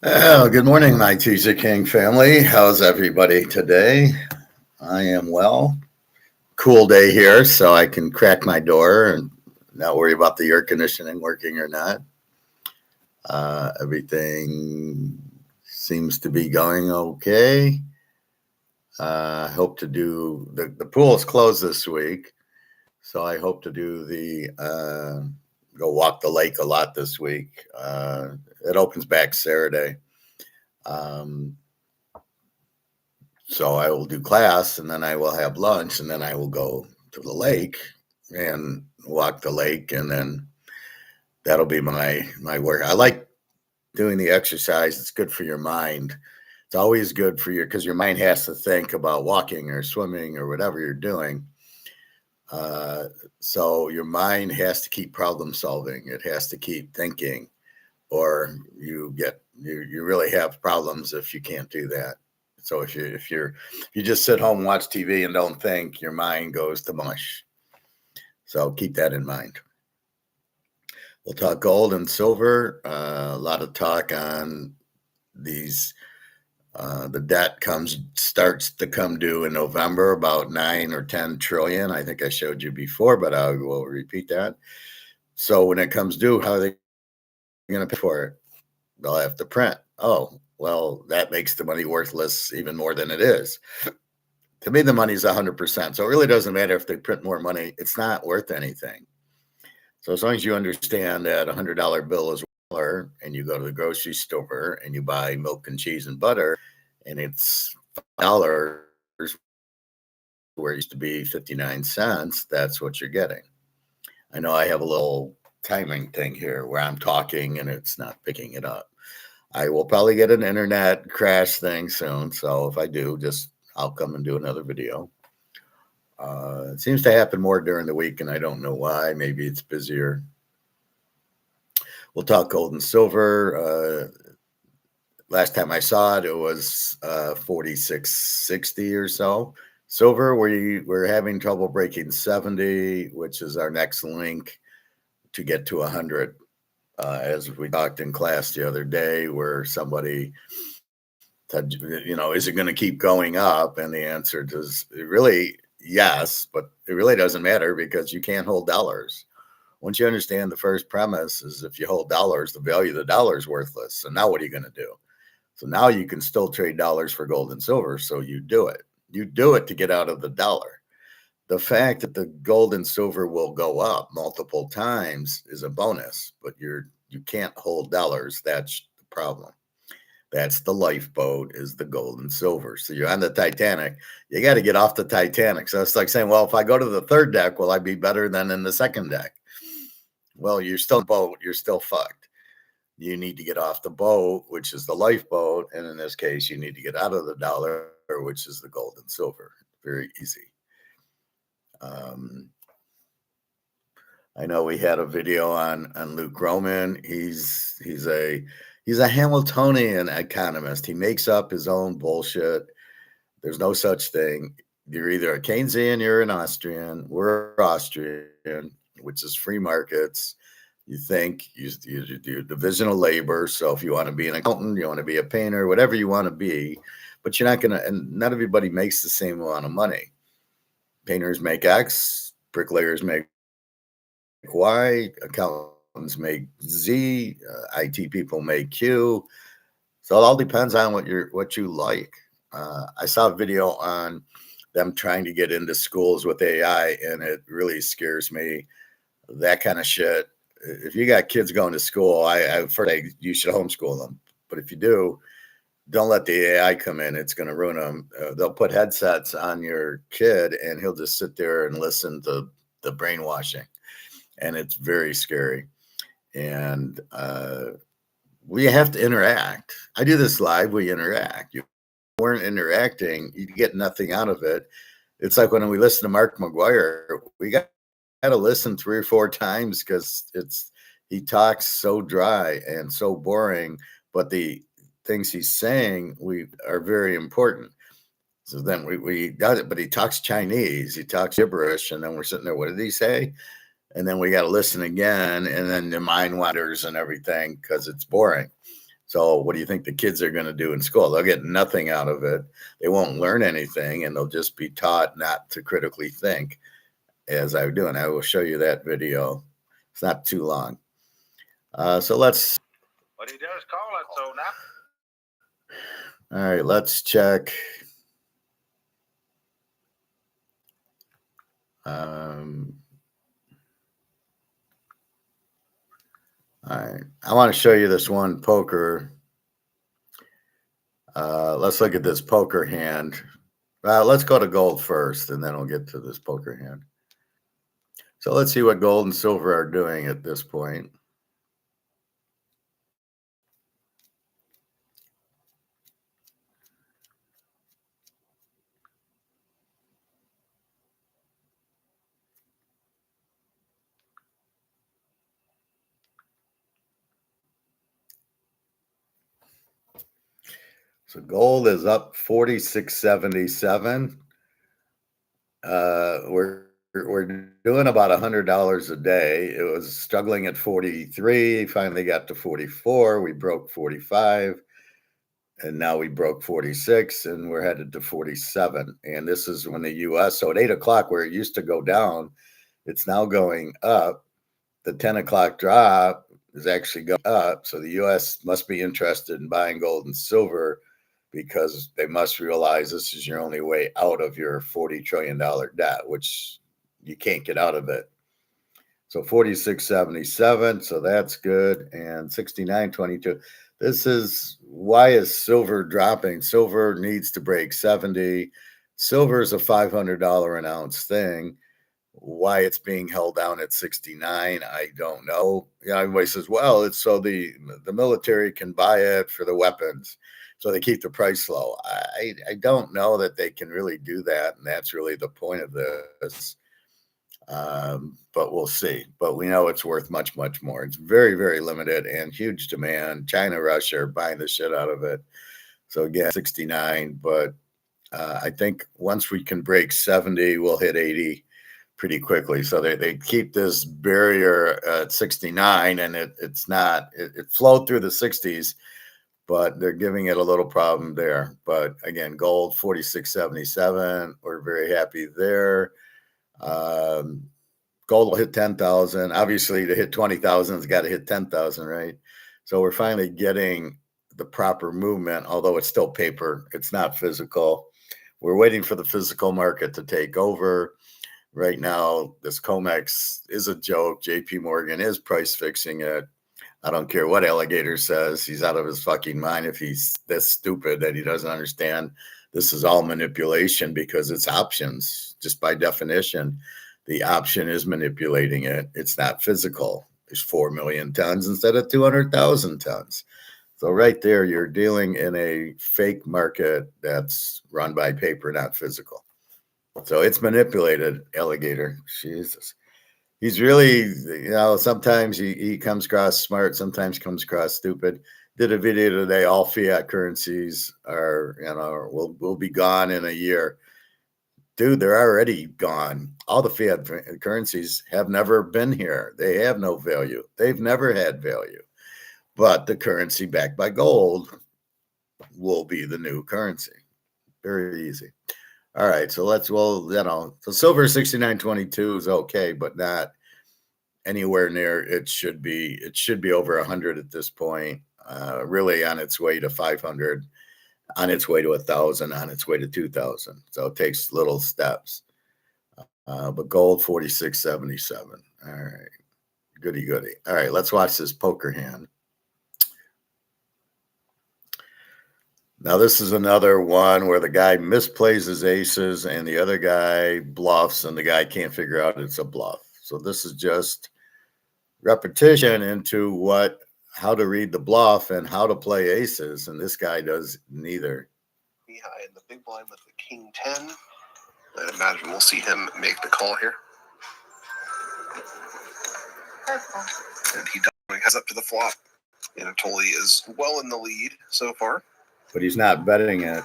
Well, good morning, my TJ King family. How's everybody today? I am well. Cool day here, so I can crack my door and not worry about the air conditioning working or not. Everything seems to be going okay. I hope to do the pool is closed this week, so I hope to do the go walk the lake a lot this week. It opens back Saturday. Um, So I will do class and then I will have lunch and then I will go to the lake and walk the lake and then that'll be my work. I like doing the exercise. It's good for your mind. It's always good for your because your mind has to think about walking or swimming or whatever you're doing. Uh, so your mind has to keep problem solving. It has to keep thinking, or you really have problems if you can't do that. So if you just sit home and watch TV and don't think, your mind goes to mush. So keep that in mind. We'll talk gold and silver. A lot of talk on these. The debt comes starts to come due in November, about 9 or 10 trillion. I think I showed you before, but I will repeat that. So when it comes due, how are they going to pay for it? They'll have to print. Oh, well, that makes the money worthless even more than it is. To me, the money is 100%. So it really doesn't matter if they print more money. It's not worth anything. So as long as you understand that $100 bill is $1 and you go to the grocery store and you buy milk and cheese and butter and it's $5 where it used to be 59 cents, that's what you're getting. I know I have a little timing thing here where I'm talking and it's not picking it up. I will probably get an internet crash thing soon. So if I do, just I'll come and do another video. It seems to happen more during the week, and I don't know why. Maybe it's busier. We'll talk gold and silver. Last time I saw it, it was 46.60 or so. Silver, we're having trouble breaking 70, which is our next link to get to 100. As we talked in class the other day, where somebody said, is it going to keep going up? And the answer is really yes, but it really doesn't matter because you can't hold dollars. Once you understand the first premise is if you hold dollars, the value of the dollar is worthless. So now what are you going to do? So now you can still trade dollars for gold and silver. So you do it. You do it to get out of the dollar. The fact that the gold and silver will go up multiple times is a bonus, but you can't hold dollars. That's the problem. That's the lifeboat is the gold and silver. So you're on the Titanic. You got to get off the Titanic. So it's like saying, well, if I go to the third deck, will I be better than in the second deck? Well, you're still in the boat. You're still fucked. You need to get off the boat, which is the lifeboat. And in this case, you need to get out of the dollar, which is the gold and silver. Very easy. I know we had a video on Luke Roman. He's a Hamiltonian economist. He makes up his own bullshit. There's no such thing. You're either a Keynesian, you're an Austrian. We're Austrian, which is free markets. You think you do division of labor. So if you want to be an accountant, you want to be a painter, whatever you want to be, but you're not going to, and not everybody makes the same amount of money. Painters make X, bricklayers make Y, accountants make Z, IT people make Q. So it all depends on what you like. I saw a video on them trying to get into schools with AI, and it really scares me. That kind of shit. If you got kids going to school, you should homeschool them. But if you do, don't let the AI come in. It's going to ruin them. They'll put headsets on your kid, and he'll just sit there and listen to the brainwashing. And it's very scary. And we have to interact. I do this live. We interact. You weren't interacting, you get nothing out of it. It's like when we listen to Mark McGuire, we got to listen 3 or 4 times because he talks so dry and so boring, but the things he's saying are very important. So then we got it, but he talks Chinese, he talks gibberish, and then we're sitting there, what did he say? And then we got to listen again, and then the mind wanders and everything because it's boring. So what do you think the kids are going to do in school? They'll get nothing out of it. They won't learn anything, and they'll just be taught not to critically think as I do. And I will show you that video. It's not too long. So let's. But he does call it, so now. All right, let's check. All right, I want to show you this one poker. Let's look at this poker hand. Let's go to gold first, and then we'll get to this poker hand. So let's see what gold and silver are doing at this point. So gold is up 46.77. We're doing about $100 a day. It was struggling at 43, finally got to 44. We broke 45, and now we broke 46, and we're headed to 47. And this is when the U.S. So at 8 o'clock, where it used to go down, it's now going up. The 10 o'clock drop is actually going up. So the U.S. must be interested in buying gold and silver, because they must realize this is your only way out of your $40 trillion debt, which you can't get out of it. So 46.77, so that's good. And 69.22. This is why is silver dropping? Silver needs to break 70. Silver is a $500 an ounce thing. Why it's being held down at 69, I don't know. Everybody says, well, it's so the military can buy it for the weapons, so they keep the price low. I don't know that they can really do that, and that's really the point of this. But we'll see. But we know it's worth much, much more. It's very, very limited and huge demand. China, Russia are buying the shit out of it. So again, 69, but I think once we can break 70, we'll hit 80 pretty quickly. So they keep this barrier at 69, and it's not, it flowed through the 60s, but they're giving it a little problem there. But again, gold 46.77. We're very happy there. Gold will hit 10,000. Obviously, to hit 20,000, it's got to hit 10,000, right? So we're finally getting the proper movement, although it's still paper. It's not physical. We're waiting for the physical market to take over. Right now, this COMEX is a joke. JP Morgan is price fixing it. I don't care what Alligator says. He's out of his fucking mind if he's this stupid that he doesn't understand. This is all manipulation because it's options. Just by definition, the option is manipulating it. It's not physical. There's 4 million tons instead of 200,000 tons. So right there, you're dealing in a fake market that's run by paper, not physical. So it's manipulated, Alligator. Jesus. He's really, sometimes he comes across smart, sometimes comes across stupid. Did a video today, all fiat currencies are, will be gone in a year. Dude, they're already gone. All the fiat currencies have never been here. They have no value. They've never had value. But the currency backed by gold will be the new currency. Very easy. All right, so so silver 69.22 is okay, but not anywhere near it should be. It should be over 100 at this point. Really on its way to 500, on its way to 1,000, on its way to 2,000. So it takes little steps. But gold 46.77. All right, goody. All right, let's watch this poker hand. Now, this is another one where the guy misplays his aces and the other guy bluffs, and the guy can't figure out it's a bluff. So this is just repetition into how to read the bluff and how to play aces, and this guy does neither. Behind the big blind with the king 10. I imagine we'll see him make the call here. And he has up to the flop. Anatoly is well in the lead so far. But he's not betting it.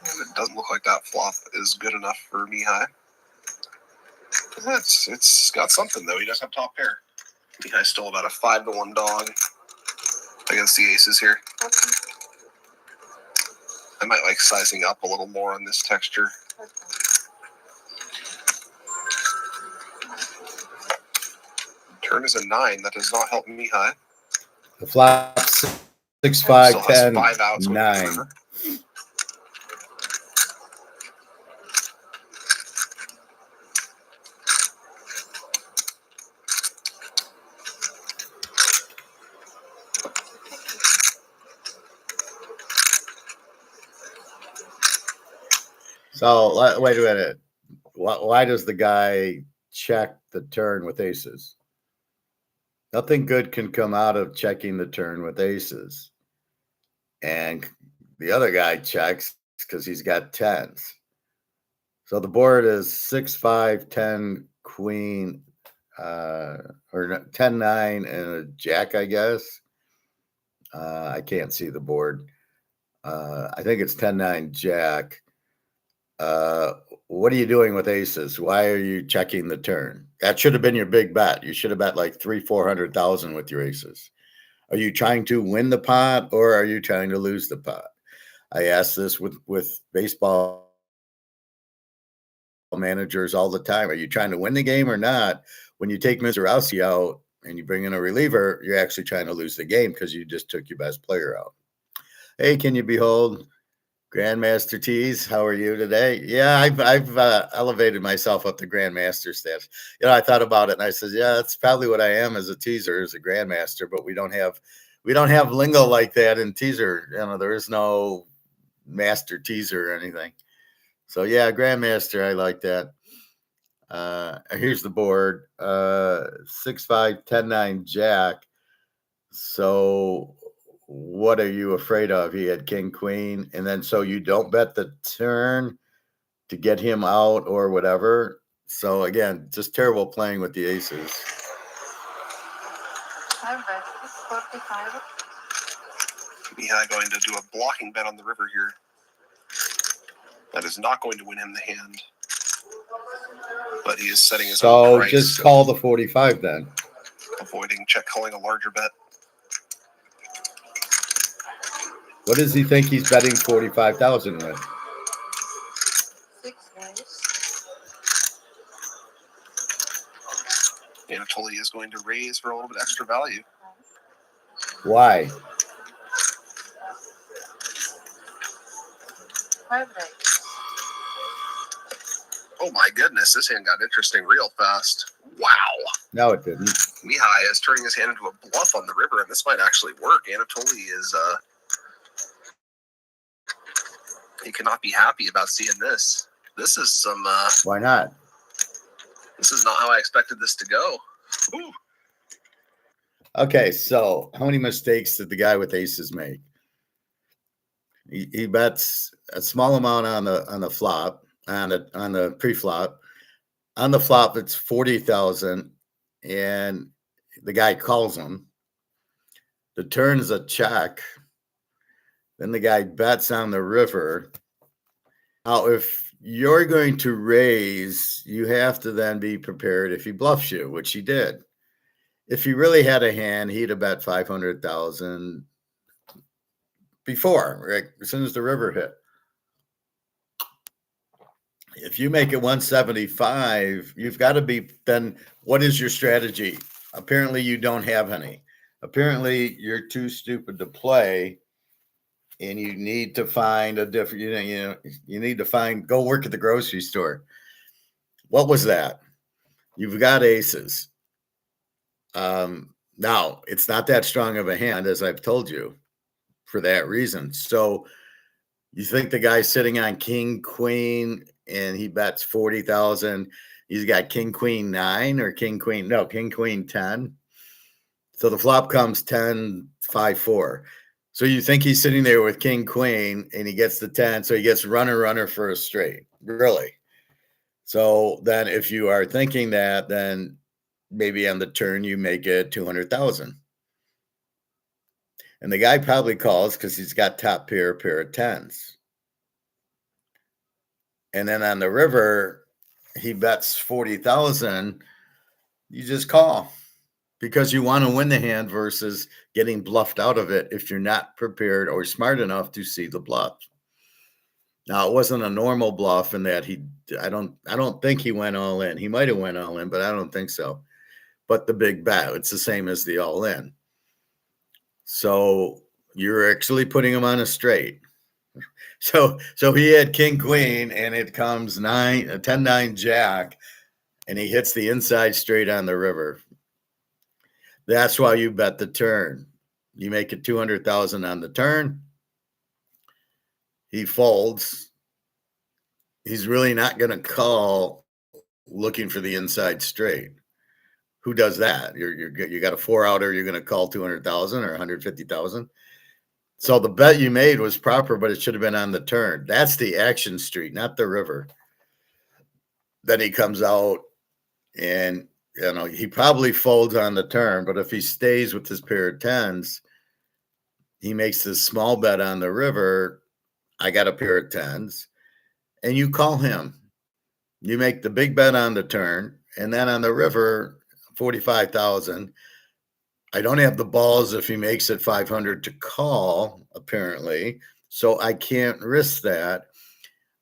And it doesn't look like that flop is good enough for Mihai. It's got something, though. He does have top pair. I still about a 5-1 dog against the aces here. I might like sizing up a little more on this texture. Turn is a 9. That does not help me high. The flop 6, 5, Still has 10, 5 outs with 9. the river. So wait a minute. Why does the guy check the turn with aces? Nothing good can come out of checking the turn with aces. And the other guy checks because he's got tens. So the board is 6, 5, 10, queen, or 10, 9, and a jack, I guess. I can't see the board. I think it's 10, 9, jack. What are you doing with aces? Why are you checking the turn? That should have been your big bet. You should have bet like 300,000-400,000 with your aces. Are you trying to win the pot or are you trying to lose the pot? I ask this with baseball managers all the time. Are you trying to win the game or not? When you take Mr. Rousey out and you bring in a reliever, you're actually trying to lose the game because you just took your best player out. Hey, can you behold Grandmaster Tees? How are you today? Yeah, I've elevated myself up to Grandmaster status. I thought about it and I said, yeah, that's probably what I am as a teaser, as a Grandmaster, but we don't have lingo like that in teaser. There is no master teaser or anything. So yeah, Grandmaster, I like that. Here's the board. 6, 5, 10, 9, jack. So what are you afraid of? He had king, queen, and then so you don't bet the turn to get him out or whatever. So again, just terrible playing with the aces. Mihai going to do a blocking bet on the river here. That is not going to win him the hand. But he is setting his own price. So just call the 45 then. Avoiding check calling a larger bet. What does he think he's betting 45,000 with? 6 Anatoly is going to raise for a little bit extra value. Why? Oh my goodness, this hand got interesting real fast. Wow. No, it didn't. Mihai is turning his hand into a bluff on the river, and this might actually work. Anatoly is, he cannot be happy about seeing this. This is some, Why not? This is not how I expected this to go. Ooh. Okay, so how many mistakes did the guy with aces make? He bets a small amount on the flop, on the pre-flop. On the flop, it's 40,000, and the guy calls him. The turn is a check. Then the guy bets on the river. Now, if you're going to raise, you have to then be prepared if he bluffs you, which he did. If he really had a hand, he'd have bet 500,000 before, right? As soon as the river hit. If you make it 175, you've got to be, then what is your strategy? Apparently you don't have any. Apparently you're too stupid to play, and you need to find a different, you need to go work at the grocery store. What was that? You've got aces. Now it's not that strong of a hand, as I've told you, for that reason. So you think the guy's sitting on king, queen, and he bets 40,000. He's got king, queen, 9 or king, queen. No, king, queen, 10. So the flop comes 10, 5, 4. So you think he's sitting there with king, queen, and he gets the 10. So he gets runner for a straight. Really? So then if you are thinking that, then maybe on the turn you make it 200,000. And the guy probably calls because he's got top pair of tens. And then on the river, he bets 40,000. You just call. because you want to win the hand versus getting bluffed out of it if you're not prepared or smart enough to see the bluff. Now, it wasn't a normal bluff in that I don't think he went all in. He might have went all in, but I don't think so. But the big bet, it's the same as the all in. So you're actually putting him on a straight. So he had king queen, and it comes 10-9 jack, and he hits the inside straight on the river. That's why you bet the turn. You make it 200,000 on the turn. He folds. He's really not going to call looking for the inside straight. Who does that? You got a 4-outer. You're going to call 200,000 or 150,000. So the bet you made was proper, but it should have been on the turn. That's the action street, not the river. Then he comes out, and he probably folds on the turn. But if he stays with his pair of tens, he makes this small bet on the river. I got a pair of tens, and you call him. You make the big bet on the turn, and then on the river, 45,000. I don't have the balls if he makes it 500 to call, apparently, so I can't risk that.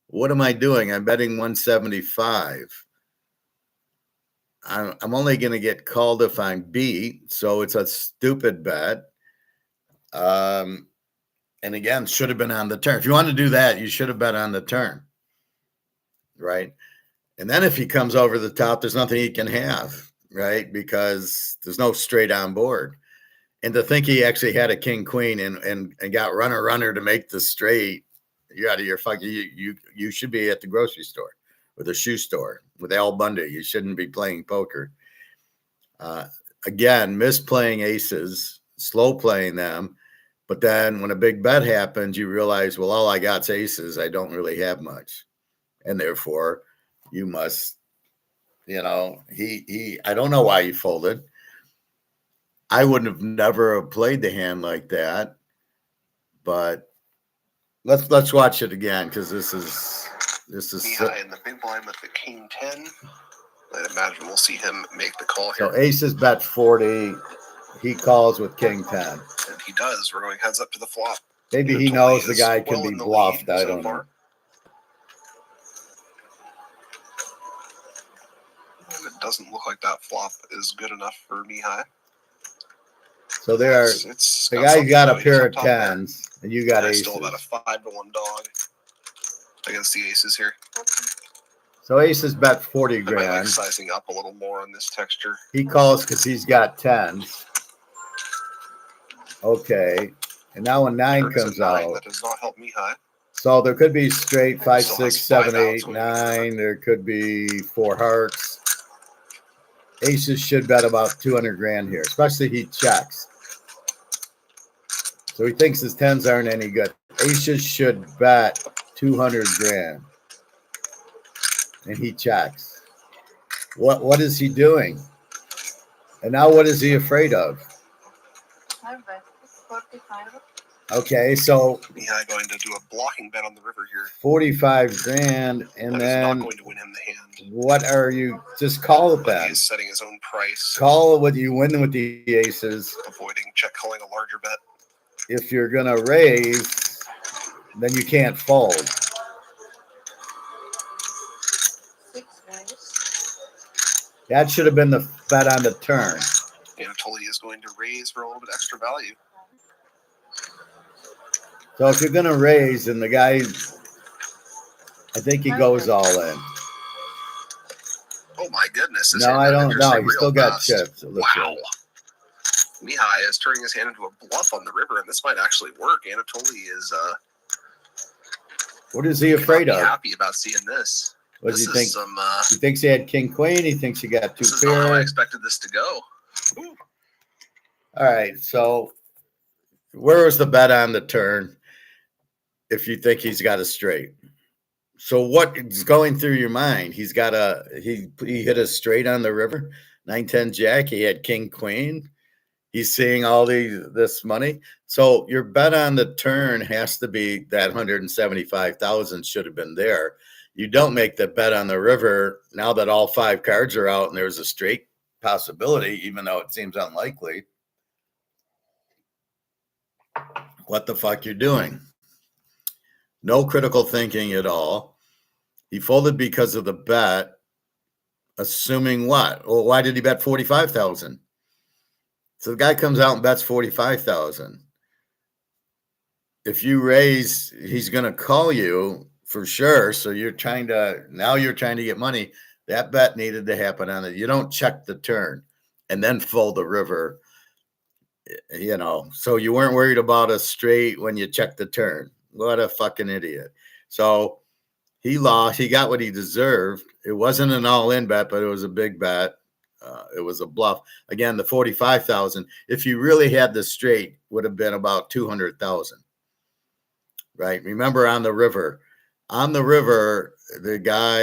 What am I doing? I'm betting 175. I'm only going to get called if I'm beat, so it's a stupid bet. And again, should have been on the turn. If you want to do that, you should have bet on the turn, right? And then if he comes over the top, there's nothing he can have, right? Because there's no straight on board. And to think he actually had a king queen and got runner to make the straight, you're out of your fucking. You should be at the grocery store or the shoe store with Al Bundy. You shouldn't be playing poker. Again, misplaying aces, slow playing them. But then when a big bet happens, you realize, well, all I got's aces. I don't really have much. And therefore, you must, I don't know why he folded. I wouldn't have never played the hand like that. But let's watch it again, because this is high in the big blind with the king 10. I'd imagine we'll see him make the call here. So aces bet 40. He calls with king 10. And he does. We're going heads up to the flop. Maybe he knows the guy can be bluffed. I don't know. And it doesn't look like that flop is good enough for Mihai. So the guy got a pair of tens, and you got aces. Still about a 5-1 dog against the aces here. So aces bet 40 grand. I like sizing up a little more on this texture. He calls because he's got tens. Okay, and now when 9 comes out, that does not help Mihai. So there could be straight 5, 6, 7, 8, 9. There could be 4 hearts. Aces should bet about 200 grand here, especially he checks. So he thinks his tens aren't any good. Aces should bet 200 grand. And he checks. What is he doing? And now what is he afraid of? Okay, so Mihai going to do a blocking bet on the river here. 45 grand, and that then is not going to win him the hand. What are you? Just call it then. He's setting his own price. Call it what you win with the aces. Avoiding check calling a larger bet. If you're gonna raise, then you can't fold. That should have been the bet on the turn. Anatoly is going to raise for a little bit extra value. So if you're going to raise, and the guy, I think he goes all in. Oh, my goodness. No, I don't know. He still got chips. Wow. Mihai is turning his hand into a bluff on the river, and this might actually work. Anatoly is what is he afraid of? Happy about seeing this. What does he think? He thinks he had king queen. He thinks he got 2 pairs. This is not how I expected this to go. Ooh. All right, so where was the bet on the turn if you think he's got a straight? So what is going through your mind? He hit a straight on the river, 9-10 jack. He had king queen. He's seeing all this money. So your bet on the turn has to be that 175,000 should have been there. You don't make the bet on the river now that all 5 cards are out and there's a straight possibility, even though it seems unlikely. What the fuck you're doing? No critical thinking at all. He folded because of the bet, assuming what? Well, why did he bet 45,000? So the guy comes out and bets 45,000. If you raise, he's going to call you for sure. So you're trying to get money. That bet needed to happen on it. You don't check the turn and then fold the river, so you weren't worried about a straight when you checked the turn. What a fucking idiot. So he lost. He got what he deserved. It wasn't an all-in bet, but it was a big bet. It was a bluff. Again, the 45,000, if you really had the straight, would have been about 200,000. Right? Remember on the river, the guy,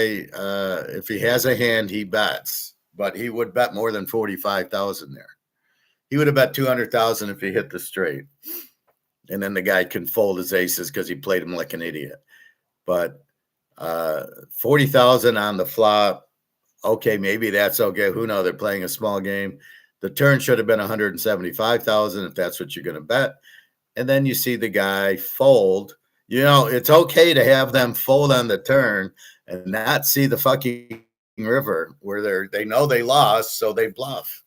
if he has a hand, he bets, but he would bet more than 45,000 there. He would have bet 200,000 if he hit the straight. And then the guy can fold his aces because he played him like an idiot. But 40,000 on the flop. Okay, maybe that's okay. Who knows? They're playing a small game. The turn should have been 175,000 if that's what you're going to bet. And then you see the guy fold. It's okay to have them fold on the turn and not see the fucking river where they know they lost, so they bluff.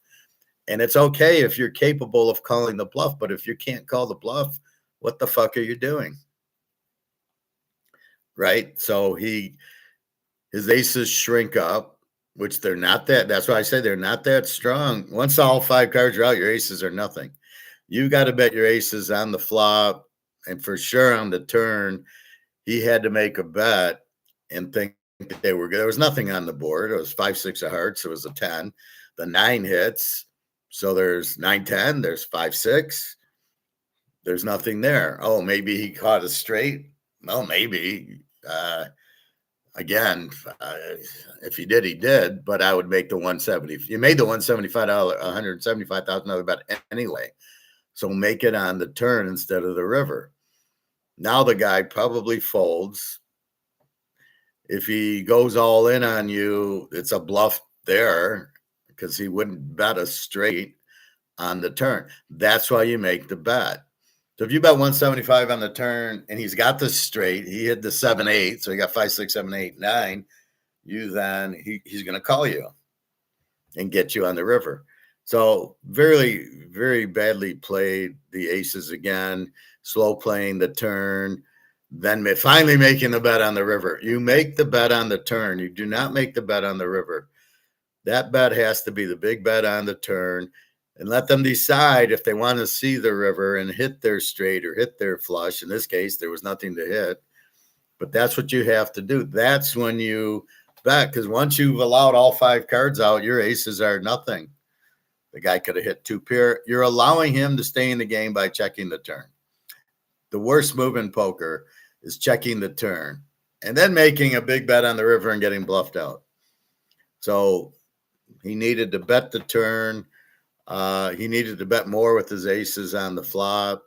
And it's okay if you're capable of calling the bluff, but if you can't call the bluff, what the fuck are you doing? Right? So his aces shrink up, which they're not that. That's why I say they're not that strong. Once all 5 cards are out, your aces are nothing. You got to bet your aces on the flop, and for sure on the turn. He had to make a bet and think that they were good. There was nothing on the board. It was 5, 6 of hearts. It was a 10. The 9 hits. So there's 9, 10. There's 5, 6. There's nothing there. Oh, maybe he caught a straight. Well, maybe. Again, if he did, he did. But I would make the 170. You made the $175,000 bet anyway. So make it on the turn instead of the river. Now the guy probably folds. If he goes all in on you, it's a bluff there because he wouldn't bet a straight on the turn. That's why you make the bet. So if you bet 175 on the turn and he's got the straight, he hit the 7, 8, so he got 5, 6, 7, 8, 9. He's going to call you and get you on the river. So very, very badly played the aces again, slow playing the turn, then finally making the bet on the river. You make the bet on the turn. You do not make the bet on the river. That bet has to be the big bet on the turn, and let them decide if they want to see the river and hit their straight or hit their flush. In this case, there was nothing to hit, but that's what you have to do. That's when you bet, because once you've allowed all 5 cards out, your aces are nothing. The guy could have hit 2 pair. You're allowing him to stay in the game by checking the turn. The worst move in poker is checking the turn and then making a big bet on the river and getting bluffed out. So he needed to bet the turn. He needed to bet more with his aces on the flop.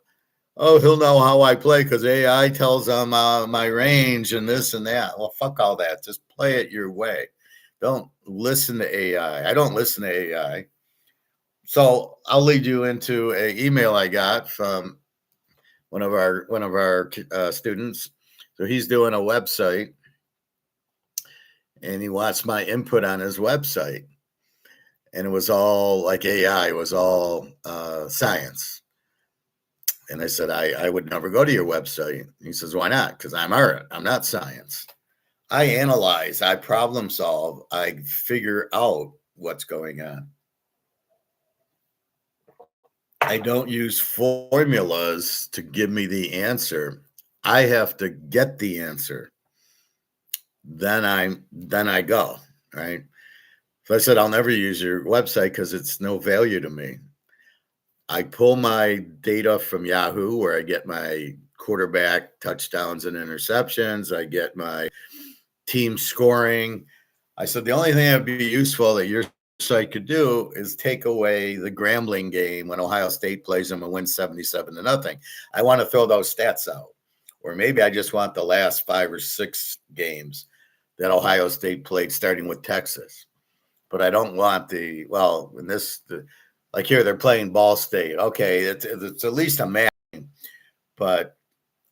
Oh, he'll know how I play because AI tells him my range and this and that. Well, fuck all that. Just play it your way. Don't listen to AI. I don't listen to AI. So I'll lead you into an email I got from one of our students. So he's doing a website, and he wants my input on his website. And it was all like AI. It was all science. And I said, I would never go to your website. He says, why not? Because I'm art. I'm not science. I analyze. I problem solve. I figure out what's going on. I don't use formulas to give me the answer. I have to get the answer. Then I go, right? So I said, I'll never use your website because it's no value to me. I pull my data from Yahoo, where I get my quarterback touchdowns and interceptions. I get my team scoring. I said, the only thing that would be useful that your site could do is take away the Grambling game when Ohio State plays them and wins 77-0. I want to throw those stats out. Or maybe I just want the last 5 or 6 games that Ohio State played, starting with Texas. but I don't want like here, they're playing Ball State. Okay, it's at least a match, but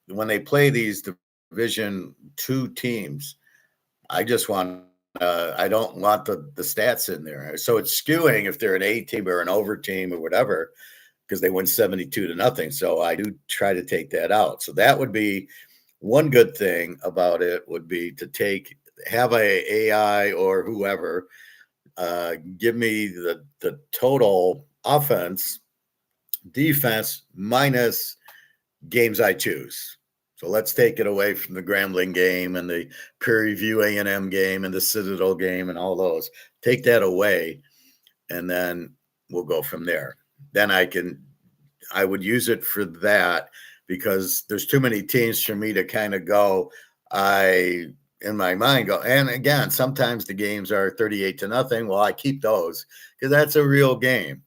when they play these Division II teams, I just want I don't want the stats in there. So it's skewing if they're an A team or an over team or whatever, because they win 72-0. So I do try to take that out. So that would be one good thing about it, would be to have a AI or whoever give me the total offense, defense minus games I choose. So let's take it away from the Grambling game and the Prairie View A&M game and the Citadel game and all those. Take that away, and then we'll go from there. Then I would use it for that, because there's too many teams for me to kind of go, in my mind go, and again, sometimes the games are 38-0. Well, I keep those because that's a real game.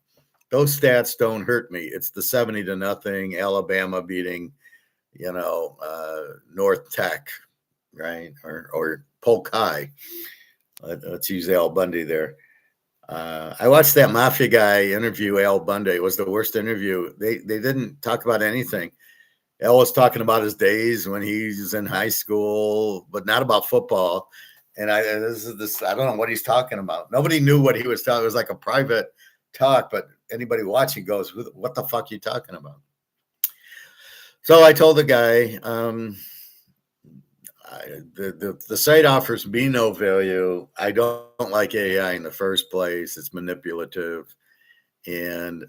Those stats don't hurt me. It's the 70-0 Alabama beating, North Tech, right? Or Polk High. Let's use Al Bundy there. I watched that Mafia guy interview Al Bundy. It was the worst interview. They didn't talk about anything. Al was talking about his days when he was in high school, but not about football. And I don't know what he's talking about. Nobody knew what he was talking. It was like a private talk, but anybody watching goes, "What the fuck are you talking about?" So I told the guy, the site offers me no value. I don't like AI in the first place. It's manipulative, and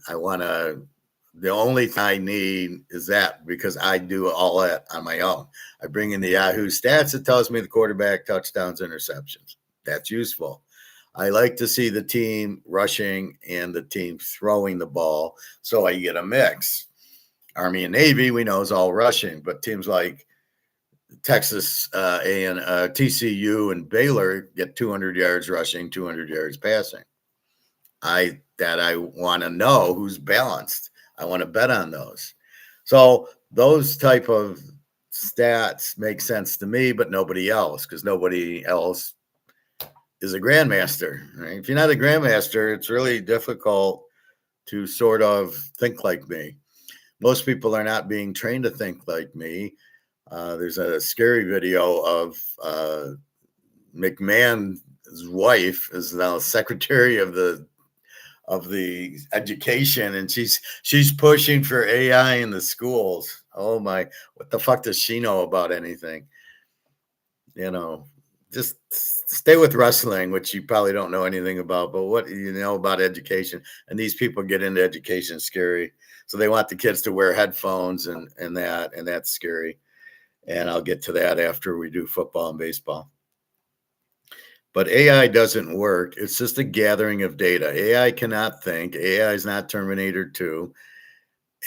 the only thing I need is that, because I do all that on my own. I bring in the Yahoo stats. It tells me the quarterback, touchdowns, interceptions. That's useful. I like to see the team rushing and the team throwing the ball, so I get a mix. Army and Navy, we know, is all rushing, but teams like Texas and TCU and Baylor get 200 yards rushing, 200 yards passing. I want to know who's balanced. I want to bet on those. So those type of stats make sense to me, but nobody else, because nobody else is a grandmaster, right? If you're not a grandmaster, it's really difficult to sort of think like me. Most people are not being trained to think like me. There's a scary video of McMahon's wife is now secretary of the education, and she's pushing for AI in the schools. Oh my, what the fuck does she know about anything? Just stay with wrestling, which you probably don't know anything about, but what you know about education. And these people get into education scary. So they want the kids to wear headphones and that's scary. And I'll get to that after we do football and baseball. But AI doesn't work. It's just a gathering of data. AI cannot think. AI is not Terminator 2.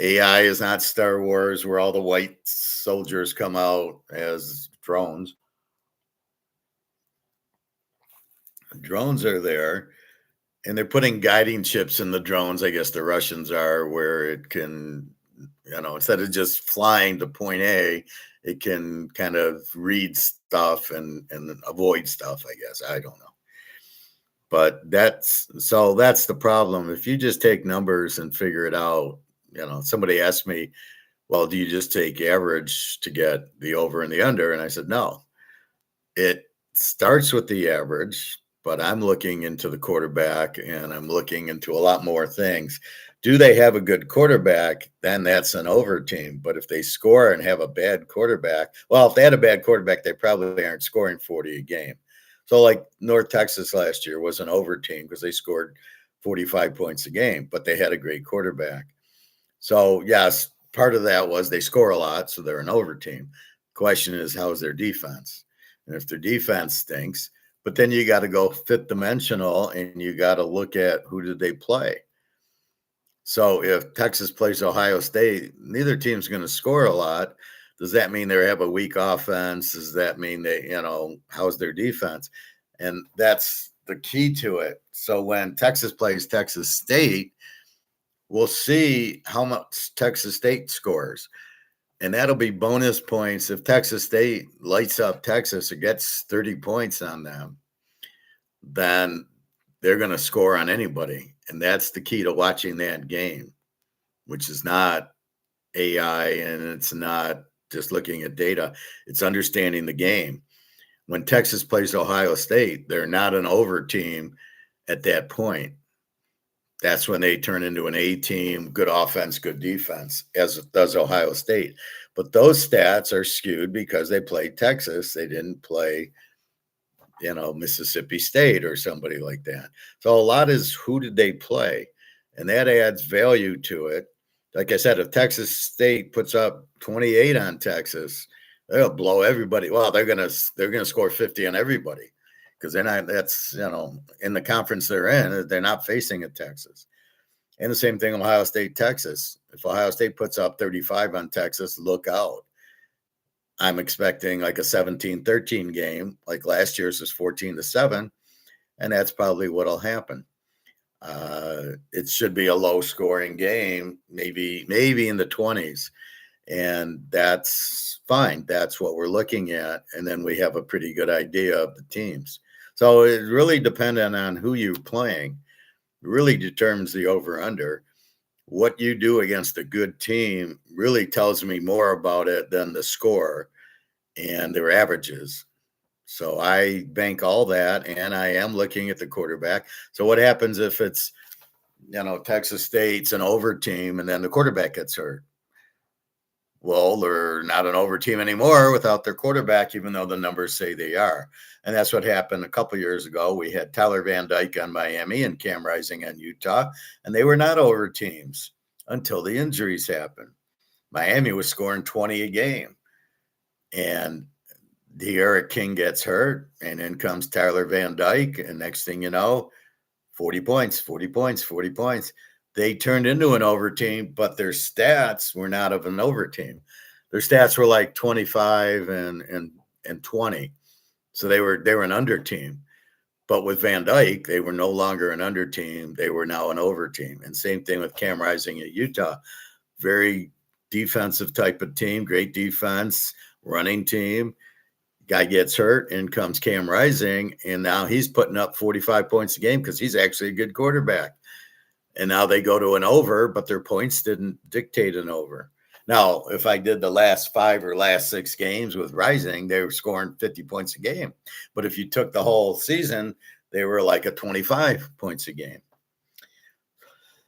AI is not Star Wars, where all the white soldiers come out as drones. Drones are there, and they're putting guiding chips in the drones. I guess the Russians are, where it can, instead of just flying to point A, it can kind of read stuff and avoid stuff, I guess. I don't know. But that's the problem. If you just take numbers and figure it out, somebody asked me, well, do you just take average to get the over and the under? And I said, no, it starts with the average, but I'm looking into the quarterback and I'm looking into a lot more things. Do they have a good quarterback? Then that's an over team. But if they score and have a bad quarterback, well, if they had a bad quarterback, they probably aren't scoring 40 a game. So like North Texas last year was an over team because they scored 45 points a game, but they had a great quarterback. So yes, part of that was they score a lot, so they're an over team. Question is, how is their defense? And if their defense stinks, but then you got to go fifth dimensional and you got to look at who did they play. So if Texas plays Ohio State, neither team's going to score a lot. Does that mean they have a weak offense? Does that mean how's their defense? And that's the key to it. So when Texas plays Texas State, we'll see how much Texas State scores. And that'll be bonus points. If Texas State lights up Texas or gets 30 points on them, then they're going to score on anybody. And that's the key to watching that game, which is not AI and it's not just looking at data. It's understanding the game. When Texas plays Ohio State, they're not an over team at that point. That's when they turn into an A team, good offense, good defense, as does Ohio State. But those stats are skewed because they played Texas. They didn't play, Mississippi State or somebody like that. So a lot is who did they play? And that adds value to it. Like I said, if Texas State puts up 28 on Texas, they'll blow everybody. Well, they're gonna score 50 on everybody because they're not. That's in the conference they're in, they're not facing a Texas. And the same thing, Ohio State, Texas. If Ohio State puts up 35 on Texas, look out. I'm expecting like a 17-13 game, like last year's was 14-7, and that's probably what'll happen. It should be a low-scoring game, maybe in the 20s, and that's fine. That's what we're looking at, and then we have a pretty good idea of the teams. So it really dependent on who you're playing, really determines the over/under. What you do against a good team really tells me more about it than the score and their averages. So I bank all that, and I am looking at the quarterback. So what happens if it's, Texas State's an over team and then the quarterback gets hurt? Well, they're not an over team anymore without their quarterback, even though the numbers say they are. And that's what happened a couple years ago. We had Tyler Van Dyke on Miami and Cam Rising on Utah, and they were not over teams until the injuries happened. Miami was scoring 20 a game, and De'Ara King gets hurt, and in comes Tyler Van Dyke, and next thing you know, 40 points, 40 points, 40 points. They turned into an over team, but their stats were not of an over team. Their stats were like 25 and 20. So they were an under team. But with Van Dyke, they were no longer an under team. They were now an over team. And same thing with Cam Rising at Utah. Very defensive type of team, great defense, running team. Guy gets hurt, in comes Cam Rising, and now he's putting up 45 points a game because he's actually a good quarterback. And now they go to an over, but their points didn't dictate an over. Now, if I did the last 5 or last 6 games with Rising, they were scoring 50 points a game. But if you took the whole season, they were like a 25 points a game.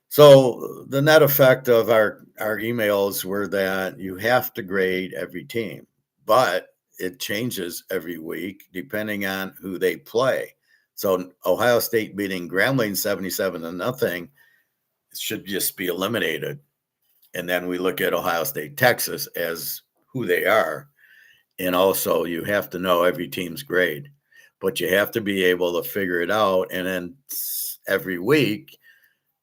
So the net effect of our emails were that you have to grade every team, but it changes every week depending on who they play. So Ohio State beating Grambling 77-0 should just be eliminated. And then we look at Ohio State, Texas as who they are. And also you have to know every team's grade, but you have to be able to figure it out. And then every week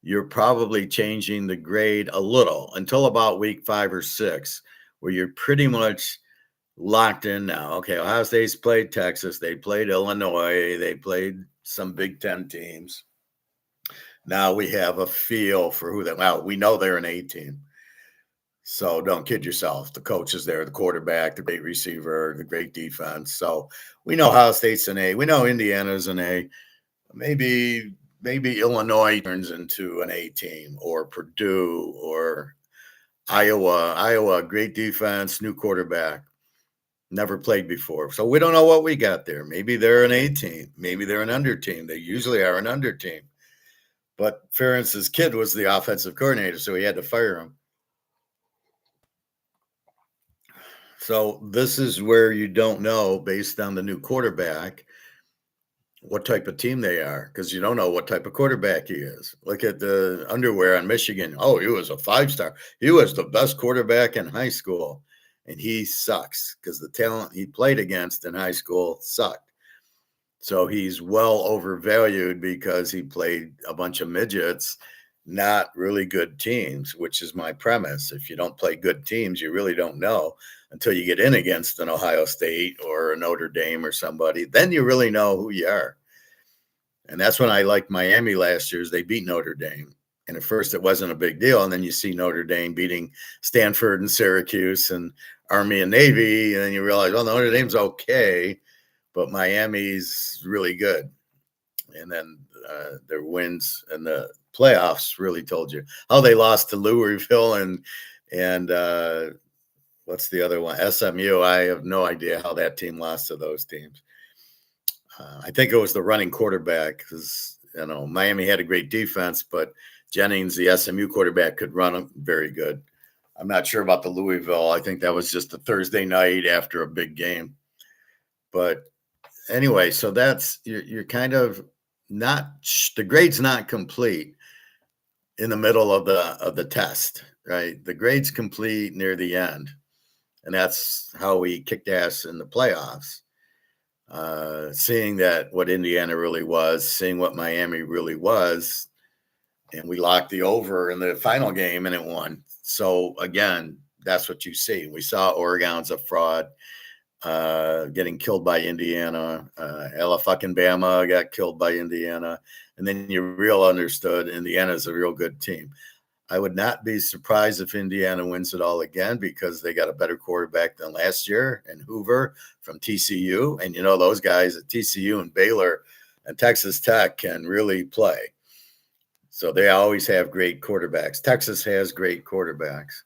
you're probably changing the grade a little until about week 5 or 6, where you're pretty much locked in now. Okay, Ohio State's played Texas. They played Illinois. They played some Big Ten teams. Now we have a feel for who we know they're an A team. So don't kid yourself. The coach is there, the quarterback, the great receiver, the great defense. So we know Ohio State's an A. We know Indiana's an A. Maybe Illinois turns into an A team, or Purdue, or Iowa. Iowa, great defense, new quarterback, never played before. So we don't know what we got there. Maybe they're an A team. Maybe they're an under team. They usually are an under team. But Ferentz's kid was the offensive coordinator, so he had to fire him. So this is where you don't know, based on the new quarterback, what type of team they are, because you don't know what type of quarterback he is. Look at the underwear on Michigan. Oh, he was a 5-star. He was the best quarterback in high school, and he sucks because the talent he played against in high school sucked. So he's well overvalued because he played a bunch of midgets, not really good teams, which is my premise. If you don't play good teams, you really don't know until you get in against an Ohio State or a Notre Dame or somebody. Then you really know who you are. And that's when I liked Miami last year. They beat Notre Dame. And at first it wasn't a big deal. And then you see Notre Dame beating Stanford and Syracuse and Army and Navy. And then you realize, well, Notre Dame's okay, but Miami's really good. And then their wins in the playoffs really told you how they lost to Louisville and what's the other one? SMU. I have no idea how that team lost to those teams. I think it was the running quarterback because, Miami had a great defense, but Jennings, the SMU quarterback, could run very good. I'm not sure about the Louisville. I think that was just a Thursday night after a big game. But anyway, so that's you're kind of not the grade's not complete in the middle of the test, right? The grade's complete near the end, and that's how we kicked ass in the playoffs. Seeing that what Indiana really was, seeing what Miami really was, and we locked the over in the final game and it won. So again, that's what you see. We saw Oregon's a fraud, getting killed by Indiana. Bama got killed by Indiana, and then you real understood Indiana's a real good team. I would not be surprised if Indiana wins it all again because they got a better quarterback than last year and Hoover from TCU. And those guys at TCU and Baylor and Texas Tech can really play. So they always have great quarterbacks. Texas has great quarterbacks.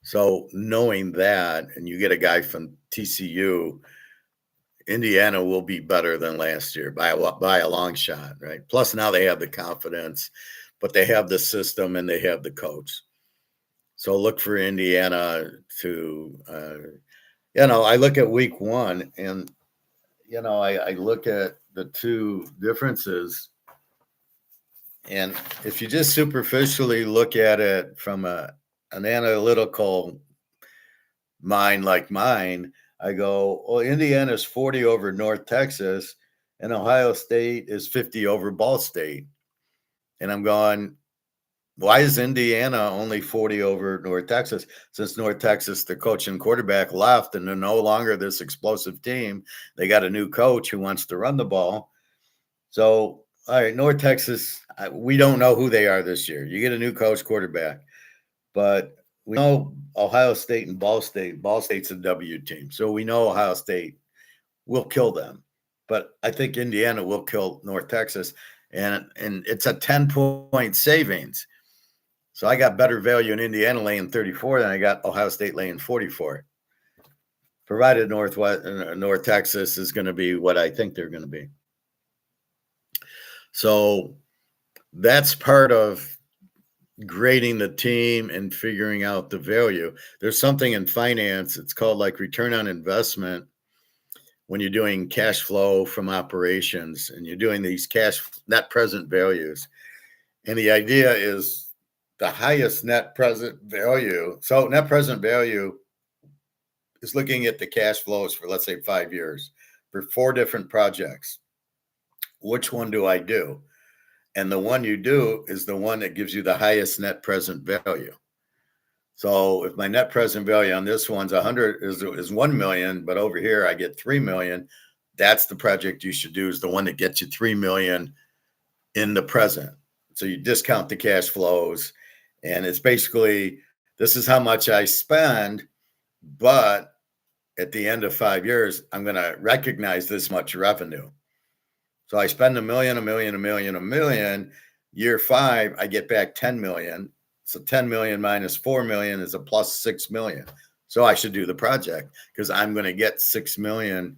So knowing that, and you get a guy from TCU, Indiana will be better than last year by a long shot, right? Plus now they have the confidence, but they have the system and they have the coach. So look for Indiana to, I look at week one and, I look at the two differences. And if you just superficially look at it from an analytical mind like mine, I go, well, Indiana's 40 over North Texas and Ohio State is 50 over Ball State. And I'm going, why is Indiana only 40 over North Texas? Since North Texas, the coach and quarterback left and they're no longer this explosive team. They got a new coach who wants to run the ball. So, all right, North Texas, we don't know who they are this year. You get a new coach, quarterback. But we know Ohio State and Ball State. Ball State's a W team. So we know Ohio State will kill them. But I think Indiana will kill North Texas. And it's a 10-point savings. So I got better value in Indiana laying 34 than I got Ohio State laying 44. Provided North Texas is going to be what I think they're going to be. So that's part of grading the team and figuring out the value. There's something in finance, it's called like return on investment when you're doing cash flow from operations and you're doing these net present values. And the idea is the highest net present value. So net present value is looking at the cash flows for, let's say, 5 years for 4 different projects. Which one do I do? And the one you do is the one that gives you the highest net present value. So if my net present value on this one's 100 is 1 million, but over here I get 3 million, that's the project you should do, is the one that gets you 3 million in the present. So you discount the cash flows, and it's basically, this is how much I spend, but at the end of 5 years, I'm going to recognize this much revenue. So I spend $1 million. Year 5, I get back 10 million. So 10 million minus 4 million is a plus 6 million. So I should do the project because I'm going to get 6 million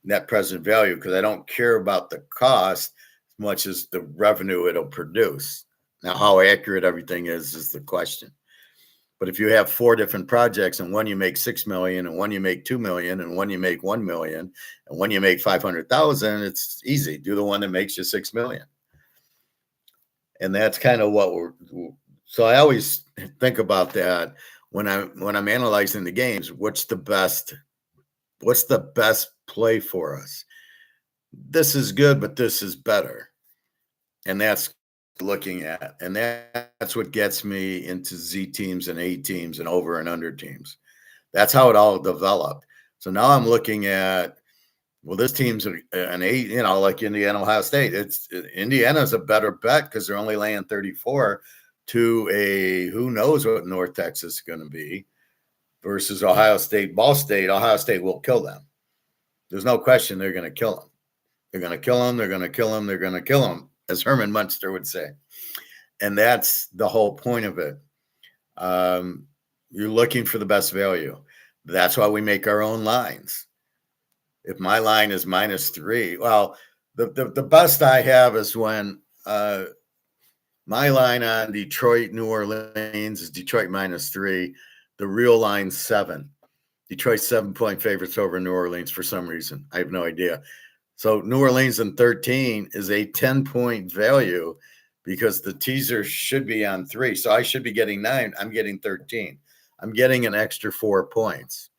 net present value because I don't care about the cost as much as the revenue it'll produce. Now, how accurate everything is the question. But if you have 4 different projects and one you make 6 million and one you make 2 million and one you make 1 million and one you make 500,000, it's easy. Do the one that makes you 6 million. And that's kind of what so I always think about that when I'm analyzing the games. What's the best play for us? This is good, but this is better. And that's looking at, and that's what gets me into Z teams and A teams and over and under teams. That's how it all developed. So now I'm looking at, well, this team's an 8, like Indiana, Ohio State. Indiana's a better bet because they're only laying 34 to a who knows what North Texas is going to be versus Ohio State, Ball State. Ohio State will kill them. There's no question they're going to kill them. They're going to kill him. They're going to kill him. They're going to kill him, as Herman Munster would say. And that's the whole point of it. You're looking for the best value. That's why we make our own lines. If my line is -3, well, the best I have is when my line on Detroit, New Orleans is Detroit -3. The real line's 7. Detroit's 7-point favorites over New Orleans for some reason. I have no idea. So New Orleans in 13 is a 10-point value because the teaser should be on 3. So I should be getting 9. I'm getting 13. I'm getting an extra 4 points.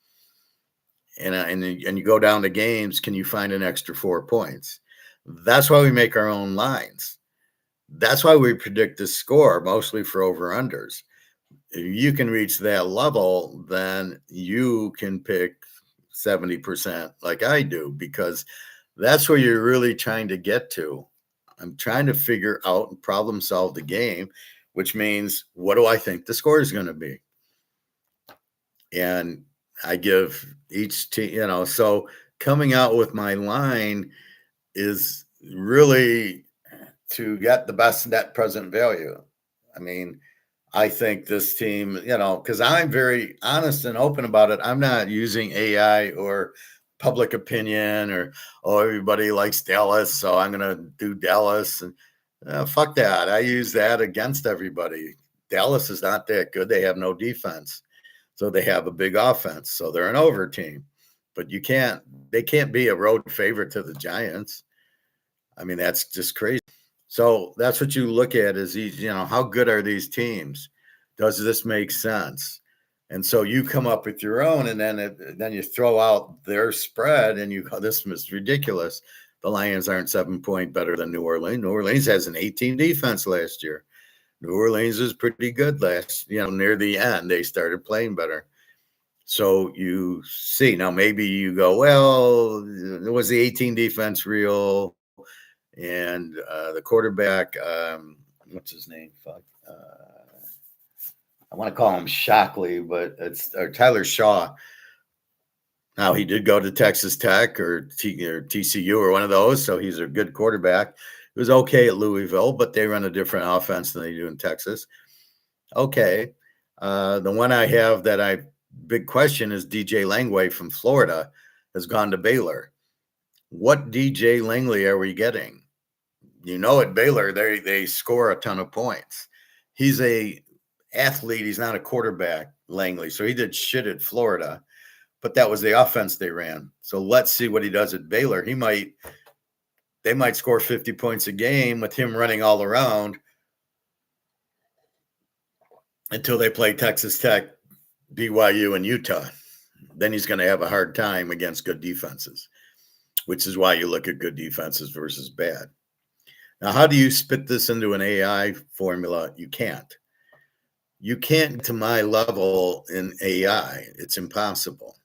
And you go down to games, can you find an extra 4 points? That's why we make our own lines. That's why we predict the score, mostly for over-unders. If you can reach that level, then you can pick 70% like I do, because that's where you're really trying to get to. I'm trying to figure out and problem solve the game, which means, what do I think the score is going to be? And I give each team, so coming out with my line is really to get the best net present value. I mean, I think this team, because I'm very honest and open about it. I'm not using AI or public opinion or, everybody likes Dallas, so I'm going to do Dallas. And fuck that. I use that against everybody. Dallas is not that good. They have no defense. So they have a big offense. So they're an over team. But they can't be a road favorite to the Giants. I mean, that's just crazy. So that's what you look at is how good are these teams? Does this make sense? And so you come up with your own, and then you throw out their spread, and you go, this is ridiculous. The Lions aren't 7-point better than New Orleans. New Orleans has an 18 defense last year. New Orleans is pretty good near the end. They started playing better. So you see, now maybe you go, well, was the 18 defense real? And the quarterback, what's his name? I want to call him Shockley, but it's Tyler Shaw. Now, he did go to Texas Tech or TCU or one of those, so he's a good quarterback. He was okay at Louisville, but they run a different offense than they do in Texas. Okay. The one I have big question is DJ Langley from Florida has gone to Baylor. What DJ Langley are we getting? At Baylor, they score a ton of points. He's a athlete. He's not a quarterback, Langley. So he did shit at Florida, but that was the offense they ran. So let's see what he does at Baylor. They might score 50 points a game with him running all around until they play Texas Tech, BYU, and Utah. Then he's going to have a hard time against good defenses, which is why you look at good defenses versus bad. Now, how do you spit this into an AI formula? You can't. You can't get to my level in AI. It's impossible.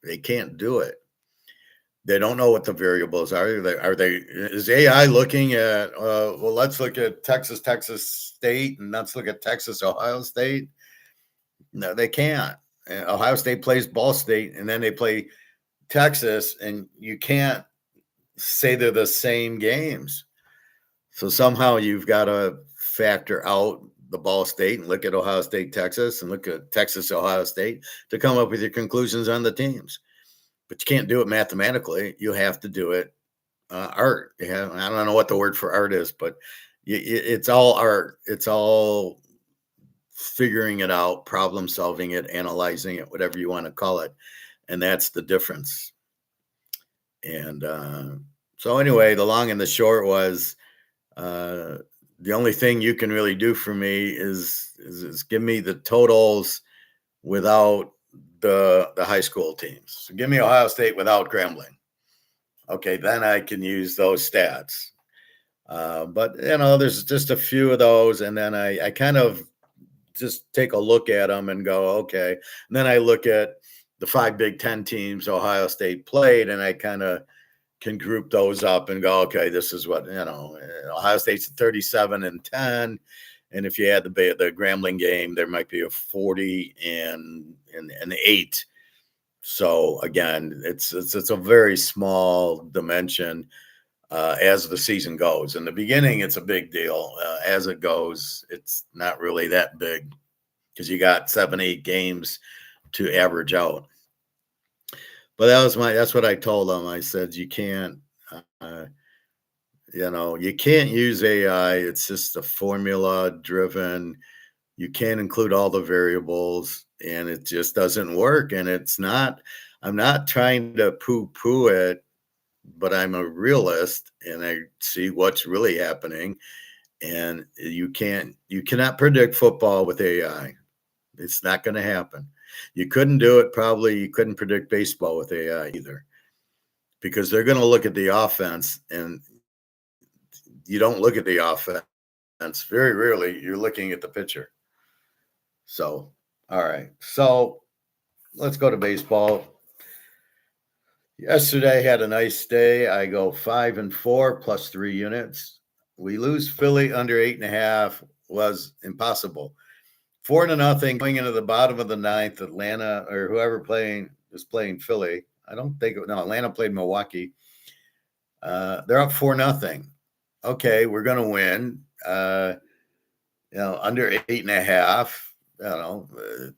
They can't do it. They don't know what the variables are. Is AI looking at, let's look at Texas State, and let's look at Texas, Ohio State? No, they can't. Ohio State plays Ball State, and then they play Texas, and you can't say they're the same games. So somehow you've got to factor out the Ball State and look at Ohio State, Texas, and look at Texas, Ohio State to come up with your conclusions on the teams. But you can't do it mathematically. You have to do it art. I don't know what the word for art is, but it's all art. It's all figuring it out, problem solving it, analyzing it, whatever you want to call it. And that's the difference. And so anyway, the long and the short was, the only thing you can really do for me is give me the totals without the high school teams. So give me Ohio State without Grambling. Okay, then I can use those stats. But there's just a few of those, and then I kind of just take a look at them and go, okay. And then I look at the 5 Big Ten teams Ohio State played, and I kind of can group those up and go, okay, this is what, Ohio State's 37-10. And if you add the Grambling game, there might be a 40 and 8. So again, it's a very small dimension. as the season goes. In the beginning, it's a big deal. As it goes, it's not really that big because you got 7-8 games to average out. But that's what I told them. I said, you can't, you can't use AI. It's just a formula driven. You can't include all the variables and it just doesn't work. And I'm not trying to poo poo it, but I'm a realist and I see what's really happening. And you cannot predict football with AI. It's not going to happen. You couldn't do it. Probably you couldn't predict baseball with AI either, because they're going to look at the offense, and you don't look at the offense. Very rarely you're looking at the pitcher. So, all right. So let's go to baseball. Yesterday had a nice day. I go 5-4 plus 3 units. We lose Philly under 8.5 was impossible. 4-0 going into the bottom of the ninth. Atlanta or whoever was playing Philly. Atlanta played Milwaukee. They're up 4-0. Okay, we're gonna win. Under 8.5.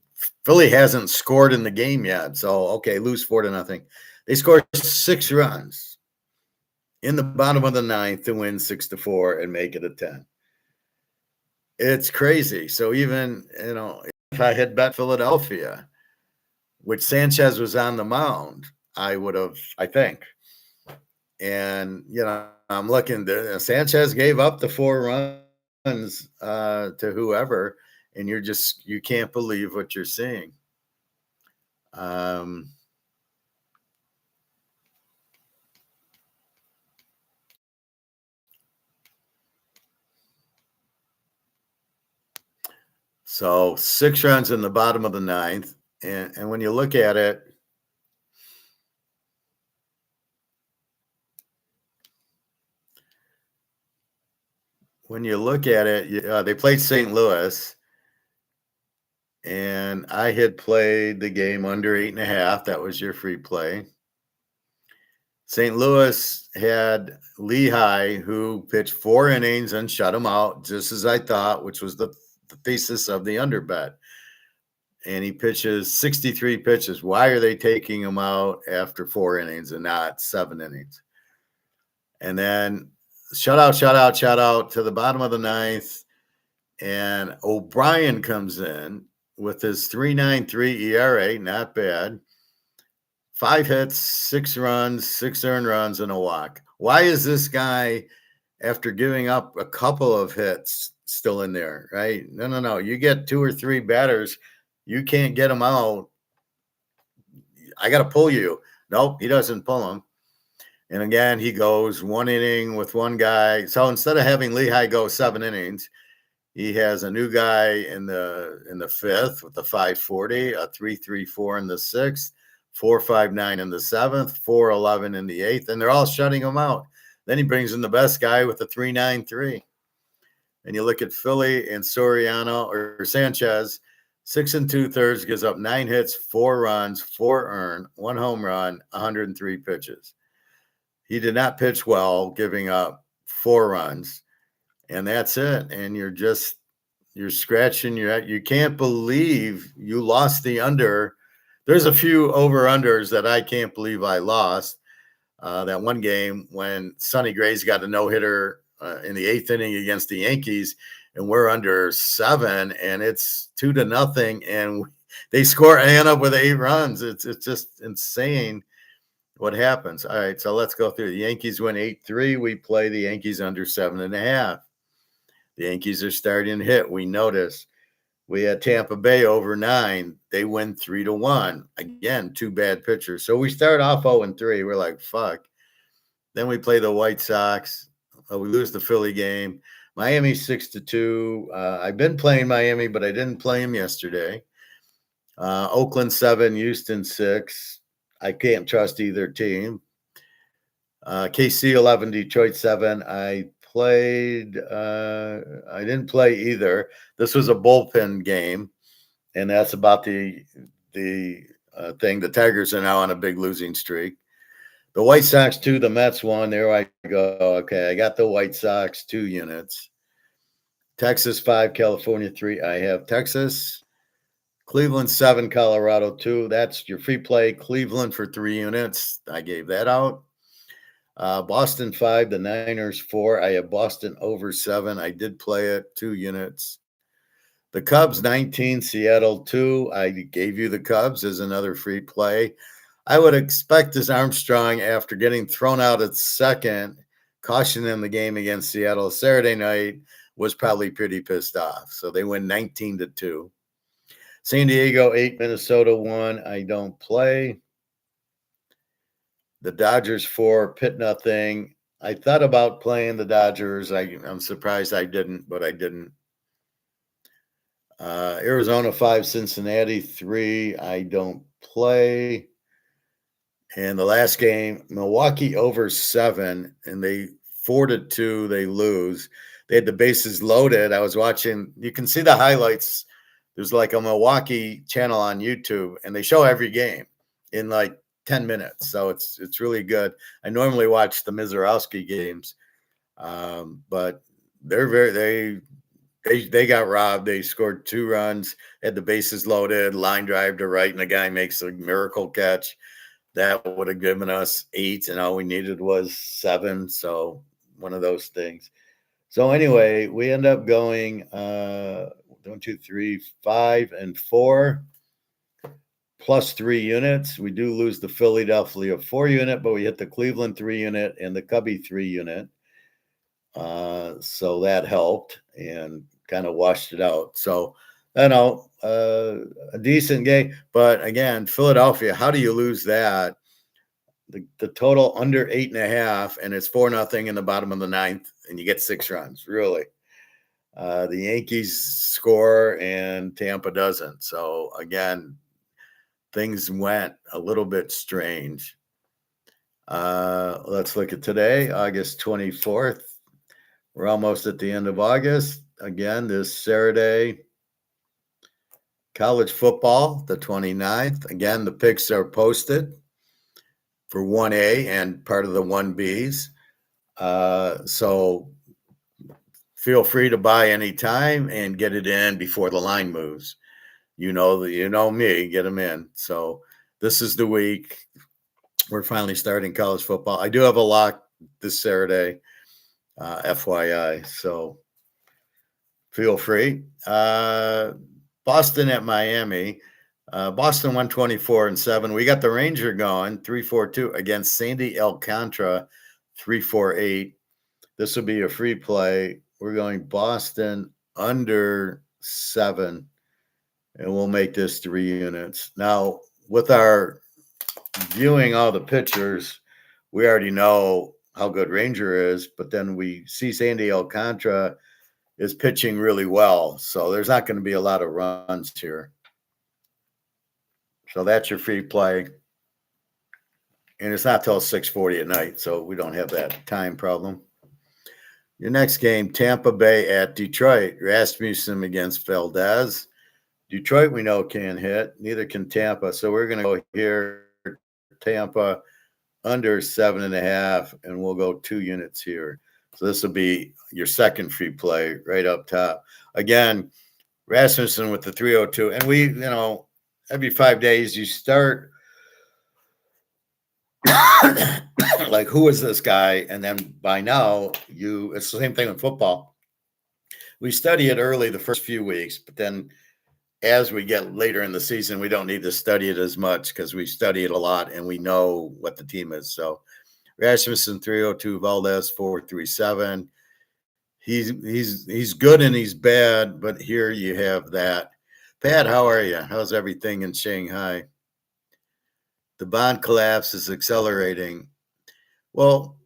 Philly hasn't scored in the game yet, so okay, lose 4-0. They scored 6 runs in the bottom of the ninth to win 6-4 and make it a 10. It's crazy. So even, if I had bet Philadelphia, which Sanchez was on the mound, I would have, I think. And, I'm looking to Sanchez gave up the 4 runs to whoever, and you can't believe what you're seeing. So 6 runs in the bottom of the ninth. And when you look at it, they played St. Louis, and I had played the game under 8.5. That was your free play. St. Louis had Lehigh, who pitched 4 innings and shut him out, just as I thought, which was the thesis of the under bet. And he pitches 63 pitches. Why are they taking him out after 4 innings and not 7 innings? And then shutout to the bottom of the ninth. And O'Brien comes in with his 3.93 ERA, not bad. 5 hits, 6 runs, 6 earned runs, and a walk. Why is this guy, after giving up a couple of hits, still in there, right? No. You get 2 or 3 batters, you can't get them out. I got to pull you. Nope, he doesn't pull him. And again, he goes 1 inning with 1 guy. So instead of having Lehigh go 7 innings, he has a new guy in the 5th with the 5.40, a 3.34 in the 6th, 4.59 in the 7th, 4.11 in the 8th, and they're all shutting him out. Then he brings in the best guy with the 3.93. And you look at Philly and Soriano or Sanchez, 6 2/3, gives up 9 hits, 4 runs, 4 earned, 1 home run, 103 pitches. He did not pitch well, giving up 4 runs. And that's it. And you're scratching your head. You can't believe you lost the under. There's a few over-unders that I can't believe I lost. That one game when Sonny Gray's got a no-hitter in the 8th inning against the Yankees, and we're under 7, and it's 2-0, and they score and end up with 8 runs. It's just insane what happens. All right, so let's go through. The Yankees win 8-3. We play the Yankees under 7.5. The Yankees are starting to hit. We notice. We had Tampa Bay over 9. They win 3-1. Again, 2 bad pitchers. So we start off 0-3. We're like, fuck. Then we play the White Sox. We lose the Philly game. Miami 6-2. I've been playing Miami, but I didn't play him yesterday. Oakland 7, Houston 6. I can't trust either team. KC 11, Detroit 7. I didn't play either. This was a bullpen game, and that's about the thing. The Tigers are now on a big losing streak. The White Sox 2, the Mets 1. There I go. Okay, I got the White Sox 2 units. Texas 5, California 3. I have Texas. Cleveland 7, Colorado 2. That's your free play. Cleveland for 3 units. I gave that out. Boston 5, the Niners 4. I have Boston over 7. I did play it, 2 units. The Cubs 19, Seattle 2. I gave you the Cubs as another free play. I would expect this Armstrong, after getting thrown out at second, caution in the game against Seattle Saturday night, was probably pretty pissed off. So they win 19-2. San Diego 8, Minnesota 1. I don't play. The Dodgers 4, Pitt nothing. I thought about playing the Dodgers. I'm surprised I didn't, but I didn't. Arizona 5, Cincinnati 3. I don't play. And the last game, Milwaukee over 7, and they 4-2. They lose. They had the bases loaded. I was watching. You can see the highlights. There's like a Milwaukee channel on YouTube, and they show every game in like 10 minutes. So it's really good. I normally watch the Mizorowski games, but they got robbed. They scored 2 runs, had the bases loaded, line drive to right, and the guy makes a miracle catch. That would have given us 8, and all we needed was 7. So one of those things. So anyway, we end up going 1, 2, 3, 5, and 4 plus 3 units. We do lose the Philadelphia 4 unit, but we hit the Cleveland 3 unit and the Cubby 3 unit. So that helped and kind of washed it out. So, a decent game. But again, Philadelphia, how do you lose that? The total under 8.5, and it's 4-0 in the bottom of the 9th, and you get 6 runs. Really. The Yankees score and Tampa doesn't. So again, things went a little bit strange. Let's look at today, August 24th. We're almost at the end of August. Again, this Saturday, college football, the 29th. Again, the picks are posted for 1A and part of the 1Bs. So feel free to buy anytime and get it in before the line moves. You know me, get them in. So this is the week. We're finally starting college football. I do have a lock this Saturday, FYI. So feel free. Boston at Miami. Boston 124-7. We got the Ranger going 3-4-2 against Sandy Alcantara 3-4-8. This will be a free play. We're going Boston under 7, and we'll make this 3 units. Now, with our viewing all the pitchers, we already know how good Ranger is, but then we see Sandy Alcantara is pitching really well. So there's not going to be a lot of runs here. So that's your free play. And it's not till 6:40 at night, so we don't have that time problem. Your next game, Tampa Bay at Detroit. Rasmussen against Valdez. Detroit, we know, can't hit. Neither can Tampa. So we're going to go here, Tampa under 7.5, and we'll go 2 units here. So this will be your second free play right up top. Again, Rasmussen with the 302. And we, every 5 days you start like, who is this guy? And then by now, it's the same thing with football. We study it early the first few weeks, but then as we get later in the season, we don't need to study it as much because we study it a lot and we know what the team is. So Rasmussen 302, Valdez 437. He's good and he's bad, but here you have that. Pat, how are you? How's everything in Shanghai? The bond collapse is accelerating. Well,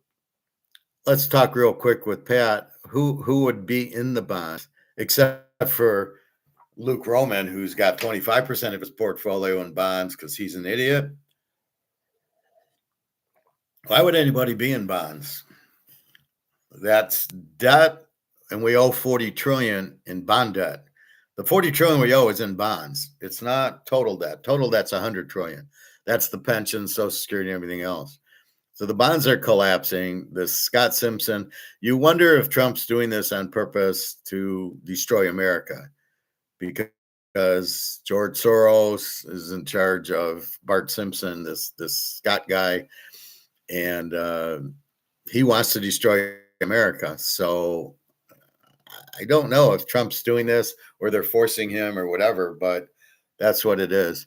let's talk real quick with Pat. Who would be in the bonds except for Luke Roman, who's got 25% of his portfolio in bonds because he's an idiot? Why would anybody be in bonds? That's debt, and we owe 40 trillion in bond debt. The 40 trillion we owe is in bonds. It's not total debt. Total debt's 100 trillion. That's the pension, Social Security, and everything else. So the bonds are collapsing. This Scott Simpson, you wonder if Trump's doing this on purpose to destroy America because George Soros is in charge of Bart Simpson, this Scott guy, and he wants to destroy America. So I don't know if Trump's doing this or they're forcing him or whatever, but that's what it is.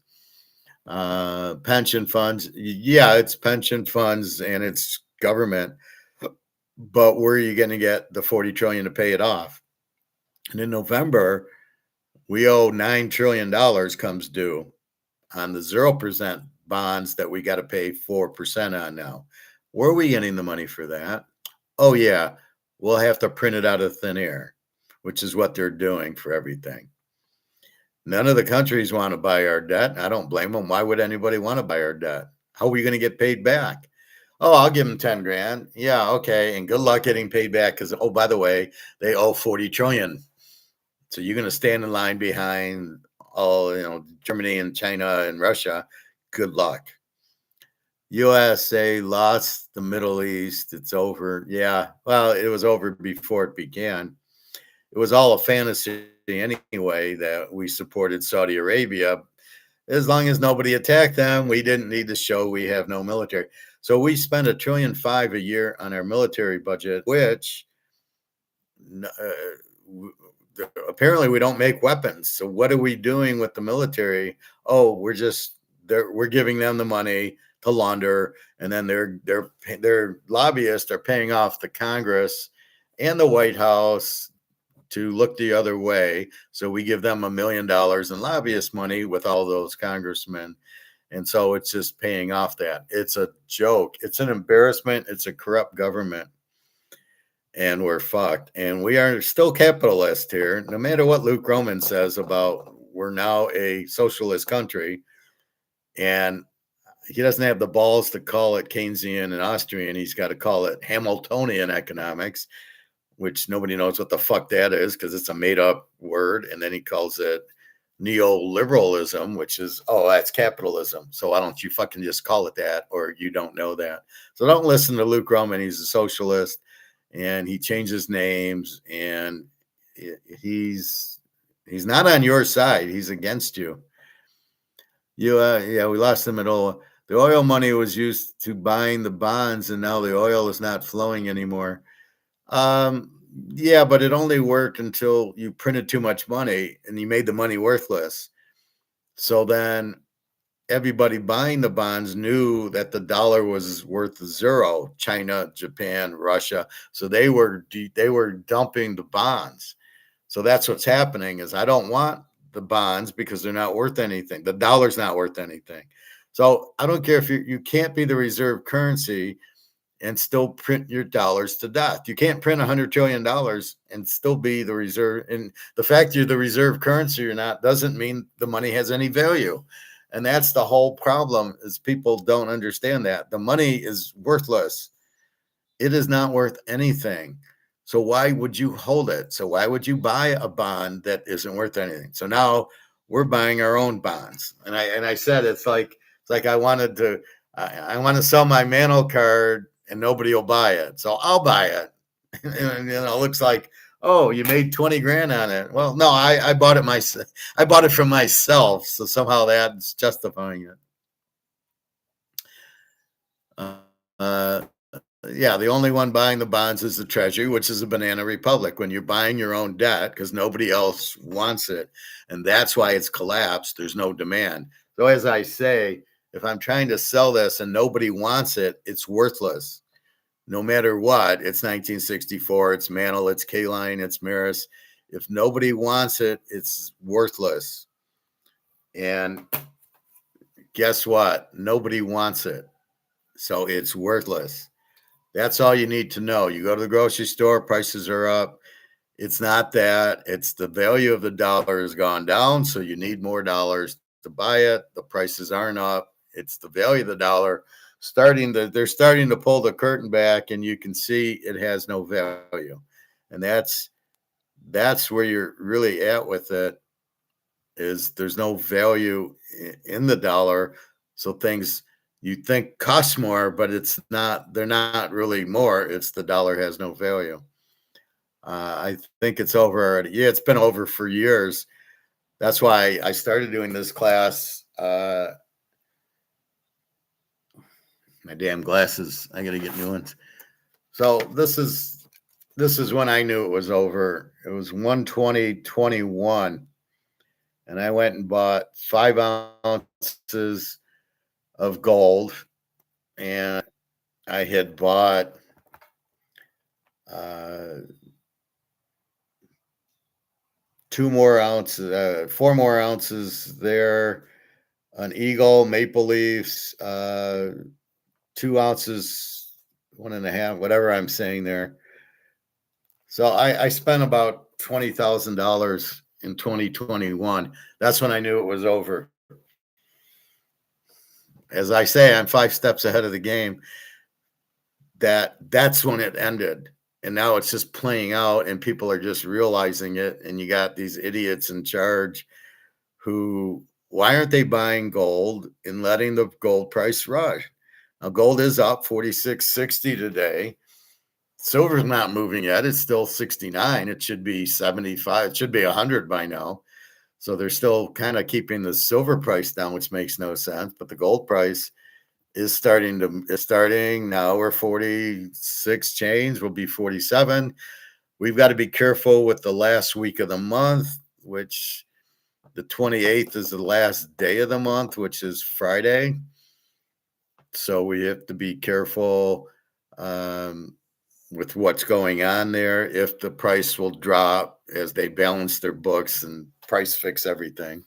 Pension funds, yeah, it's pension funds and it's government, but where are you going to get the 40 trillion to pay it off? And in November, we owe $9 trillion comes due on the 0% bonds that we got to pay 4% on now. Where are we getting the money for that? Oh, yeah, we'll have to print it out of thin air, which is what they're doing for everything. None of the countries want to buy our debt. I don't blame them. Why would anybody want to buy our debt? How are we going to get paid back? Oh, I'll give them 10 grand. Yeah, okay. And good luck getting paid back because, oh, by the way, they owe 40 trillion. So you're going to stand in line behind all, Germany and China and Russia. Good luck. USA lost the Middle East. It's over. Yeah. Well, it was over before it began. It was all a fantasy anyway that we supported Saudi Arabia. As long as nobody attacked them, we didn't need to show we have no military. So we spend $1.5 trillion a year on our military budget, which apparently we don't make weapons. So what are we doing with the military? Oh, we're giving them the money to launder, and then their lobbyists are paying off the Congress and the White House to look the other way. So we give them $1 million in lobbyist money with all those congressmen. And so it's just paying off that. It's a joke. It's an embarrassment. It's a corrupt government. And we're fucked. And we are still capitalist here. No matter what Luke Roman says about we're now a socialist country. And he doesn't have the balls to call it Keynesian and Austrian. He's got to call it Hamiltonian economics, which nobody knows what the fuck that is because it's a made up word. And then he calls it neoliberalism, which is, oh, that's capitalism. So why don't you fucking just call it that, or you don't know that? So don't listen to Luke Roman. He's a socialist and he changes names and he's not on your side. He's against you. Yeah, we lost him at all. The oil money was used to buying the bonds and now the oil is not flowing anymore. Yeah, but it only worked until you printed too much money and you made the money worthless. So then everybody buying the bonds knew that the dollar was worth zero. China, Japan, Russia. So they were dumping the bonds. So that's what's happening is I don't want the bonds because they're not worth anything. The dollar's not worth anything. So I don't care if you can't be the reserve currency and still print your dollars to death. You can't print $100 trillion and still be the reserve. And the fact you're the reserve currency or not doesn't mean the money has any value. And that's the whole problem is people don't understand that. The money is worthless. It is not worth anything. So why would you hold it? So why would you buy a bond that isn't worth anything? So now we're buying our own bonds. And I said it's like I want to sell my Mano card and nobody will buy it. So I'll buy it. And it looks like, oh, you made 20 grand on it. Well, no, I bought it myself. I bought it from myself. So somehow that's justifying it. Yeah, the only one buying the bonds is the Treasury, which is a banana republic when you're buying your own debt because nobody else wants it. And that's why it's collapsed. There's no demand. So as I say, if I'm trying to sell this and nobody wants it, it's worthless. No matter what, it's 1964, it's Mantle, it's K-Line, it's Maris. If nobody wants it, it's worthless. And guess what? Nobody wants it. So it's worthless. That's all you need to know. You go to the grocery store, prices are up. It's not that. It's the value of the dollar has gone down, so you need more dollars to buy it. The prices aren't up. It's the value of the dollar they're starting to pull the curtain back, and you can see it has no value. And that's where you're really at with it, is there's no value in the dollar. So things, you think costs more, but it's not. They're not really more. It's the dollar has no value. I think it's over already. Yeah, it's been over for years. That's why I started doing this class. My damn glasses. I got to get new ones. So this is when I knew it was over. It was 120.21, and I went and bought 5 ounces of gold, and I had bought 2 more ounces, 4 more ounces there, an Eagle, Maple Leafs, 2 ounces, 1.5, whatever I'm saying there. So I spent about $20,000 in 2021. That's when I knew it was over. As I say, I'm 5 steps ahead of the game. That's when it ended. And now it's just playing out and people are just realizing it. And you got these idiots in charge who, why aren't they buying gold and letting the gold price rush? Now, gold is up 46.60 today. Silver's not moving yet. It's still 69. It should be 75. It should be 100 by now. So they're still kind of keeping the silver price down, which makes no sense. But the gold price is starting. Now we're 46 change. We'll be 47. We've got to be careful with the last week of the month, which the 28th is the last day of the month, which is Friday. So we have to be careful with what's going on there. If the price will drop as they balance their books and price fix everything.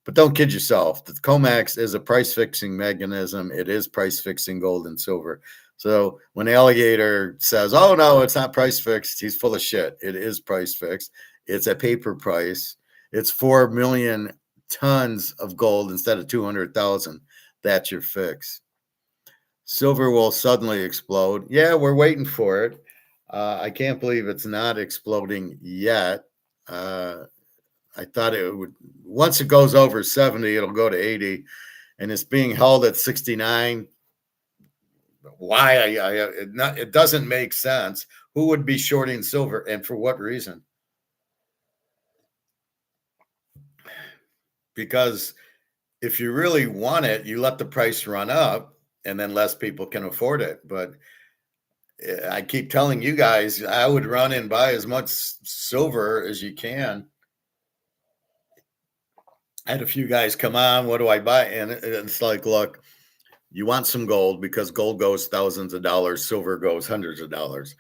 But don't kid yourself. The COMEX is a price fixing mechanism. It is price fixing gold and silver. So when Alligator says, oh, no, it's not price fixed, he's full of shit. It is price fixed. It's a paper price. It's 4 million tons of gold instead of 200,000. That's your fix. Silver will suddenly explode. Yeah, we're waiting for it. I can't believe it's not exploding yet. I thought it would, once it goes over 70, it'll go to 80, and it's being held at 69. Why? It doesn't make sense. Who would be shorting silver and for what reason? Because if you really want it, you let the price run up and then less people can afford it. But I keep telling you guys, I would run and buy as much silver as you can. I had a few guys come on, what do I buy? And it's like, look, you want some gold because gold goes thousands of dollars, silver goes hundreds of dollars.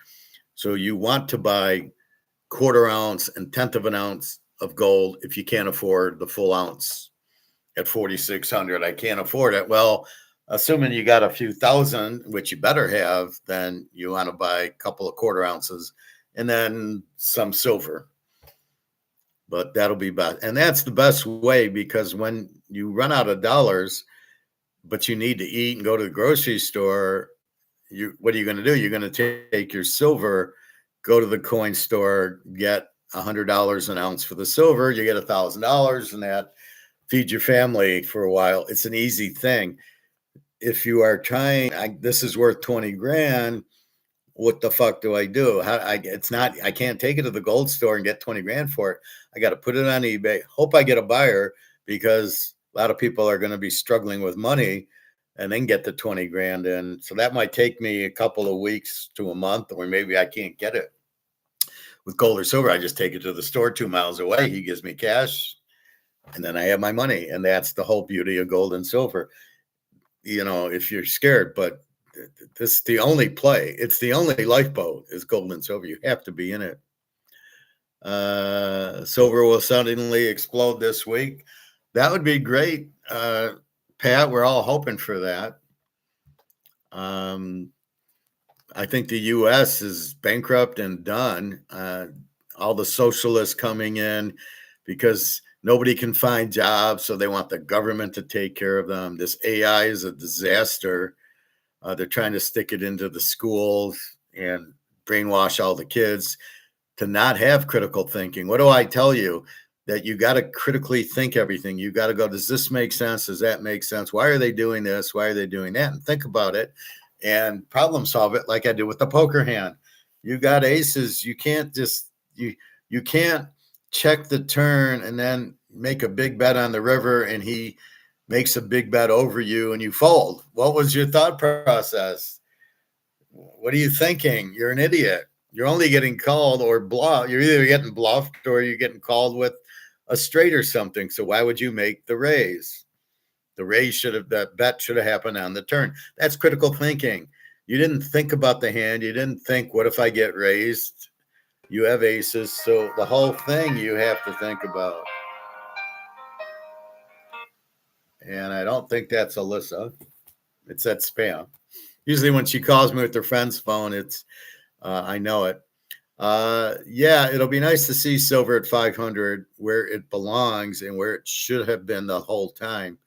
So you want to buy 1/4 ounce and 1/10 of an ounce of gold if you can't afford the full ounce at 4,600. I can't afford it. Well, assuming you got a few thousand, which you better have, then you want to buy a couple of 1/4 ounces and then some silver. But that'll be best. And that's the best way, because when you run out of dollars, but you need to eat and go to the grocery store, what are you going to do? You're going to take your silver, go to the coin store, get $100 an ounce for the silver. You get $1,000, and that feeds your family for a while. It's an easy thing. If you are trying, this is worth 20 grand. What the fuck do I do? I can't take it to the gold store and get 20 grand for it. I got to put it on eBay. Hope I get a buyer, because a lot of people are going to be struggling with money and then get the 20 grand in. So that might take me a couple of weeks to a month, or maybe I can't get it. With gold or silver, I just take it to the store 2 miles away. He gives me cash and then I have my money. And that's the whole beauty of gold and silver. You know, if you're scared, but this is the only play. It's the only lifeboat is gold and silver. You have to be in it. Silver will suddenly explode this week. That would be great. Pat, we're all hoping for that. I think the U.S. is bankrupt and done. All the socialists coming in because nobody can find jobs, so they want the government to take care of them. This AI is a disaster. They're trying to stick it into the schools and brainwash all the kids to not have critical thinking. What do I tell you? that you got to critically think everything. You got to go, does this make sense? Does that make sense? Why are they doing this? Why are they doing that? And think about it and problem solve it like I did with the poker hand. You got aces. You can't just, you can't check the turn and then make a big bet on the river and he makes a big bet over you and you fold. What was your thought process? What are you thinking? You're an idiot. You're only getting called or bluffed. You're either getting bluffed or you're getting called with a straight or something. So why would you make the raise? The raise that bet should have happened on the turn. That's critical thinking. You didn't think about the hand. You didn't think, what if I get raised? You have aces. So the whole thing you have to think about. And I don't think that's Alyssa. It's that spam. Usually when she calls me with her friend's phone, it's, I know it. Yeah, it'll be nice to see silver at 500 where it belongs and where it should have been the whole time.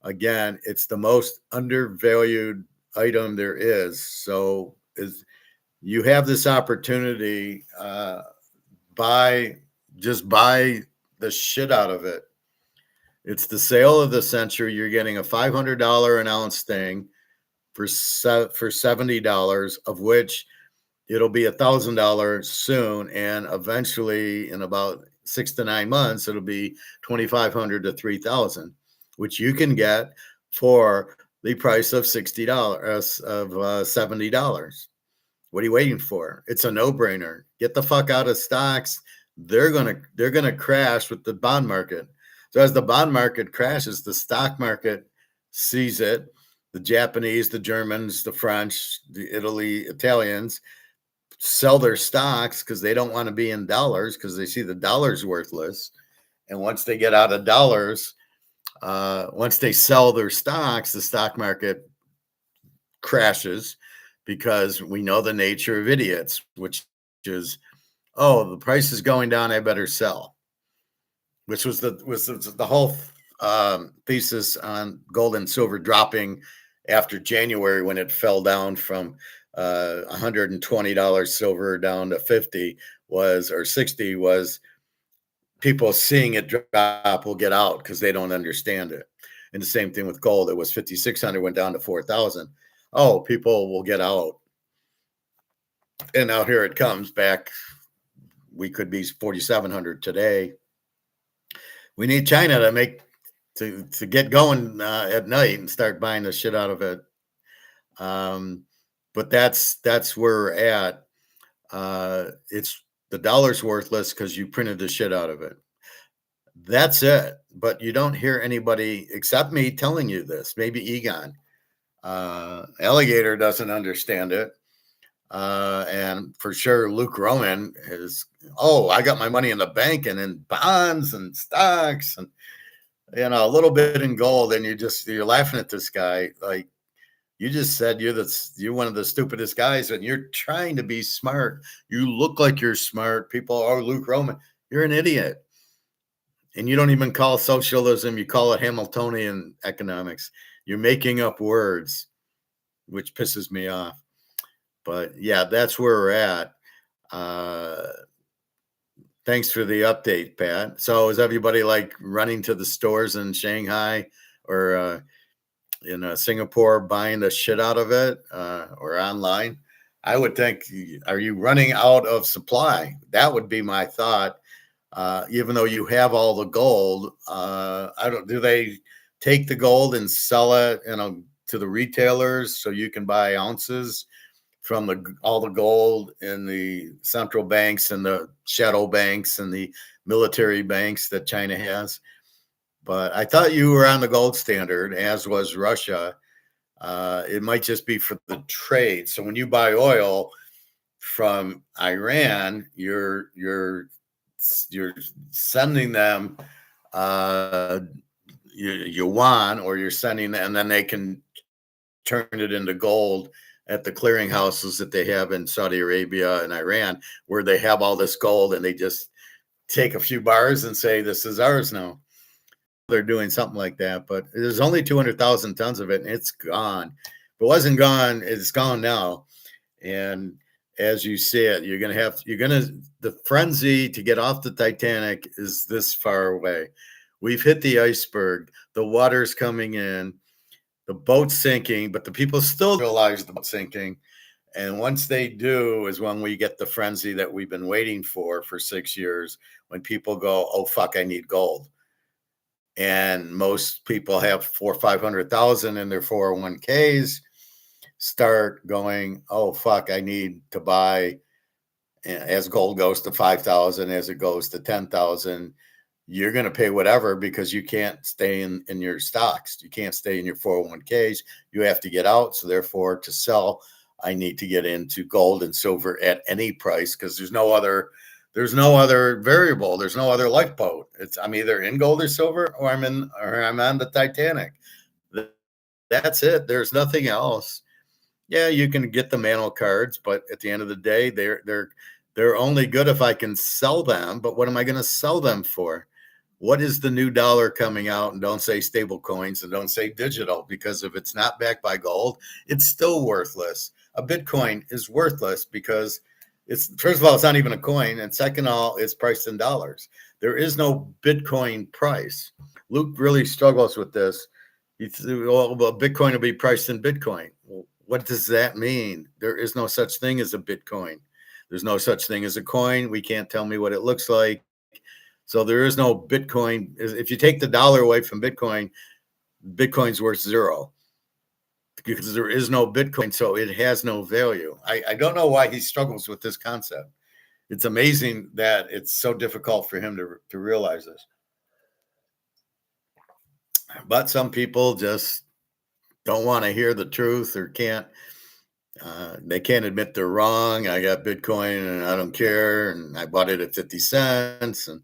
Again, it's the most undervalued item there is. So you have this opportunity, just buy the shit out of it. It's the sale of the century. You're getting a $500 an ounce thing for $70, of which it'll be $1,000 soon, and eventually in about 6 to 9 months it'll be $2,500 to $3,000, which you can get for the price of $60 of $70. What are you waiting for? It's a no-brainer. Get the fuck out of stocks. They're gonna crash with the bond market. So as the bond market crashes, the stock market sees it. The Japanese, the Germans, the French, the Italians sell their stocks because they don't want to be in dollars because they see the dollar's worthless. And once they get out of dollars, once they sell their stocks, the stock market crashes because we know the nature of idiots, which is, oh, the price is going down, I better sell, which was the whole thesis on gold and silver dropping after January when it fell down from $120 silver down to 50 was, or 60 was, people seeing it drop will get out because they don't understand it. And the same thing with gold. It was 5,600, went down to 4,000. Oh, people will get out. And now here it comes back. We could be 4,700 today. We need China to get going at night and start buying the shit out of it. But that's where we're at. It's the dollar's worthless because you printed the shit out of it. That's it. But you don't hear anybody except me telling you this. Maybe Egon. Alligator doesn't understand it. And for sure, Luke Roman is, I got my money in the bank and in bonds and stocks and, a little bit in gold. And you're laughing at this guy. Like, you just said you're one of the stupidest guys and you're trying to be smart. You look like you're smart. People are Luke Roman. You're an idiot. And you don't even call socialism. You call it Hamiltonian economics. You're making up words, which pisses me off. But yeah, that's where we're at. Thanks for the update, Pat. So is everybody like running to the stores in Shanghai or in Singapore buying the shit out of it or online? I would think, are you running out of supply? That would be my thought. Even though you have all the gold, do they take the gold and sell it to the retailers so you can buy ounces from all the gold in the central banks and the shadow banks and the military banks that China has? But I thought you were on the gold standard, as was Russia. It might just be for the trade. So when you buy oil from Iran, you're sending them yuan, or you're sending them, and then they can turn it into gold at the clearinghouses that they have in Saudi Arabia and Iran, where they have all this gold and they just take a few bars and say, this is ours now. They're doing something like that, but there's only 200,000 tons of it and it's gone. If it wasn't gone, it's gone now. And as you see it. The frenzy to get off the Titanic is this far away. We've hit the iceberg. The water's coming in. The boat's sinking, but the people still realize the boat's sinking. And once they do is when we get the frenzy that we've been waiting for 6 years, when people go, oh, fuck, I need gold. And most people have 400,000 or 500,000 in their 401ks, start going, oh, fuck, I need to buy, as gold goes to 5,000, as it goes to 10,000, you're going to pay whatever because you can't stay in your stocks. You can't stay in your 401ks. You have to get out. So therefore, to sell, I need to get into gold and silver at any price because there's no other variable. There's no other lifeboat. I'm either in gold or silver or I'm on the Titanic. That's it. There's nothing else. Yeah, you can get the Mano cards, but at the end of the day, they're only good if I can sell them. But what am I going to sell them for? What is the new dollar coming out? And don't say stable coins and don't say digital, because if it's not backed by gold, it's still worthless. A Bitcoin is worthless because first of all, it's not even a coin. And second of all, it's priced in dollars. There is no Bitcoin price. Luke really struggles with this. Well, Bitcoin will be priced in Bitcoin. Well, what does that mean? There is no such thing as a Bitcoin. There's no such thing as a coin. We can't tell me what it looks like. So there is no Bitcoin. If you take the dollar away from Bitcoin, Bitcoin's worth zero because there is no Bitcoin. So it has no value. I don't know why he struggles with this concept. It's amazing that it's so difficult for him to realize this. But some people just don't want to hear the truth or can't. They can't admit they're wrong. I got Bitcoin and I don't care. And I bought it at 50 cents. And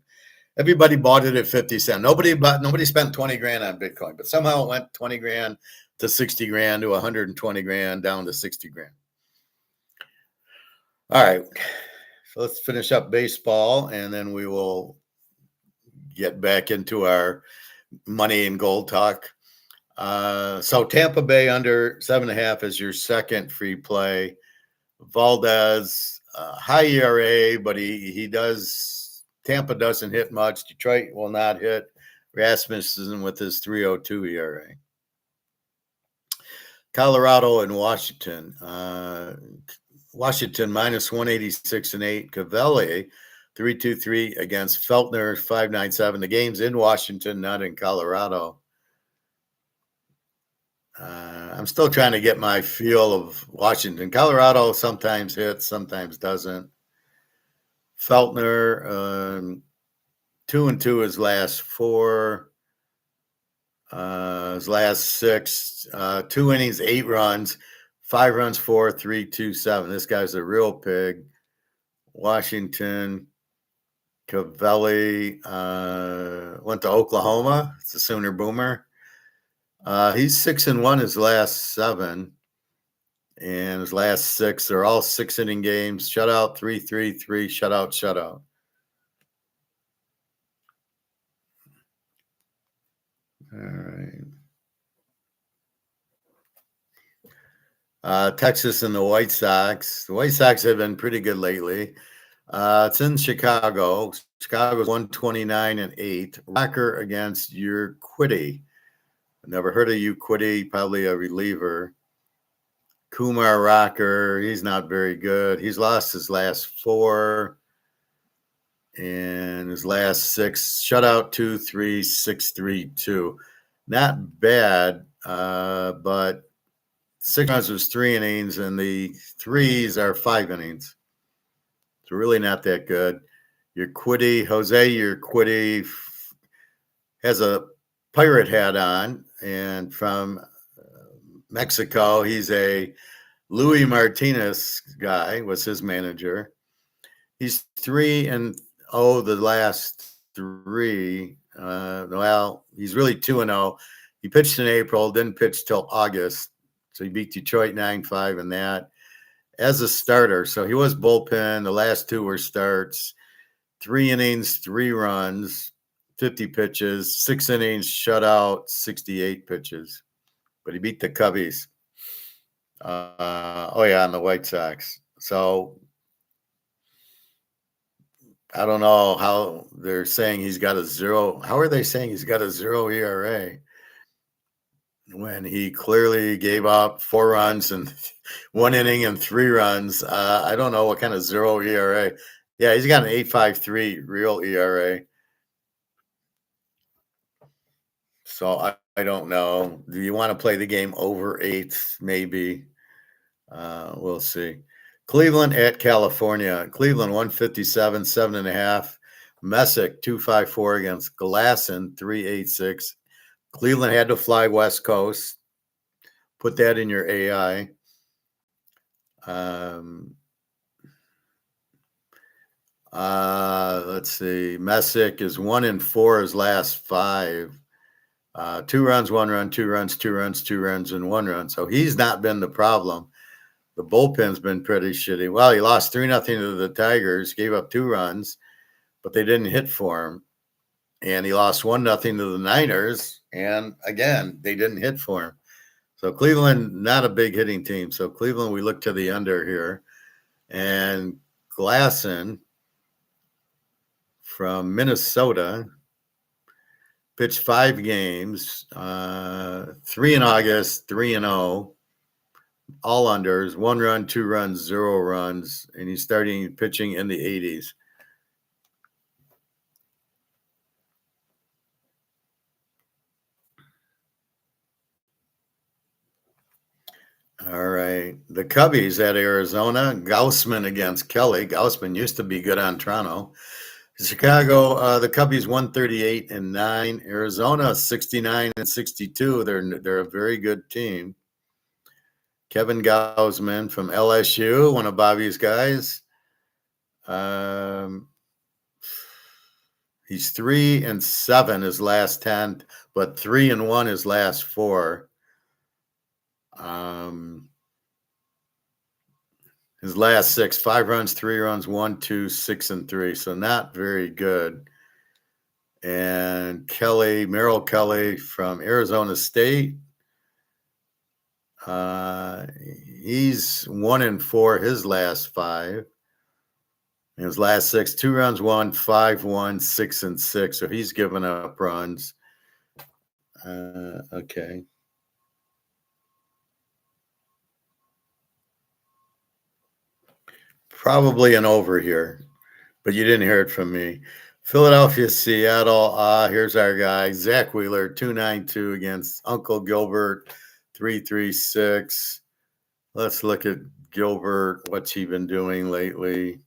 everybody bought it at 50 cents. Nobody spent 20 grand on Bitcoin, but somehow it went 20 grand to 60 grand to 120 grand down to 60 grand. All right. So let's finish up baseball and then we will get back into our money and gold talk. So Tampa Bay under 7.5 is your second free play. Valdez, high ERA, but Tampa doesn't hit much. Detroit will not hit. Rasmussen with his 3.02 ERA. Colorado and Washington. Washington minus 186.8. Cavelli 3.23 against Feltner 5.97. The game's in Washington, not in Colorado. I'm still trying to get my feel of Washington. Colorado sometimes hits, sometimes doesn't. Feltner, 2-2 his last 4. His last 6, 2 innings, 8 runs, 5 runs, 4, 3, 2, 7. This guy's a real pig. Washington, Cavelli went to Oklahoma. It's a Sooner Boomer. He's 6-1 his last 7, and his last 6 are all 6-inning games. Shutout 3-3-3, shutout. All right. Texas and the White Sox. The White Sox have been pretty good lately. It's in Chicago. Chicago's 129-8. Rocker against Urquidy. Never heard of Urquidy, probably a reliever. Kumar Rocker, he's not very good. He's lost his last 4 and his last 6. Shutout 2-3, 6-3-2. Not bad, but 6 runs was 3 innings, and the 3s are 5 innings. It's really not that good. Jose Urquidy has a pirate hat on, and from Mexico, he's a Louis Martinez guy, was his manager. He's 3-0 the last 3. He's really 2-0. He pitched in April, didn't pitch till August. So he beat Detroit 9-5 in that as a starter. So he was bullpen. The last 2 were starts. 3 innings, 3 runs, 50 pitches, 6 innings, shutout, 68 pitches. But he beat the Cubbies. On the White Sox. So I don't know how they're saying he's got a zero. How are they saying he's got a 0 ERA when he clearly gave up 4 runs and 1 inning and 3 runs? I don't know what kind of 0 ERA. Yeah, he's got an 8.53 real ERA. So I don't know. Do you want to play the game over 8? Maybe. We'll see. Cleveland at California. Cleveland 157, 7.5. Messick 254 against Glasson 386. Cleveland had to fly West Coast. Put that in your AI. Let's see. Messick is 1-4 his last 5. 2 runs, 1 run, 2 runs, 2 runs, 2 runs, and 1 run. So he's not been the problem. The bullpen's been pretty shitty. Well, he lost 3-0 to the Tigers, gave up 2 runs, but they didn't hit for him. And he lost 1-0 to the Niners, and again, they didn't hit for him. So Cleveland, not a big hitting team. So Cleveland, we look to the under here. And Glasson from Minnesota pitched 5 games, 3 in August, 3-0. All unders, 1 run, 2 runs, 0 runs, and he's starting pitching in the 80s. All right. The Cubbies at Arizona. Gaussman against Kelly. Gaussman used to be good on Toronto. Chicago, the Cubbies 138-9. Arizona 69-62. They're a very good team. Kevin Gaussman from LSU, one of Bobby's guys. He's 3-7 his last 10, but 3-1 his last 4. His last 6, 5 runs, 3 runs, 1, 2, 6, and 3. So not very good. And Merrill Kelly from Arizona State. He's 1-4 his last 5. His last 6, 2 runs, 1, 5, 1, 6, and 6. So he's given up runs. Okay. Probably an over here, but you didn't hear it from me. Philadelphia, Seattle. Here's our guy, Zach Wheeler, 292 against Uncle Gilbert, 336. Let's look at Gilbert. What's he been doing lately?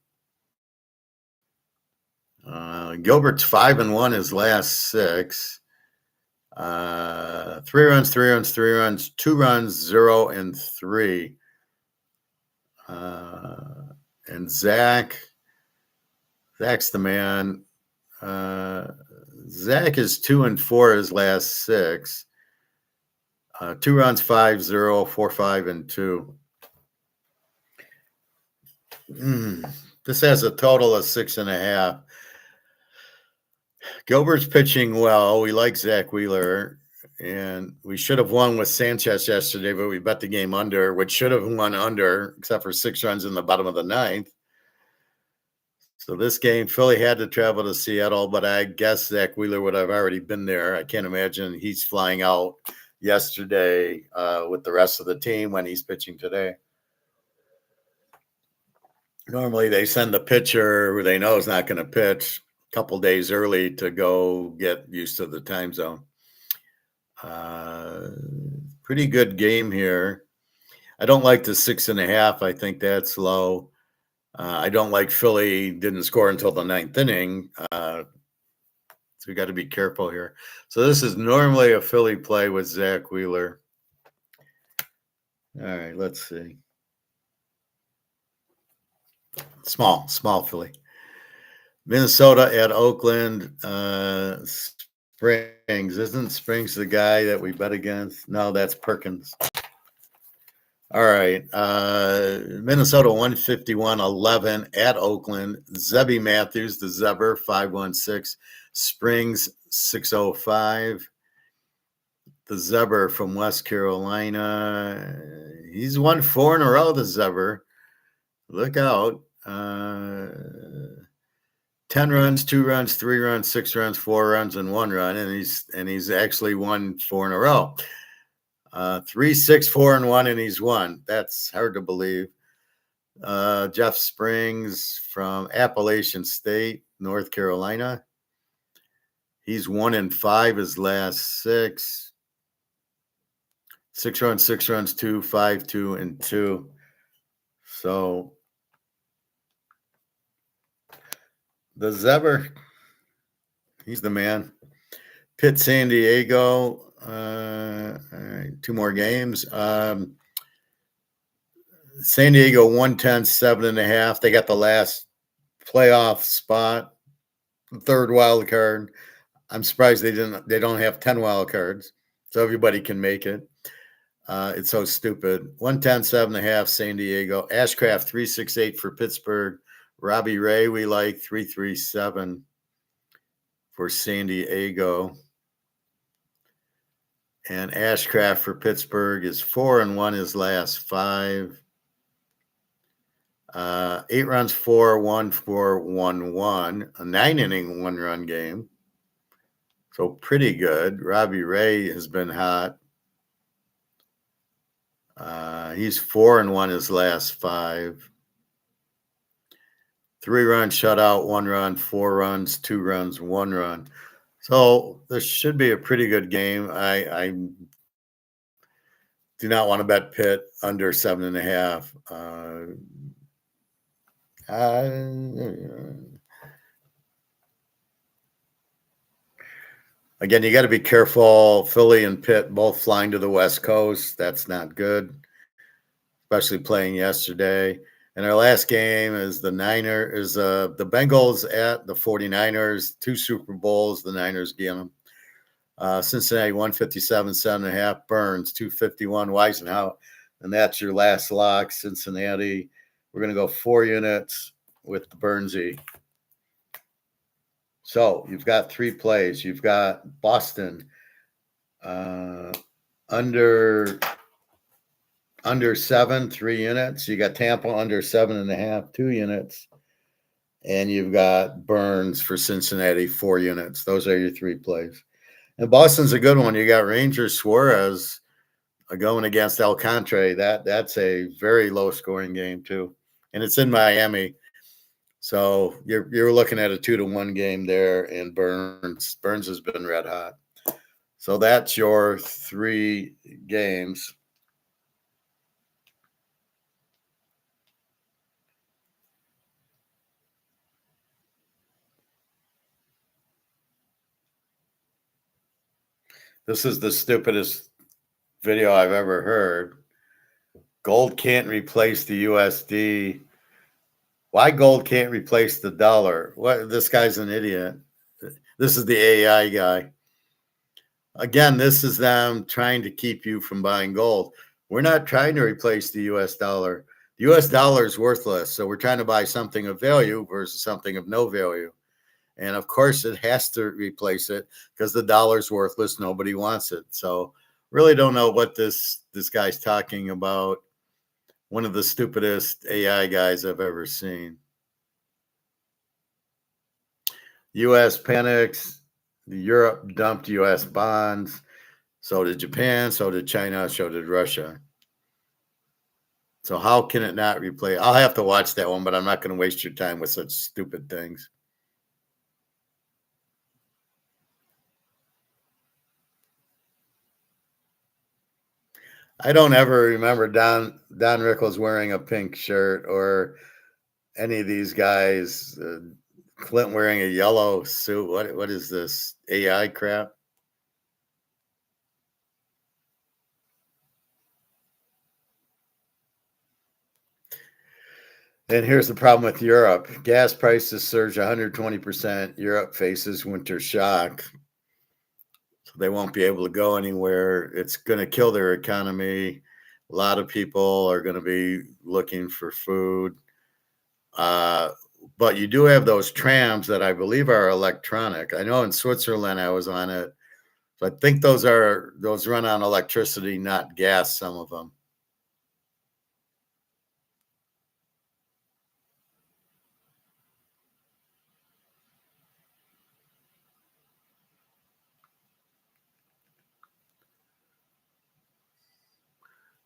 Gilbert's 5-1 his last 6. 3 runs, 3 runs, 3 runs, 2 runs, 0 and 3. And Zach's the man. Zach is 2-4 his last 6. 2 runs, 5, 0, 4, 5, and 2. This has a total of 6.5. Gilbert's pitching well. We like Zach Wheeler, and we should have won with Sanchez yesterday, but we bet the game under, which should have won under, except for 6 runs in the bottom of the 9th. So this game, Philly had to travel to Seattle, but I guess Zach Wheeler would have already been there. I can't imagine he's flying out yesterday with the rest of the team when he's pitching today. Normally they send the pitcher who they know is not going to pitch a couple days early to go get used to the time zone. Pretty good game here. I don't like the 6.5. I think that's low. I don't like Philly didn't score until the 9th inning. So we got to be careful here. So this is normally a Philly play with Zach Wheeler. All right, let's see. Small Philly. Minnesota at Oakland. Springs. Isn't Springs the guy that we bet against? No, that's Perkins. All right. Minnesota 151-11 at Oakland. Zebby Matthews, the Zebber, 516. Springs 605. The Zebber from West Carolina. He's won 4 in a row, the Zebber. Look out. 10 runs, 2 runs, 3 runs, 6 runs, 4 runs, and 1 run, and he's actually won 4 in a row. 3, 6, 4, and 1, and he's won. That's hard to believe. Jeff Springs from Appalachian State, North Carolina. He's 1 in 5 his last 6. 6 runs, 2, 5, 2, and 2. So the Zebra, he's the man. Pitt, San Diego. All right, 2 more games. San Diego 110, 7.5. They got the last playoff spot, third wild card. I'm surprised they don't have 10 wild cards, so everybody can make it. It's so stupid. 110, 7.5, San Diego. Ashcraft 368 for Pittsburgh. Robbie Ray, we like 337 for San Diego. And Ashcraft for Pittsburgh is 4-1 his last 5. 8 runs, 4, 1, 4, 1, 1. A 9-inning 1-run game. So pretty good. Robbie Ray has been hot. He's 4-1 his last 5. 3-run shutout, 1 run, 4 runs, 2 runs, 1 run. So this should be a pretty good game. I do not want to bet Pitt under 7.5. Again, you got to be careful. Philly and Pitt both flying to the West Coast. That's not good, especially playing yesterday. And our last game is the Bengals at the 49ers. 2 Super Bowls the Niners get them. Cincinnati 157, 7.5. Burns 251. Weisenhout, and that's your last lock. Cincinnati. We're going to go 4 units with the Burnsy. So you've got 3 plays. You've got Boston under 7, 3 units. You got Tampa under 7.5, 2 units. And you've got Burns for Cincinnati, 4 units. Those are your 3 plays. And Boston's a good one. You got Rangers Suarez going against Alcantara. That's a very low scoring game too. And it's in Miami. So you're looking at a 2-1 game there, and Burns has been red hot. So that's your 3 games. This is the stupidest video I've ever heard. Gold can't replace the USD. Why gold can't replace the dollar? What? This guy's an idiot. This is the AI guy. Again, this is them trying to keep you from buying gold. We're not trying to replace the US dollar. The US dollar is worthless. So we're trying to buy something of value versus something of no value. And of course, it has to replace it because the dollar's worthless. Nobody wants it. So really don't know what this guy's talking about. One of the stupidest AI guys I've ever seen. U.S. panics. Europe dumped U.S. bonds. So did Japan. So did China. So did Russia. So how can it not replay? I'll have to watch that one, but I'm not going to waste your time with such stupid things. I don't ever remember Don Rickles wearing a pink shirt or any of these guys. Clint wearing a yellow suit. What is this AI crap? And here's the problem with Europe. Gas prices surge 120%. Europe faces winter shock. So they won't be able to go anywhere. It's going to kill their economy. A lot of people are going to be looking for food. But you do have those trams that I believe are electronic. I know in Switzerland I was on it. So I think those run on electricity, not gas, some of them.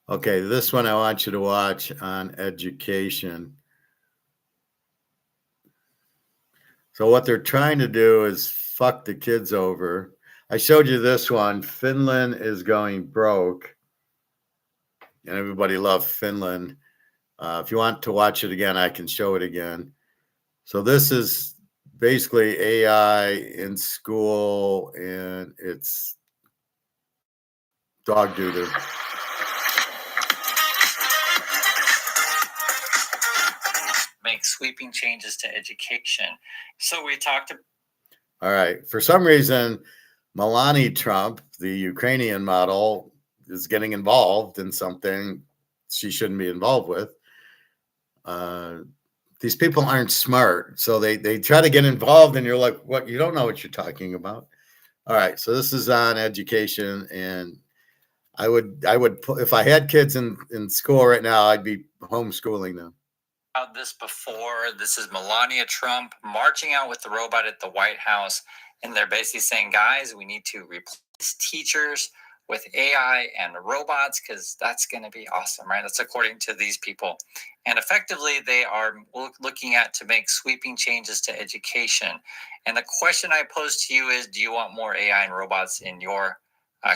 Okay, this one I want you to watch on education. So what they're trying to do is fuck the kids over. I showed you this one. Finland is going broke, and everybody loved Finland. If you want to watch it again, I can show it again. So this is basically AI in school, and it's dog doo-doo. Make sweeping changes to education. So we talked about. All right. For some reason, Melania Trump, the Ukrainian model, is getting involved in something she shouldn't be involved with. These people aren't smart, so they try to get involved, and you're like, "What? You don't know what you're talking about." All right. So this is on education, and I would if I had kids in school right now, I'd be homeschooling them. About this before. This is Melania Trump marching out with the robot at the White House, and they're basically saying, guys, we need to replace teachers with AI and robots because that's going to be awesome, right? That's according to these people. And effectively, they are looking at to make sweeping changes to education. And the question I pose to you is, do you want more AI and robots in your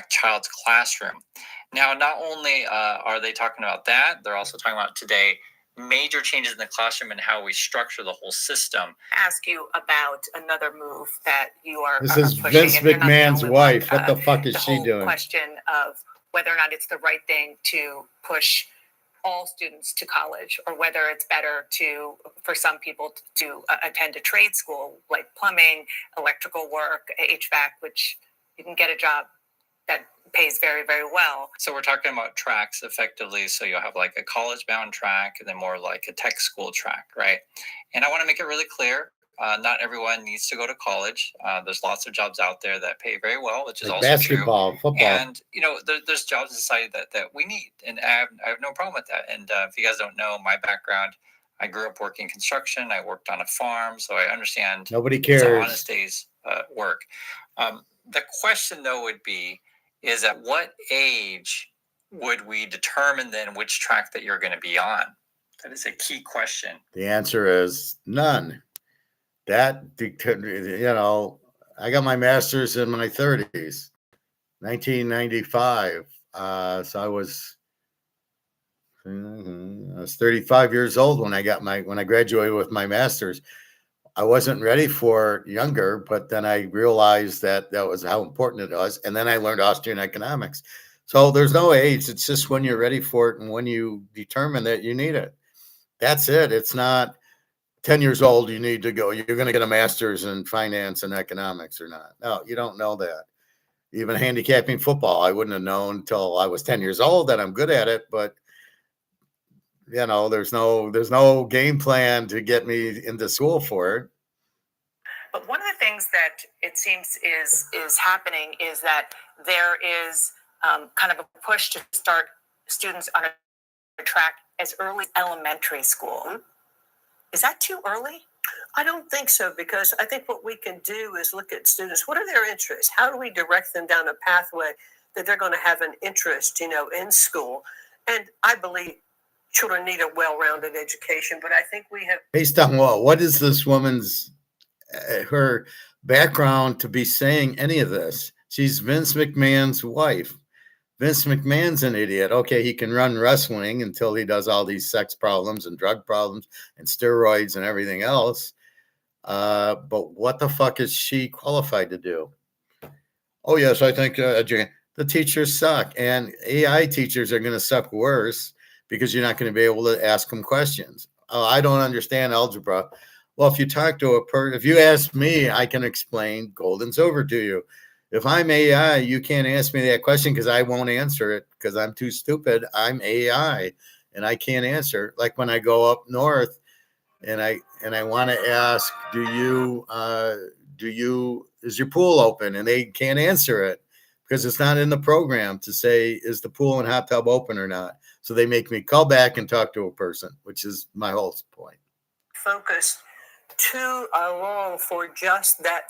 child's classroom? Now, not only are they talking about that, they're also talking about today major changes in the classroom and how we structure the whole system. Ask you about another move that you are This is pushing. Vince and you're not the McMahon's only wife. one. What the fuck is The she whole doing? question of whether or not it's the right thing to push all students to college, or whether it's better for some people to attend a trade school like plumbing, electrical work, HVAC, which you can get a job that pays very, very well. So we're talking about tracks effectively. So you'll have like a college-bound track and then more like a tech school track, right? And I want to make it really clear. Not everyone needs to go to college. There's lots of jobs out there that pay very well, which is Like also basketball, true. football. And, there's jobs in society that we need. And I have no problem with that. And if you guys don't know my background, I grew up working construction. I worked on a farm. So I understand Nobody it's cares. an honest day's work. The question, though, would be, is at what age would we determine then which track that you're going to be on? That is a key question. The answer is none. That, I got my master's in my 30s, 1995. So I was 35 years old when I graduated with my master's. I wasn't ready for younger, but then I realized that was how important it was. And then I learned Austrian economics. So there's no age. It's just when you're ready for it and when you determine that you need it. That's it. It's not 10 years old, you need to go. You're going to get a master's in finance and economics or not. No, you don't know that. Even handicapping football, I wouldn't have known until I was 10 years old that I'm good at it. But there's no game plan to get me into school for it. But one of the things that it seems is happening is that there is kind of a push to start students on a track as early as elementary school. Is that too early? I don't think so, because I think what we can do is look at students. What are their interests? How do we direct them down a pathway that they're going to have an interest, in school? And I believe children need a well-rounded education, but I think we have. Based on what is this woman's her background to be saying any of this? She's Vince McMahon's wife. Vince McMahon's an idiot. Okay, he can run wrestling until he does all these sex problems and drug problems and steroids and everything else. But what the fuck is she qualified to do? Oh, yes, I think the teachers suck. And AI teachers are going to suck worse because you're not going to be able to ask them questions. Oh, I don't understand algebra. Well, if you talk to if you ask me, I can explain gold and silver to you. If I'm AI, you can't ask me that question because I won't answer it because I'm too stupid. I'm AI and I can't answer. Like when I go up north and I want to ask, is your pool open? And they can't answer it because it's not in the program to say, is the pool and hot tub open or not? So they make me call back and talk to a person, which is my whole point. Focus too long for just that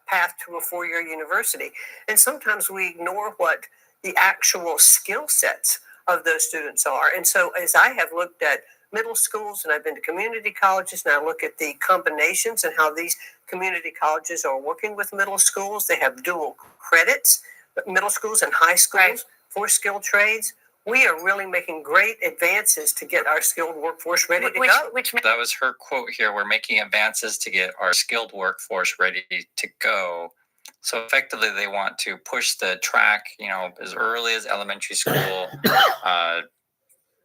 path to a 4-year university. And sometimes we ignore what the actual skill sets of those students are. And so as I have looked at middle schools and I've been to community colleges and I look at the combinations and how these community colleges are working with middle schools, they have dual credits, middle schools and high schools Right. for skilled trades. We are really making great advances to get our skilled workforce ready to go. Which That was her quote here. We're making advances to get our skilled workforce ready to go. So effectively, they want to push the track, as early as elementary school.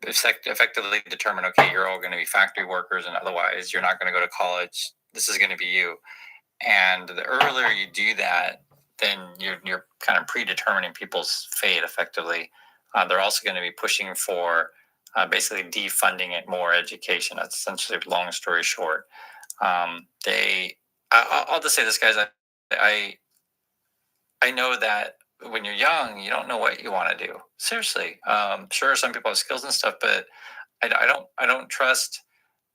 Effectively determine, okay, you're all going to be factory workers, and otherwise you're not going to go to college. This is going to be you. And the earlier you do that, then you're kind of predetermining people's fate. Effectively, they're also going to be pushing for basically defunding it, more education. That's essentially, long story short. I'll just say this, guys. I know that when you're young, you don't know what you want to do. Seriously, sure, some people have skills and stuff, but I don't trust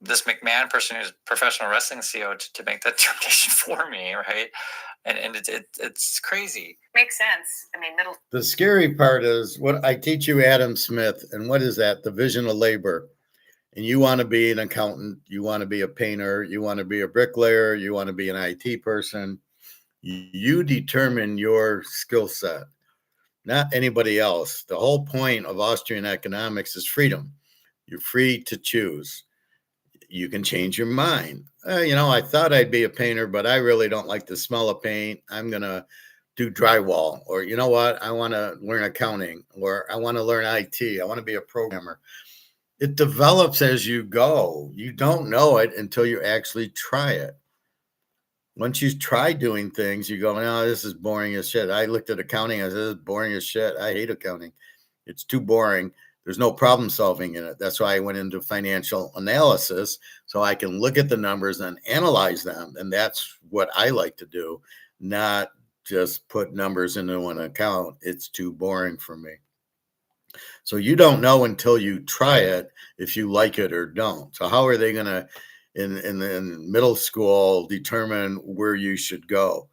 this McMahon person who's professional wrestling CEO to make that determination for me, right? And it's crazy. makes sense. I mean, The scary part is what I teach you, Adam Smith, and what is that? Division of labor. And you want to be an accountant, you want to be a painter, you want to be a bricklayer, you want to be an IT person. You determine your skill set, not anybody else. The whole point of Austrian economics is freedom. You're free to choose. You can change your mind. I thought I'd be a painter, but I really don't like the smell of paint. I'm going to do drywall. Or, you know what? I want to learn accounting, or I want to learn IT. I want to be a programmer. It develops as you go. You don't know it until you actually try it. Once you try doing things, you go, no, this is boring as shit. I looked at accounting. I said, this is boring as shit. I hate accounting. It's too boring. There's no problem solving in it. That's why I went into financial analysis, so I can look at the numbers and analyze them. And that's what I like to do, not just put numbers into an account. It's too boring for me. So you don't know until you try it if you like it or don't. So how are they going to, in middle school, determine where you should go?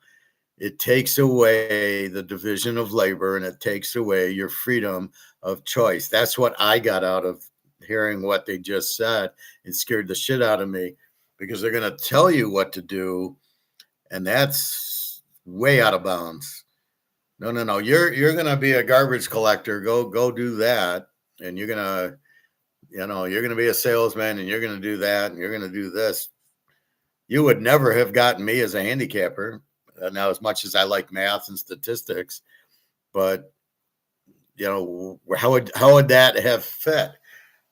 It takes away the division of labor, and it takes away your freedom of choice. That's what I got out of hearing what they just said. It scared the shit out of me, because they're going to tell you what to do, and that's way out of bounds. No. You're going to be a garbage collector. Go do that, and you're going to be a salesman, and you're going to do that, and you're going to do this. You would never have gotten me as a handicapper. Now, as much as I like math and statistics, but how would that have fit?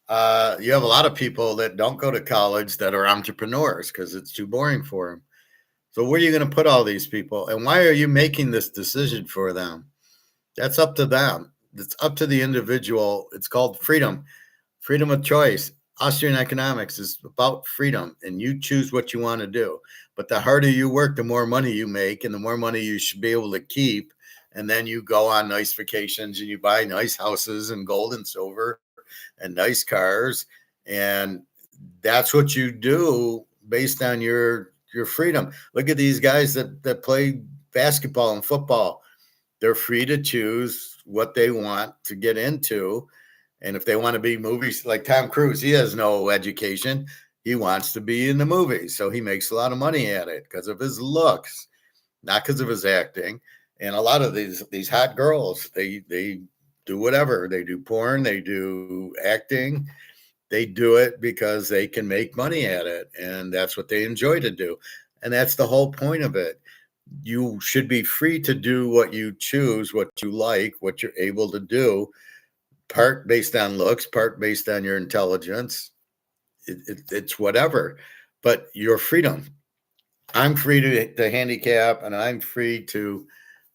You have a lot of people that don't go to college that are entrepreneurs because it's too boring for them. So where are you going to put all these people? And why are you making this decision for them? That's up to them. It's up to the individual. It's called freedom of choice. Austrian economics is about freedom, and you choose what you want to do. But the harder you work, the more money you make, and the more money you should be able to keep. And then you go on nice vacations, and you buy nice houses and gold and silver and nice cars. And that's what you do based on your freedom. Look at these guys that play basketball and football. They're free to choose what they want to get into. And if they want to be movies, like Tom Cruise, he has no education. He wants to be in the movies. So he makes a lot of money at it because of his looks, not because of his acting. And a lot of these hot girls, they do whatever. They do porn, they do acting. They do it because they can make money at it. And that's what they enjoy to do. And that's the whole point of it. You should be free to do what you choose, what you like, what you're able to do. Part based on looks, part based on your intelligence. It's whatever, but your freedom. I'm free to handicap, and I'm free to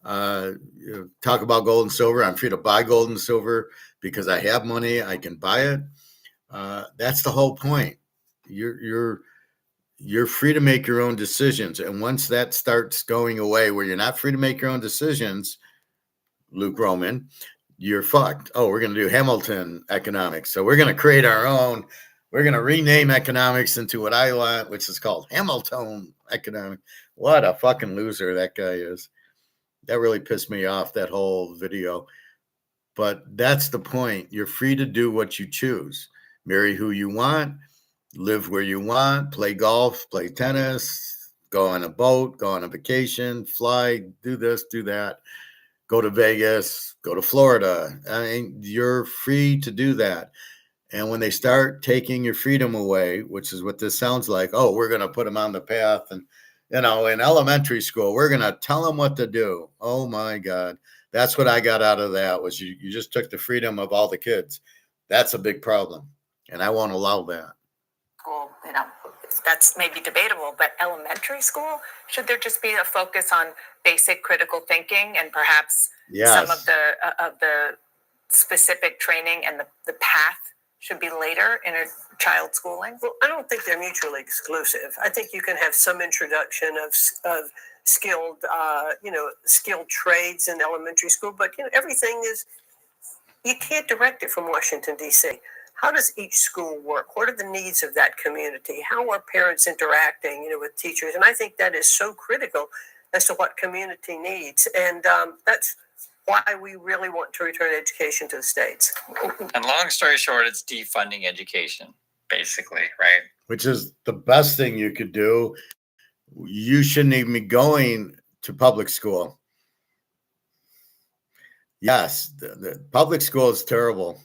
talk about gold and silver. I'm free to buy gold and silver because I have money. I can buy it. That's the whole point. You're free to make your own decisions, and once that starts going away, where you're not free to make your own decisions, Luke Roman, you're fucked. Oh, we're going to do Hamilton economics. So we're going to create our own. We're going to rename economics into what I want, which is called Hamilton economics. What a fucking loser that guy is. That really pissed me off, that whole video. But that's the point. You're free to do what you choose. Marry who you want, live where you want, play golf, play tennis, go on a boat, go on a vacation, fly, do this, do that, go to Vegas, go to Florida. I mean, you're free to do that. And when they start taking your freedom away, which is what this sounds like, oh, we're going to put them on the path. And, in elementary school, we're going to tell them what to do. Oh, my God. That's what I got out of that was you just took the freedom of all the kids. That's a big problem. And I won't allow that. School, that's maybe debatable, but elementary school, should there just be a focus on basic critical thinking and perhaps some of the specific training and the path should be later in a child's schooling? Well, I don't think they're mutually exclusive. I think you can have some introduction of skilled, skilled trades in elementary school, but everything is, you can't direct it from Washington, D.C. How does each school work? What are the needs of that community? How are parents interacting, with teachers? And I think that is so critical as to what community needs. And that's why we really want to return education to the states. And long story short, it's defunding education, basically, right? Which is the best thing you could do. You shouldn't even be going to public school. Yes, the public school is terrible.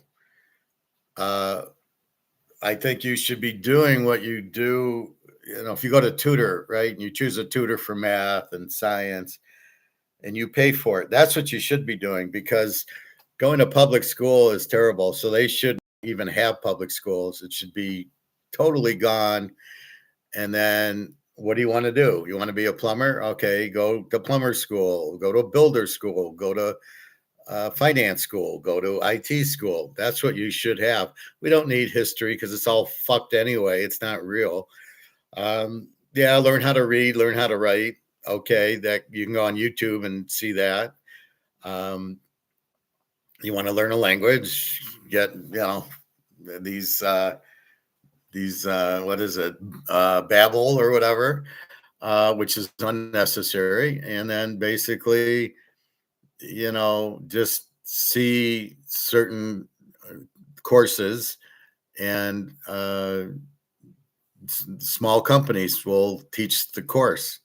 I think you should be doing what you do. If you go to tutor, right, and you choose a tutor for math and science and you pay for it, that's what you should be doing, because going to public school is terrible. So they shouldn't even have public schools. It should be totally gone. And then what do you want to do? You want to be a plumber? Okay, go to plumber school, go to a builder school, go to finance school, go to IT school. That's what you should have. We don't need history because it's all fucked anyway. It's not real. Learn how to read, learn how to write. Okay, that you can go on YouTube and see that. You want to learn a language, get these what is it, Babel or whatever, which is unnecessary. And then basically, just see certain courses, and small companies will teach the course.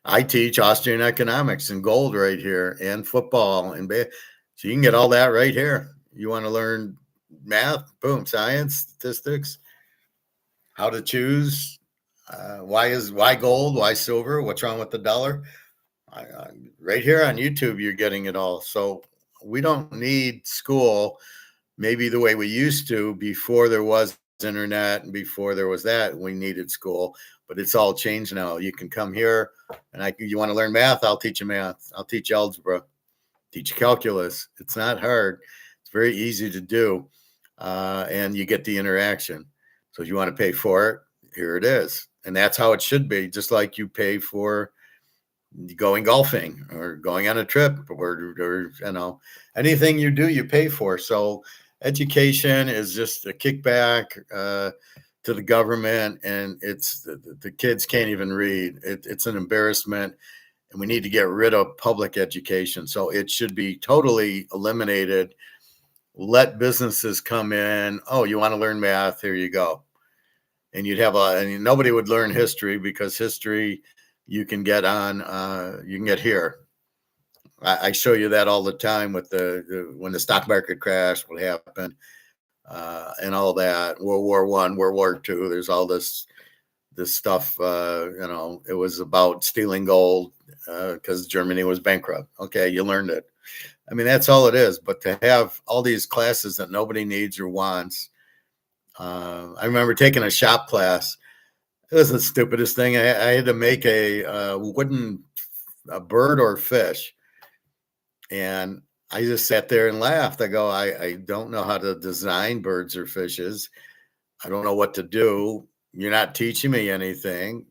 I teach Austrian economics and gold right here, and football, and so you can get all that right here. You want to learn math, boom, science, statistics, how to choose, why gold, why silver, what's wrong with the dollar. Right here on YouTube, you're getting it all. So we don't need school maybe the way we used to before there was internet and before there was that. We needed school, but it's all changed now. You can come here and you want to learn math, I'll teach you math. I'll teach you algebra, teach you calculus. It's not hard. It's very easy to do. And you get the interaction. So if you want to pay for it, here it is. And that's how it should be. Just like you pay for going golfing or going on a trip or anything you do, you pay for. So education is just a kickback to the government, and it's the kids can't even read. It's an embarrassment, and we need to get rid of public education. So it should be totally eliminated. Let businesses come in. Oh, you want to learn math? Here you go. And you'd have and nobody would learn history, because history you can get here. I show you that all the time with when the stock market crashed, what happened, and all that. World War I, World War II. There's all this stuff. It was about stealing gold because Germany was bankrupt. Okay, you learned it. I mean, that's all it is. But to have all these classes that nobody needs or wants. I remember taking a shop class. It was the stupidest thing. I had to make a bird or fish. And I just sat there and laughed. I go, I don't know how to design birds or fishes. I don't know what to do. You're not teaching me anything.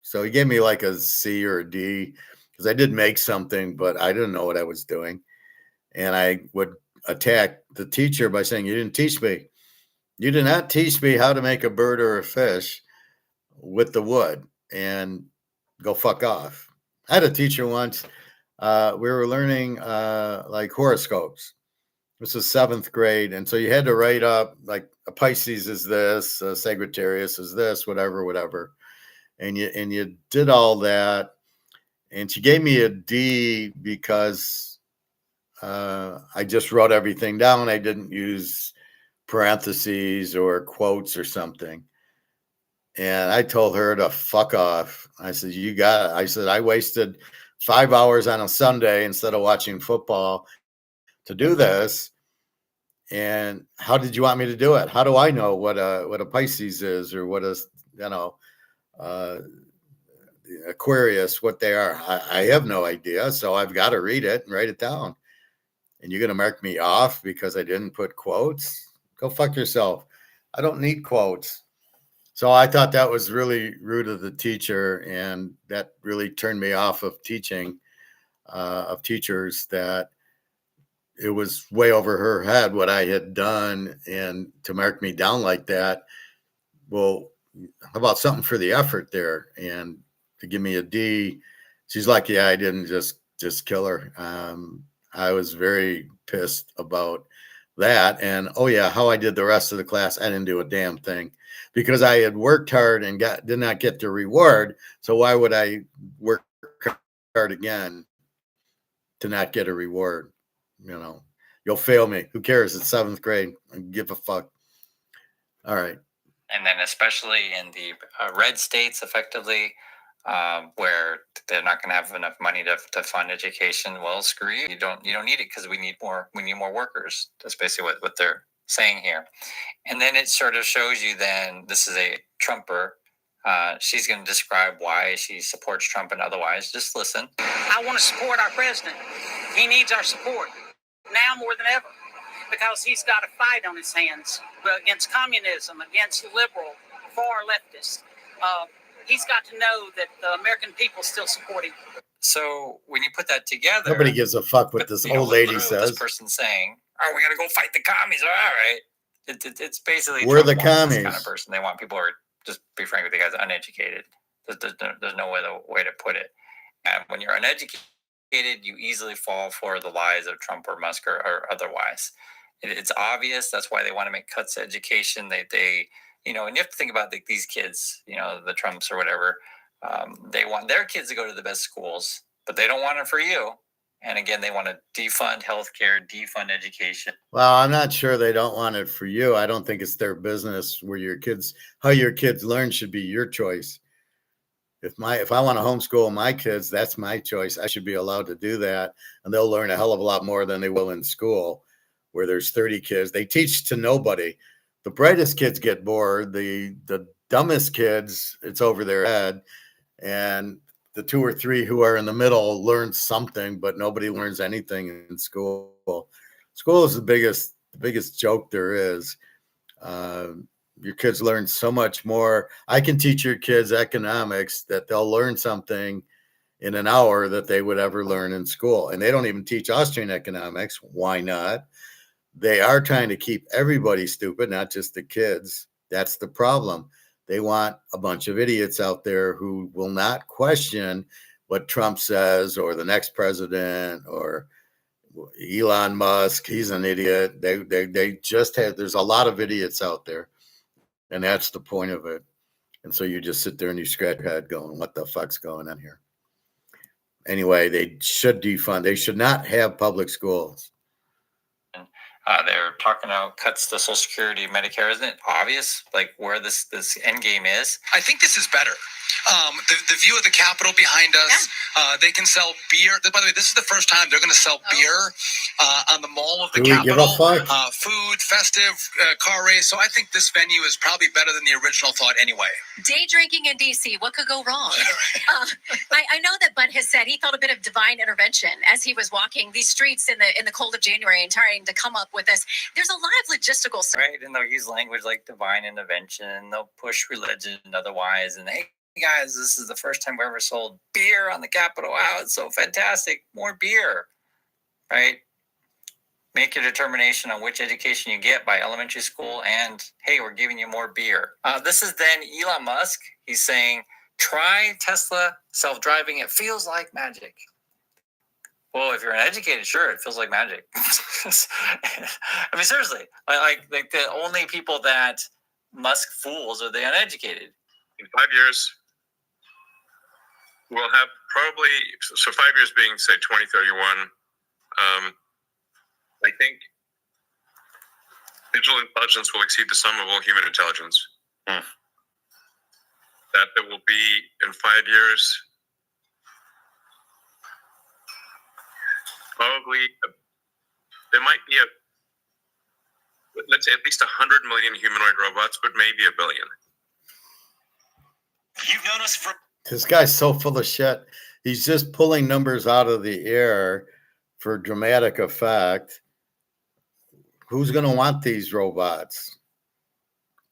So he gave me like a C or a D, because I did make something, but I didn't know what I was doing. And I would attack the teacher by saying, you didn't teach me. You did not teach me how to make a bird or a fish with the wood, and go fuck off. I had a teacher once. We were learning like horoscopes, This is 7th grade. And so you had to write up like a Pisces is this, a Sagittarius is this, whatever. And you did all that. And she gave me a D because I just wrote everything down. I didn't use parentheses or quotes or something. And I told her to fuck off. I said, I said, I wasted 5 hours on a Sunday instead of watching football to do this. And how did you want me to do it? How do I know what a Pisces is or what a, uh, Aquarius, what they are? I have no idea. So I've got to read it and write it down. And you're going to mark me off because I didn't put quotes? Go fuck yourself. I don't need quotes. So I thought that was really rude of the teacher, and that really turned me off of teaching, of teachers, that it was way over her head what I had done, and to mark me down like that. Well, how about something for the effort there? And to give me a D, she's like, yeah, I didn't just kill her. I was very pissed about that. And oh yeah, how I did the rest of the class, I didn't do a damn thing because I had worked hard and did not get the reward. So why would I work hard again to not get a reward? You'll fail me. Who cares? It's 7th grade. I give a fuck. All right. And then especially in the red states, effectively, where they're not going to have enough money to fund education. Well, screw you. You don't need it because we need more workers. That's basically what they're saying here. And then it sort of shows you then this is a Trumper. She's going to describe why she supports Trump and otherwise. Just listen. I want to support our president. He needs our support now more than ever because he's got a fight on his hands against communism, against liberal, far leftists. He's got to know that the American people still support him. So when you put that together, nobody gives a fuck what this old lady says. This person saying, "Oh, we got to go fight the commies." All right, it's basically we're the commies kind of person. They want people who are, just be frank with you guys, uneducated. There's no way to put it. And when you're uneducated, you easily fall for the lies of Trump or Musk or otherwise. It's obvious. That's why they want to make cuts to education. They and you have to think about these kids, the Trumps or whatever. They want their kids to go to the best schools, but they don't want it for you. And again, they want to defund healthcare, defund education. Well, I'm not sure they don't want it for you. I don't think it's their business how your kids learn should be your choice. If I want to homeschool my kids, that's my choice. I should be allowed to do that. And they'll learn a hell of a lot more than they will in school where there's 30 kids. They teach to nobody. The brightest kids get bored. The dumbest kids, it's over their head. And the 2 or 3 who are in the middle learn something, but nobody learns anything in school. School is the biggest joke there is. Your kids learn so much more. I can teach your kids economics that they'll learn something in an hour that they would ever learn in school. And they don't even teach Austrian economics. Why not? They are trying to keep everybody stupid, not just the kids. That's the problem. They want a bunch of idiots out there who will not question what Trump says or the next president or Elon Musk. He's an idiot. They just have, there's a lot of idiots out there. And that's the point of it. And so you just sit there and you scratch your head going, what the fuck's going on here? Anyway, they should defund. They should not have public schools. They're talking about cuts to Social Security, Medicare. Isn't it obvious, like where this end game is? I think this is better. The view of the Capitol behind us. They can sell beer. By the way, this is the first time they're going to sell beer on the mall of the Capitol. Food, festive, car race. So I think this venue is probably better than the original thought anyway. Day drinking in D.C. What could go wrong? I know that Bud has said he felt a bit of divine intervention as he was walking these streets in the cold of January and trying to come up with this. There's a lot of logistical stuff. Right, and they'll use language like divine intervention. They'll push religion and otherwise. And hey, guys, this is the first time we ever sold beer on the Capitol. Wow, it's so fantastic. More beer, right? Make your determination on which education you get by elementary school. And hey, we're giving you more beer. This is then Elon Musk. He's saying, try Tesla self-driving. It feels like magic. Well, if you're uneducated, sure, it feels like magic. I mean, seriously, like the only people that Musk fools are the uneducated. In 5 years, we'll have probably, so 5 years being, say, 2031, I think digital intelligence will exceed the sum of all human intelligence. That there will be, in 5 years, probably, there might be let's say at least 100 million humanoid robots, but maybe a billion. You've known us for. This guy's so full of shit. He's just pulling numbers out of the air for dramatic effect. Who's going to want these robots?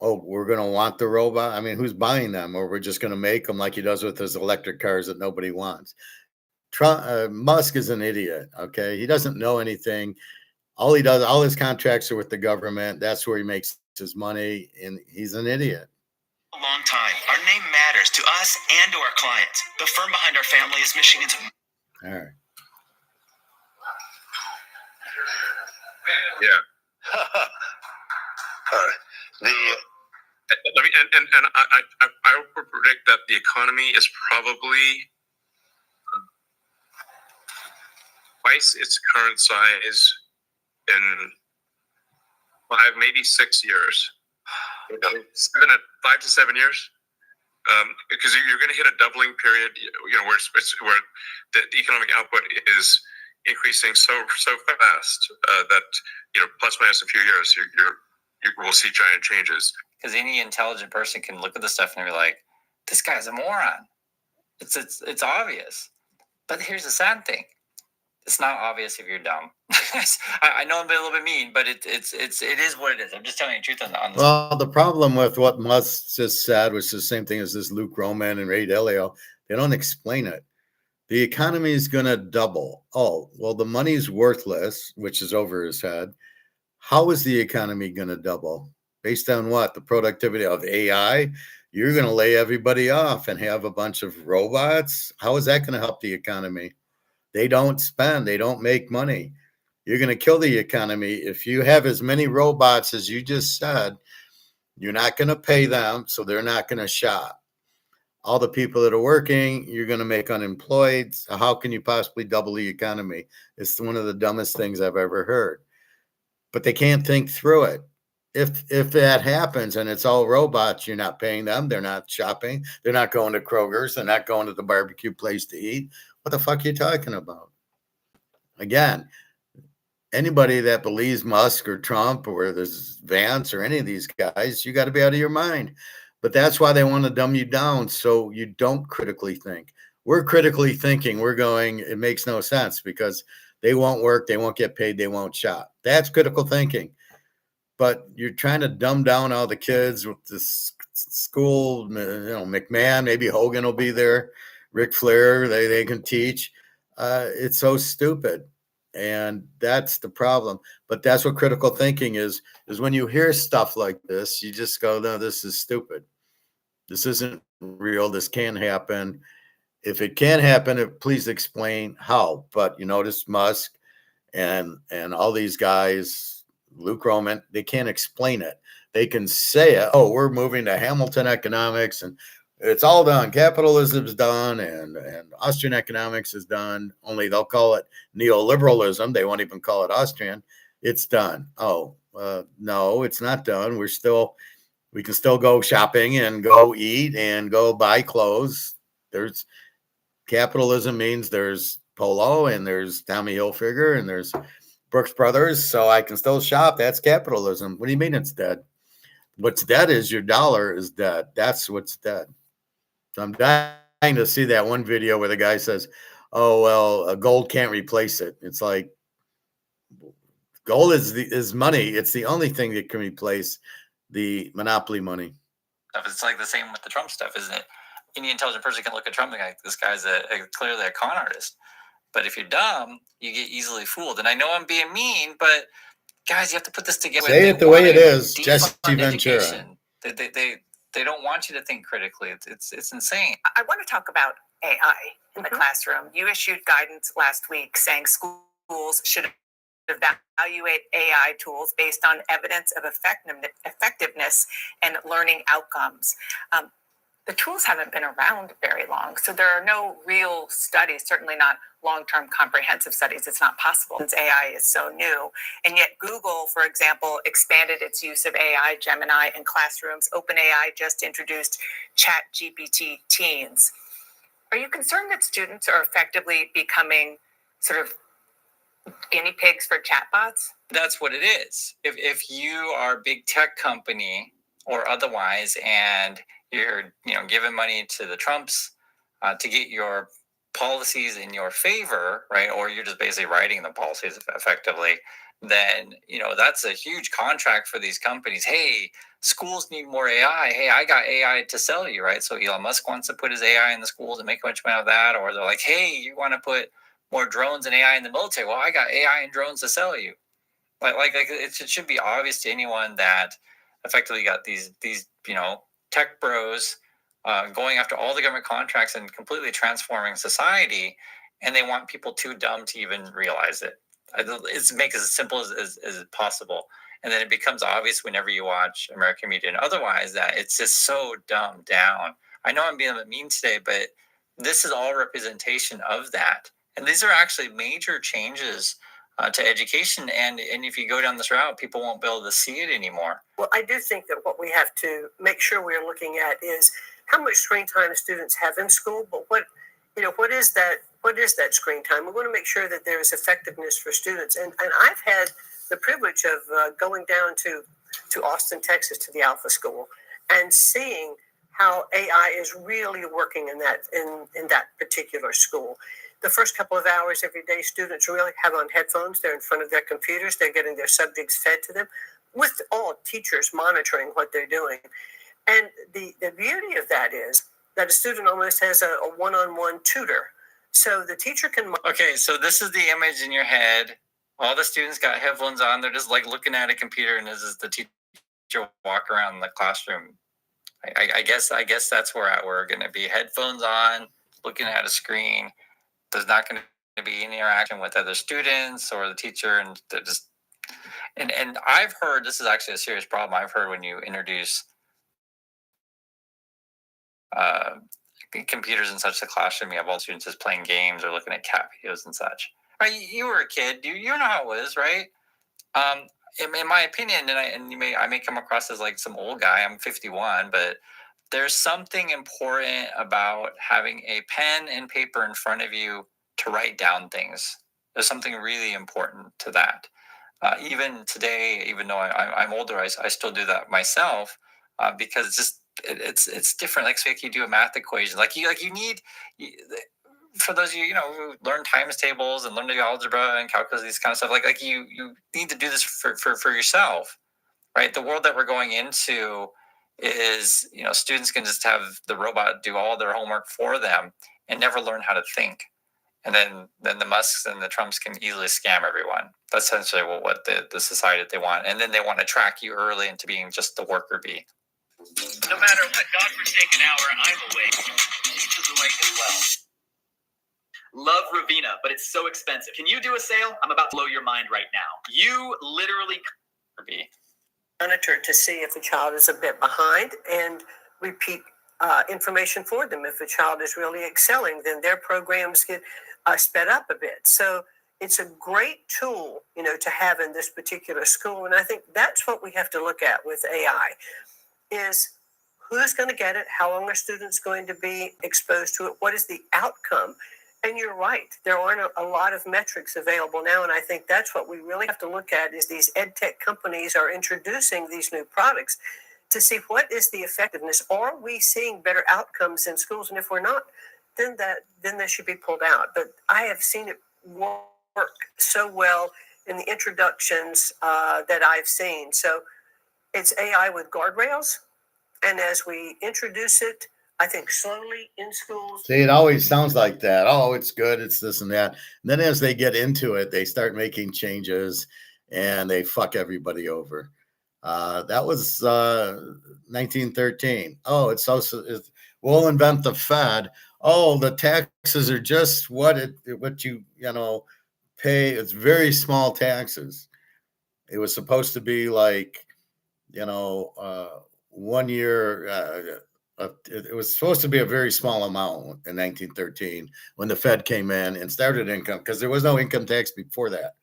Oh, we're going to want the robot? I mean, who's buying them? Or we're just going to make them like he does with his electric cars that nobody wants. Musk is an idiot, okay? He doesn't know anything. All he does, all his contracts are with the government. That's where he makes his money, and he's an idiot. A long time. Our name matters to us and to our clients. The firm behind our family is Michigan's. All right. Yeah. I would predict that the economy is probably twice its current size in 5, maybe 6 years. 5 to 7 years, because you're going to hit a doubling period, where the economic output is increasing so fast that plus minus a few years, you will see giant changes. Because any intelligent person can look at the stuff and be like, "This guy's a moron." It's obvious, but here's the sad thing: it's not obvious if you're dumb. I know I'm a little bit mean, but it is what it is. I'm just telling you the truth on this. Well, the problem with what Musk just said, which is the same thing as this Luke Roman and Ray Dalio, they don't explain it. The economy is going to double. Oh, well, the money's worthless, which is over his head. How is the economy going to double? Based on what? The productivity of AI? You're going to lay everybody off and have a bunch of robots? How is that going to help the economy? They don't spend. They don't make money. You're going to kill the economy. If you have as many robots as you just said, you're not going to pay them, so they're not going to shop. All the people that are working, you're going to make unemployed. So how can you possibly double the economy? It's one of the dumbest things I've ever heard. But they can't think through it. If that happens and it's all robots, you're not paying them. They're not shopping. They're not going to Kroger's. They're not going to the barbecue place to eat. What the fuck are you talking about? Again, anybody that believes Musk or Trump or there's Vance or any of these guys, you got to be out of your mind. But that's why they want to dumb you down so you don't critically think. We're critically thinking. We're going, it makes no sense because they won't work, they won't get paid, they won't shop. That's critical thinking. But you're trying to dumb down all the kids with this school, McMahon, maybe Hogan will be there, Ric Flair, they can teach. It's so stupid. And that's the problem. But that's what critical thinking is when you hear stuff like this, you just go, no, this is stupid. This isn't real. This can't happen. If it can happen, please explain how. But you notice Musk and all these guys, Luke Roman, they can't explain it. They can say it. Oh, we're moving to Hamilton economics and it's all done. Capitalism's done and Austrian economics is done. Only they'll call it neoliberalism. They won't even call it Austrian. It's done. Oh, no, it's not done. We can still go shopping and go eat and go buy clothes. There's capitalism means there's Polo and there's Tommy Hilfiger and there's Brooks Brothers. So I can still shop. That's capitalism. What do you mean it's dead? What's dead is your dollar is dead. That's what's dead. So I'm dying to see that one video where the guy says, oh, well, gold can't replace it. It's like gold is money. It's the only thing that can replace the monopoly money. It's like the same with the Trump stuff, isn't it? Any intelligent person can look at Trump and go, this guy's clearly a con artist. But if you're dumb, you get easily fooled. And I know I'm being mean, but guys, you have to put this together. Say it the way it is, Jesse Ventura. They don't want you to think critically. It's insane. I want to talk about AI in the classroom. You issued guidance last week saying schools should evaluate AI tools based on evidence of effectiveness and learning outcomes. The tools haven't been around very long, so there are no real studies, certainly not long-term comprehensive studies. It's not possible since AI is so new. And yet Google, for example, expanded its use of AI, Gemini, in classrooms. OpenAI just introduced ChatGPT Teens. Are you concerned that students are effectively becoming sort of guinea pigs for chatbots? That's what it is. If you are a big tech company or otherwise, and you're giving money to the Trumps to get your policies in your favor, right? Or you're just basically writing the policies effectively, then that's a huge contract for these companies. Hey, schools need more AI. Hey, I got AI to sell you, right? So Elon Musk wants to put his AI in the schools and make a bunch of money out of that. Or they're like, hey, you want to put more drones and AI in the military? Well, I got AI and drones to sell you. Like it should be obvious to anyone that effectively got these tech bros going after all the government contracts and completely transforming society, and they want people too dumb to even realize it. It's make it as simple as possible, and then it becomes obvious whenever you watch American media and otherwise that it's just so dumbed down. I know I'm being a bit mean today, but this is all representation of that. And these are actually major changes to education. And if you go down this route, people won't be able to see it anymore. Well, I do think that what we have to make sure we're looking at is how much screen time students have in school, but what is that screen time? We want to make sure that there is effectiveness for students. And I've had the privilege of going down to Austin, Texas, to the Alpha School and seeing how AI is really working in that particular school. The first couple of hours every day, students really have on headphones. They're in front of their computers. They're getting their subjects fed to them with all teachers monitoring what they're doing. And the beauty of that is that a student almost has a one-on-one tutor. So the teacher can... Okay, so this is the image in your head. All the students got headphones on. They're just like looking at a computer, and this is the teacher walk around the classroom. I guess that's where we're going to be. Headphones on, looking at a screen. There's not going to be any interaction with other students or the teacher, and they're just. And I've heard this is actually a serious problem. I've heard when you introduce computers in such a classroom, you have all the students just playing games or looking at cat videos and such. Right? You were a kid. You know how it was, right? In my opinion, I may come across as like some old guy. I'm 51, but there's something important about having a pen and paper in front of you to write down things. There's something really important to that. Even today, even though I'm older, I still do that myself because it's different. Like, so you do a math equation, you need. For those of you who learn times tables and learn the algebra and calculus, these kind of stuff, like you need to do this for yourself, right? The world that we're going into is, students can just have the robot do all their homework for them and never learn how to think. And then the Musks and the Trumps can easily scam everyone. That's essentially what the society that they want. And then they want to track you early into being just the worker bee. No matter what godforsaken hour I'm awake, Peach is awake as well. Love Ravina, but it's so expensive. Can you do a sale? I'm about to blow your mind right now. You literally be monitor to see if a child is a bit behind and repeat information for them. If a child is really excelling, then their programs get sped up a bit. So it's a great tool, to have in this particular school. And I think that's what we have to look at with AI is who's going to get it? How long are students going to be exposed to it? What is the outcome? And you're right. There aren't a lot of metrics available now. And I think that's what we really have to look at is these ed tech companies are introducing these new products to see what is the effectiveness. Are we seeing better outcomes in schools? And if we're not, then they should be pulled out. But I have seen it work so well in the introductions that I've seen. So it's AI with guardrails. And as we introduce it, I think slowly in schools. See, it always sounds like that. Oh, it's good. It's this and that. And then as they get into it, they start making changes and they fuck everybody over. That was 1913. Oh, we'll invent the Fed. oh, the taxes are just what you pay. It's very small taxes. It was supposed to be like, 1 year. It was supposed to be a very small amount in 1913 when the Fed came in and started income, because there was no income tax before that.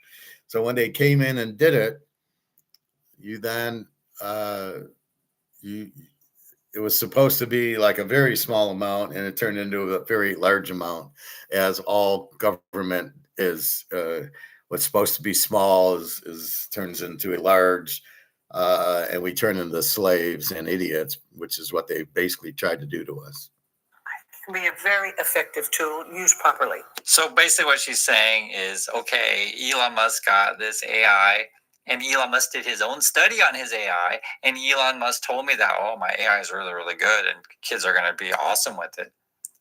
So when they came in and did it, you then it was supposed to be like a very small amount, and it turned into a very large amount, as all government is. What's supposed to be small is turns into a large, and we turn into slaves and idiots, which is what they basically tried to do to us. It can be a very effective tool used properly. So basically what she's saying is, okay, Elon Musk got this AI, and Elon Musk did his own study on his AI, and Elon Musk told me that, oh, my AI is really, really good, and kids are going to be awesome with it,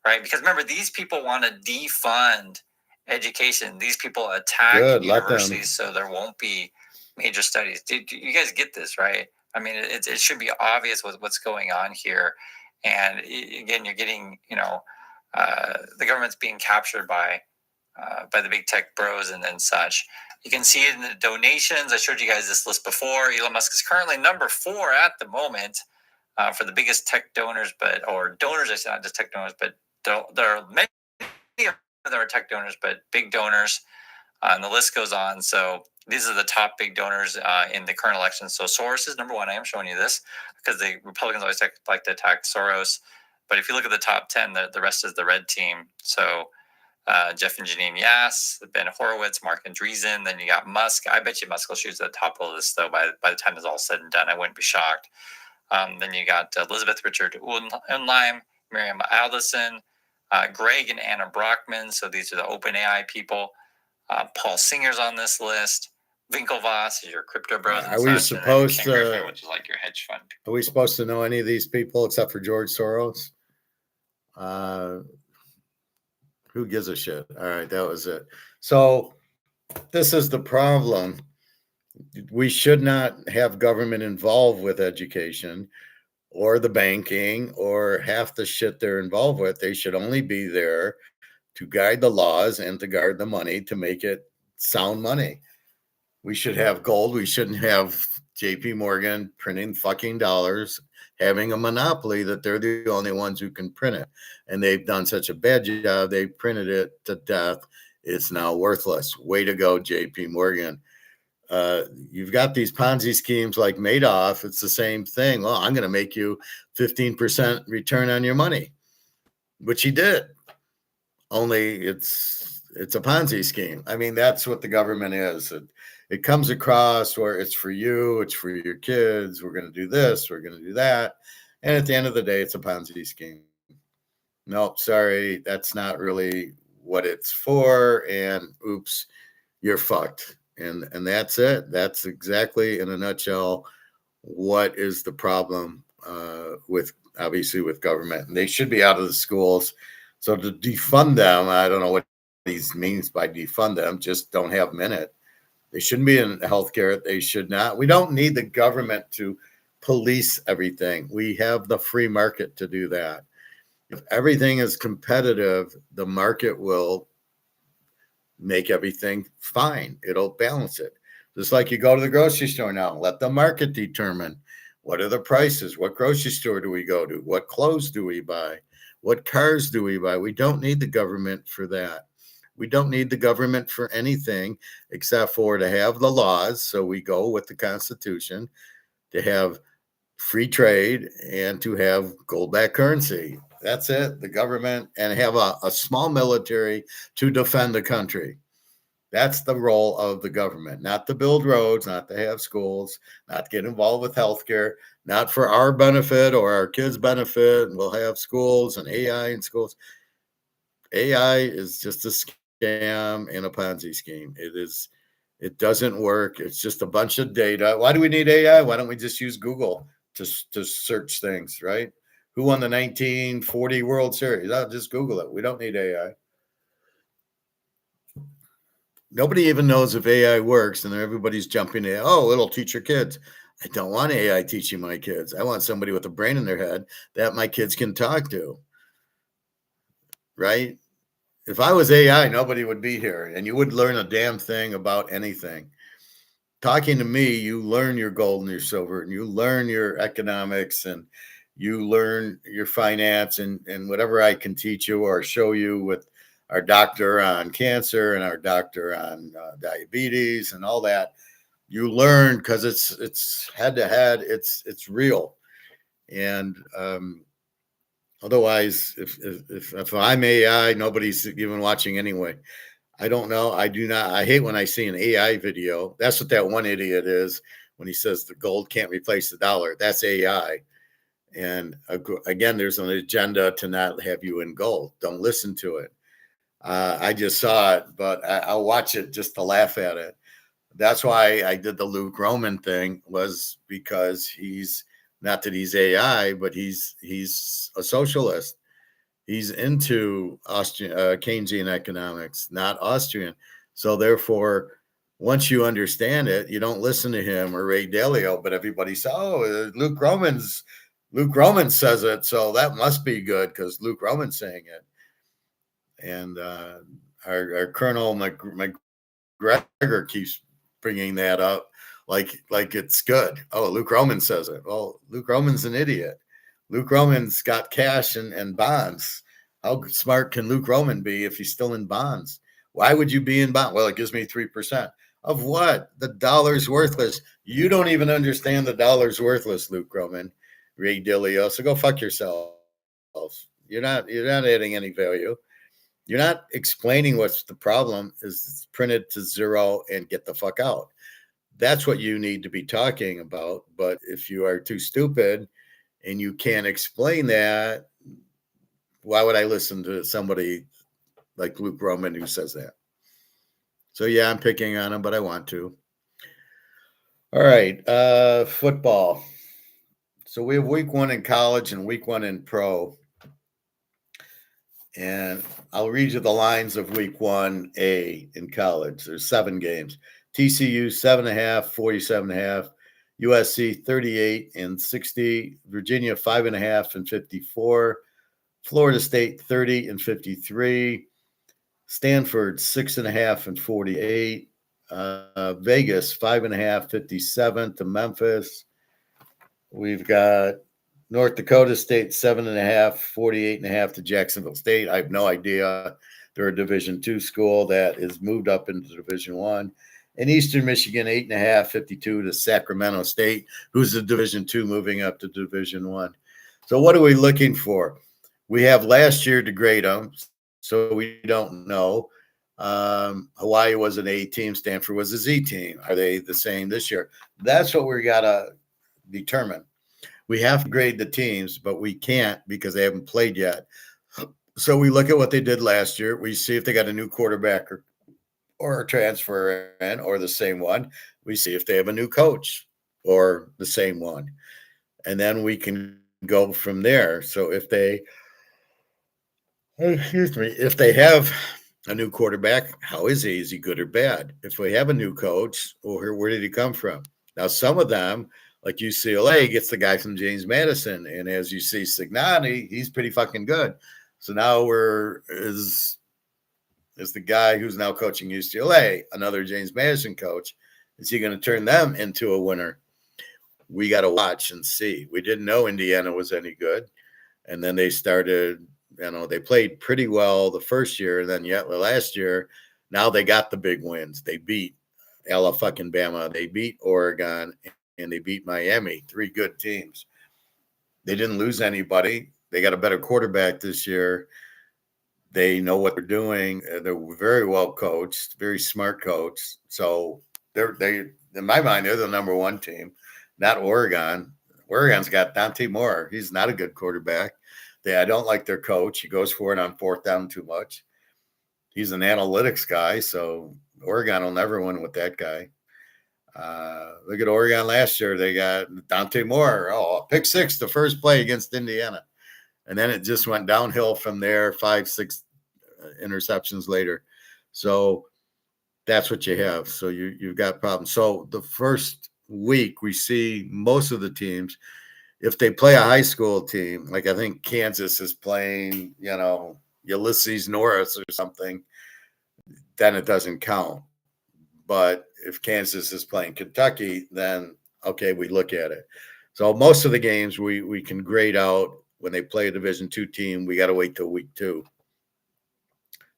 right? Because remember, these people want to defund education. These people attack universities so there won't be major studies. You guys get this, right? I mean, it should be obvious what's going on here. And again, you're getting, the government's being captured by the big tech bros and such. You can see it in the donations. I showed you guys this list before. Elon Musk is currently number 4 at the moment for the biggest tech donors, donors, I said, not just tech donors, but there are many of them are tech donors, but big donors, and the list goes on. So these are the top big donors in the current election. So Soros is number 1. I am showing you this because the Republicans always like to attack Soros. But if you look at the top 10, the rest is the red team. So Jeff and Janine Yass, Ben Horowitz, Mark Andreessen. Then you got Musk. I bet you Musk will shoot at the top of the list, though, by the time it's all said and done. I wouldn't be shocked. Then you got Elizabeth Richard Unleim, Miriam Alderson, Greg and Anna Brockman. So these are the OpenAI people. Paul Singer's on this list. Winklevoss is your crypto bros. Are we supposed to, Griffin, which is like your hedge fund? Are we supposed to know any of these people except for George Soros? Who gives a shit? All right, that was it. So this is the problem. We should not have government involved with education or the banking or half the shit they're involved with. They should only be there to guide the laws and to guard the money to make it sound money. We should have gold. We shouldn't have JP Morgan printing fucking dollars, having a monopoly that they're the only ones who can print it. And they've done such a bad job. They printed it to death. It's now worthless. Way to go, JP Morgan. You've got these Ponzi schemes like Madoff. It's the same thing. Well, I'm going to make you 15% return on your money, which he did. Only it's a Ponzi scheme. I mean, that's what the government is. It comes across where it's for you, it's for your kids. We're going to do this, we're going to do that. And at the end of the day, it's a Ponzi scheme. Nope, sorry, that's not really what it's for. And oops, you're fucked. And that's it. That's exactly, in a nutshell, what is the problem with government. And they should be out of the schools. So to defund them, I don't know what these means by defund them. Just don't have them in it. They shouldn't be in healthcare. They should not. We don't need the government to police everything. We have the free market to do that. If everything is competitive, the market will make everything fine. It'll balance it. Just like you go to the grocery store now, let the market determine what are the prices, what grocery store do we go to, what clothes do we buy, what cars do we buy. We don't need the government for that. We don't need the government for anything except for to have the laws. So we go with the Constitution, to have free trade, and to have gold-backed currency. That's it, the government, and have a small military to defend the country. That's the role of the government, not to build roads, not to have schools, not to get involved with healthcare, not for our benefit or our kids' benefit. And we'll have schools and AI in schools. AI is just a scam and a Ponzi scheme. It doesn't work. It's just a bunch of data. Why do we need AI? Why don't we just use Google to search things, right? Who won the 1940 World Series? I'll just Google it. We don't need AI. Nobody even knows if AI works, and everybody's jumping in. Oh, it'll teach your kids. I don't want AI teaching my kids. I want somebody with a brain in their head that my kids can talk to. right? If I was AI, nobody would be here, and you wouldn't learn a damn thing about anything. Talking to me, you learn your gold and your silver, and you learn your economics, and you learn your finance, and whatever I can teach you or show you with our doctor on cancer and our doctor on diabetes and all that. You learn because it's head to head. It's real, and otherwise, if I'm AI, nobody's even watching anyway. I don't know. I do not. I hate when I see an AI video. That's what that one idiot is when he says the gold can't replace the dollar. That's AI. And again, there's an agenda to not have you in gold. Don't listen to it. I just saw it, but I'll watch it just to laugh at it. That's why I did the Luke Roman thing, was because he's not that he's AI, but he's a socialist. He's into Austrian Keynesian economics, not Austrian. So therefore, once you understand it, you don't listen to him or Ray Dalio, but everybody says, "Oh, Luke Roman says it, so that must be good because Luke Roman's saying it." And our Colonel McGregor keeps bringing that up like it's good. Oh, Luke Roman says it. Well, Luke Roman's an idiot. Luke Roman's got cash and bonds. How smart can Luke Roman be if he's still in bonds? Why would you be in bonds? Well, it gives me 3%. Of what? The dollar's worthless. You don't even understand the dollar's worthless, Luke Roman. Ray Dalio. So go fuck yourself. You're not adding any value. You're not explaining what's the problem. Is it's printed to zero and get the fuck out. That's what you need to be talking about. But if you are too stupid and you can't explain that, why would I listen to somebody like Luke Roman who says that? So yeah, I'm picking on him, but I want to. All right, football. So we have week 1 in college and week 1 in pro. And I'll read you the lines of week 1A in college. There's 7 games. TCU 7.5, 47.5. USC 38 and 60. Virginia 5.5 and 54. Florida State 30 and 53. Stanford 6.5 and 48. Vegas 5.5, 57 to Memphis. We've got North Dakota State 7.5, 48.5 to Jacksonville State. I have no idea. They're a Division II school that is moved up into Division I. And Eastern Michigan 8.5, 52 to Sacramento State, who's a Division II moving up to Division I. So what are we looking for? We have last year to grade them, so we don't know. Hawaii was an A team. Stanford was a Z team. Are they the same this year? That's what we got to determine. We have to grade the teams, but we can't because they haven't played yet. So we look at what they did last year. We see if they got a new quarterback or a transfer in or the same one. We see if they have a new coach or the same one. And then we can go from there. So if they have a new quarterback, how is he? Is he good or bad? If we have a new coach, where did he come from? Now, some of them, like UCLA, gets the guy from James Madison. And as you see, Signani, he's pretty fucking good. So now is the guy who's now coaching UCLA, another James Madison coach. Is he going to turn them into a winner? We got to watch and see. We didn't know Indiana was any good. And then they started, they played pretty well the first year. And then last year, now they got the big wins. They beat Alabama. They beat Oregon. And they beat Miami, 3 good teams. They didn't lose anybody. They got a better quarterback this year. They know what they're doing. They're very well coached, very smart coach. So they in my mind, they're the number 1 team, not Oregon. Oregon's got Dante Moore. He's not a good quarterback. I don't like their coach. He goes for it on 4th down too much. He's an analytics guy, so Oregon will never win with that guy. Look at Oregon last year. They got Dante Moore. Pick 6 the first play against Indiana. And then it just went downhill from there, 5-6 interceptions later. So that's what you have. So you've got problems. So the first week we see most of the teams, if they play a high school team, like I think Kansas is playing, Ulysses Norris or something, then it doesn't count. But if Kansas is playing Kentucky, then okay, we look at it. So most of the games we can grade out when they play a Division II team. We got to wait till week 2.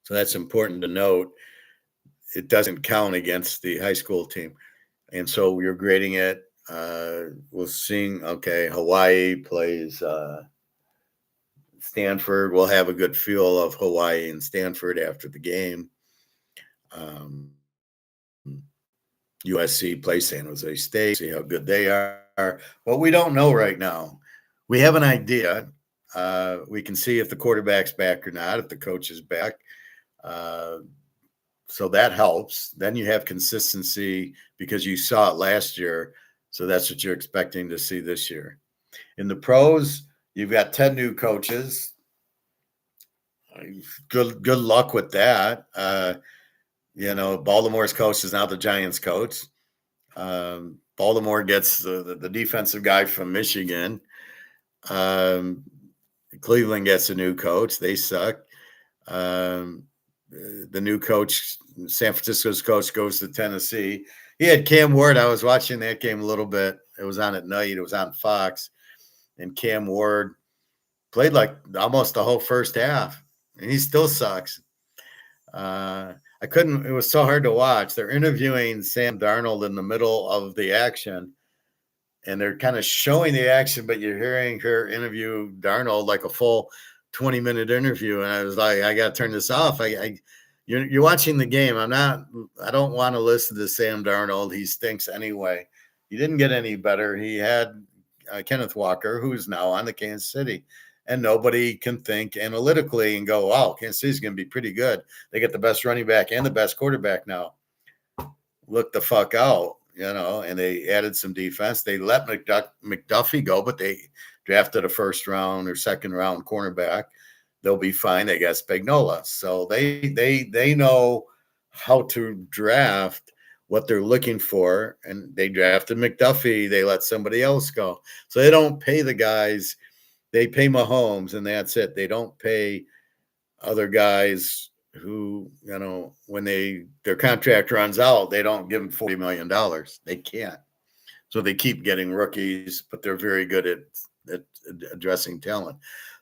So that's important to note. It doesn't count against the high school team. And so we're grading it. We'll see. Okay, Hawaii plays Stanford. We'll have a good feel of Hawaii and Stanford after the game. USC plays San Jose State. See how good they are. But we don't know right now. We have an idea. We can see if the quarterback's back or not, if the coach is back. So that helps. Then you have consistency because you saw it last year. So that's what you're expecting to see this year. In the pros, you've got 10 new coaches. Good luck with that. Baltimore's coach is now the Giants coach. Baltimore gets the defensive guy from Michigan. Cleveland gets a new coach. They suck. The new coach, San Francisco's coach, goes to Tennessee. He had Cam Ward. I was watching that game a little bit. It was on at night. It was on Fox. And Cam Ward played like almost the whole first half. And he still sucks. It was so hard to watch. They're interviewing Sam Darnold in the middle of the action. And they're kind of showing the action, but you're hearing her interview Darnold like a full 20-minute interview. And I was like, I got to turn this off. You're watching the game. I don't want to listen to Sam Darnold. He stinks anyway. He didn't get any better. He had Kenneth Walker, who's now on the Kansas City. And nobody can think analytically and go, wow, Kansas City's going to be pretty good. They get the best running back and the best quarterback now. Look the fuck out, and they added some defense. They let McDuffie go, but they drafted a first round or second round cornerback. They'll be fine. They got Spagnuolo. So they know how to draft what they're looking for. And they drafted McDuffie. They let somebody else go. So they don't pay the guys. They pay Mahomes, and that's it. They don't pay other guys who, when their contract runs out, they don't give them $40 million. They can't. So they keep getting rookies, but they're very good at addressing talent.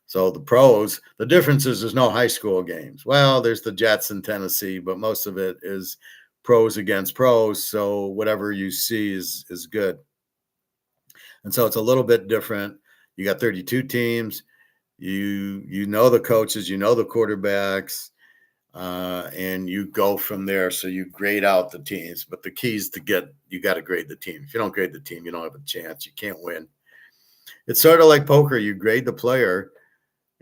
So the pros, the difference is there's no high school games. Well, there's the Jets in Tennessee, but most of it is pros against pros. So whatever you see is good. And so it's a little bit different. You got 32 teams. You know the coaches, you know the quarterbacks, and you go from there. So you grade out the teams. But the key is you got to grade the team. If you don't grade the team, you don't have a chance. You can't win. It's sort of like poker. You grade the player,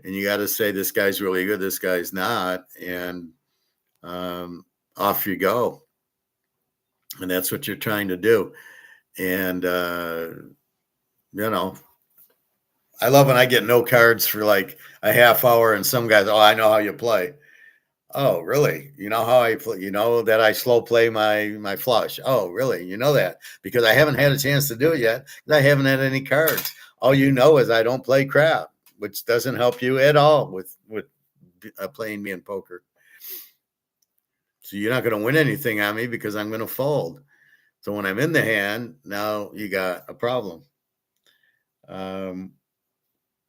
and you got to say this guy's really good, this guy's not, and off you go. And that's what you're trying to do. And I love when I get no cards for like a half hour and some guys, I know how you play. Oh, really? You know how I play? You know that I slow play my flush. Oh, really? You know that? Because I haven't had a chance to do it yet. I haven't had any cards. All you know is I don't play crap, which doesn't help you at all with playing me in poker. So you're not going to win anything on me because I'm going to fold. So when I'm in the hand, now you got a problem.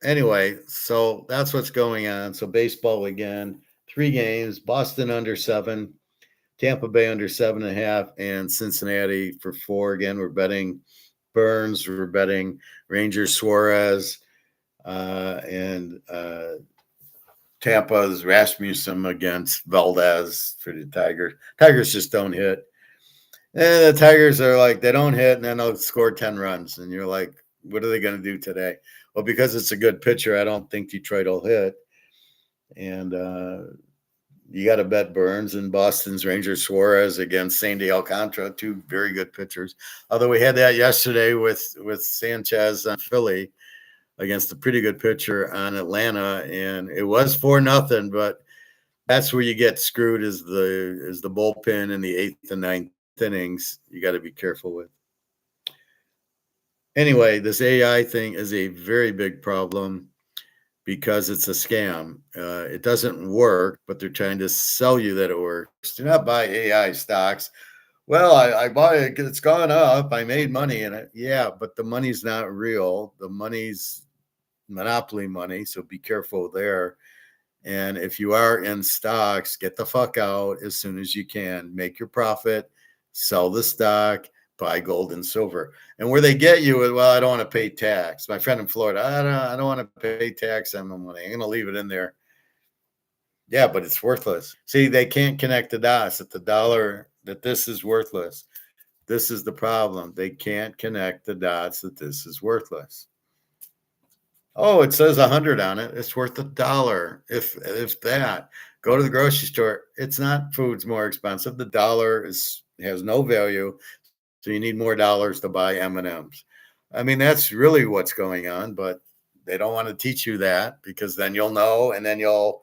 Anyway, so that's what's going on. So baseball again, 3 games, Boston under 7, Tampa Bay under 7.5, and Cincinnati for 4. Again, we're betting Burns, we're betting Rangers Suarez, and Tampa's Rasmussen against Valdez for the Tigers. Tigers just don't hit. And the Tigers are like, they don't hit, and then they'll score 10 runs. And you're like, what are they going to do today? Well, because it's a good pitcher, I don't think Detroit will hit. And you got to bet Burns and Boston's Rangers Suarez against Sandy Alcantara, 2 very good pitchers. Although we had that yesterday with Sanchez on Philly against a pretty good pitcher on Atlanta, and it was 4-0. But that's where you get screwed is the bullpen in the 8th and 9th innings. You got to be careful with. Anyway, this AI thing is a very big problem. because it's a scam. It doesn't work, but they're trying to sell you that it works. Do not buy AI stocks. Well, I bought it, it's gone up. I made money in it. Yeah, but the money's not real. The money's monopoly money. So be careful there. And if you are in stocks, get the fuck out as soon as you can. Make your profit, sell the stock, buy gold and silver. And where they get you is, well, I don't want to pay tax. My friend in Florida, I don't want to pay tax on my money. I'm going to leave it in there. Yeah, but it's worthless. See, they can't connect the dots that the dollar, that this is worthless. This is the problem. They can't connect the dots that this is worthless. Oh, it says 100 on it. It's worth $1. If that, go to the grocery store. It's not, food's more expensive. The dollar has no value, so you need more dollars to buy M&Ms. I mean, that's really what's going on, but they don't want to teach you that, because then you'll know, and then you'll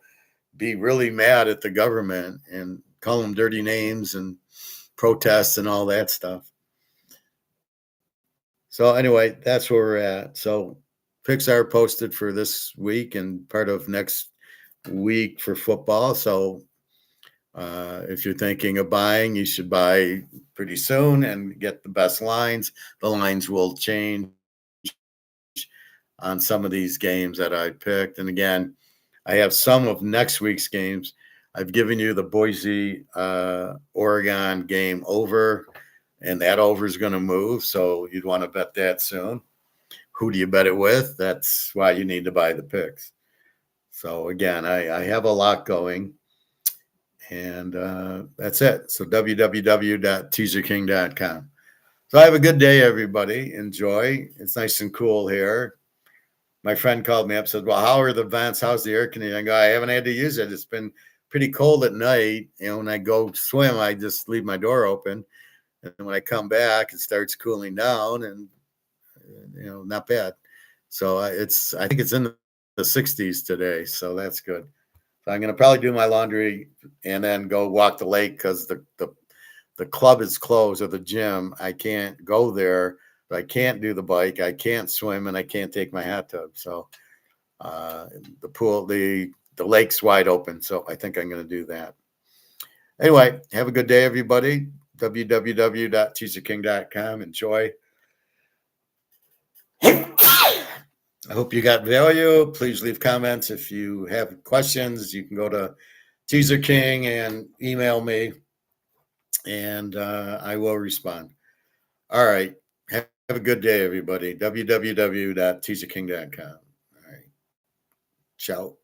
be really mad at the government and call them dirty names and protests and all that stuff. So anyway, that's where we're at. So picks are posted for this week and part of next week for football. So if you're thinking of buying, you should buy pretty soon and get the best lines. The lines will change on some of these games that I picked. And again, I have some of next week's games. I've given you the Boise, Oregon game over, and that over is going to move. So you'd want to bet that soon. Who do you bet it with? That's why you need to buy the picks. So again, I have a lot going, and that's it. So www.teaserking.com. So have a good day, everybody. Enjoy. It's nice and cool here. My friend called me up, said, well, how are the vents? How's the air conditioning? I go, I haven't had to use it. It's been pretty cold at night. When I go swim, I just leave my door open. And when I come back, it starts cooling down, and, not bad. So I think it's in the 60s today. So that's good. So I'm going to probably do my laundry and then go walk the lake, because the club is closed, or the gym. I can't go there. I can't do the bike, I can't swim, and I can't take my hot tub. So the pool, the lake's wide open. So I think I'm going to do that. Anyway, have a good day, everybody. www.teaserking.com. Enjoy. I hope you got value. Please leave comments. If you have questions, you can go to Teaser King and email me, and I will respond. All right. Have a good day, everybody. www.teaserking.com. All right. Ciao.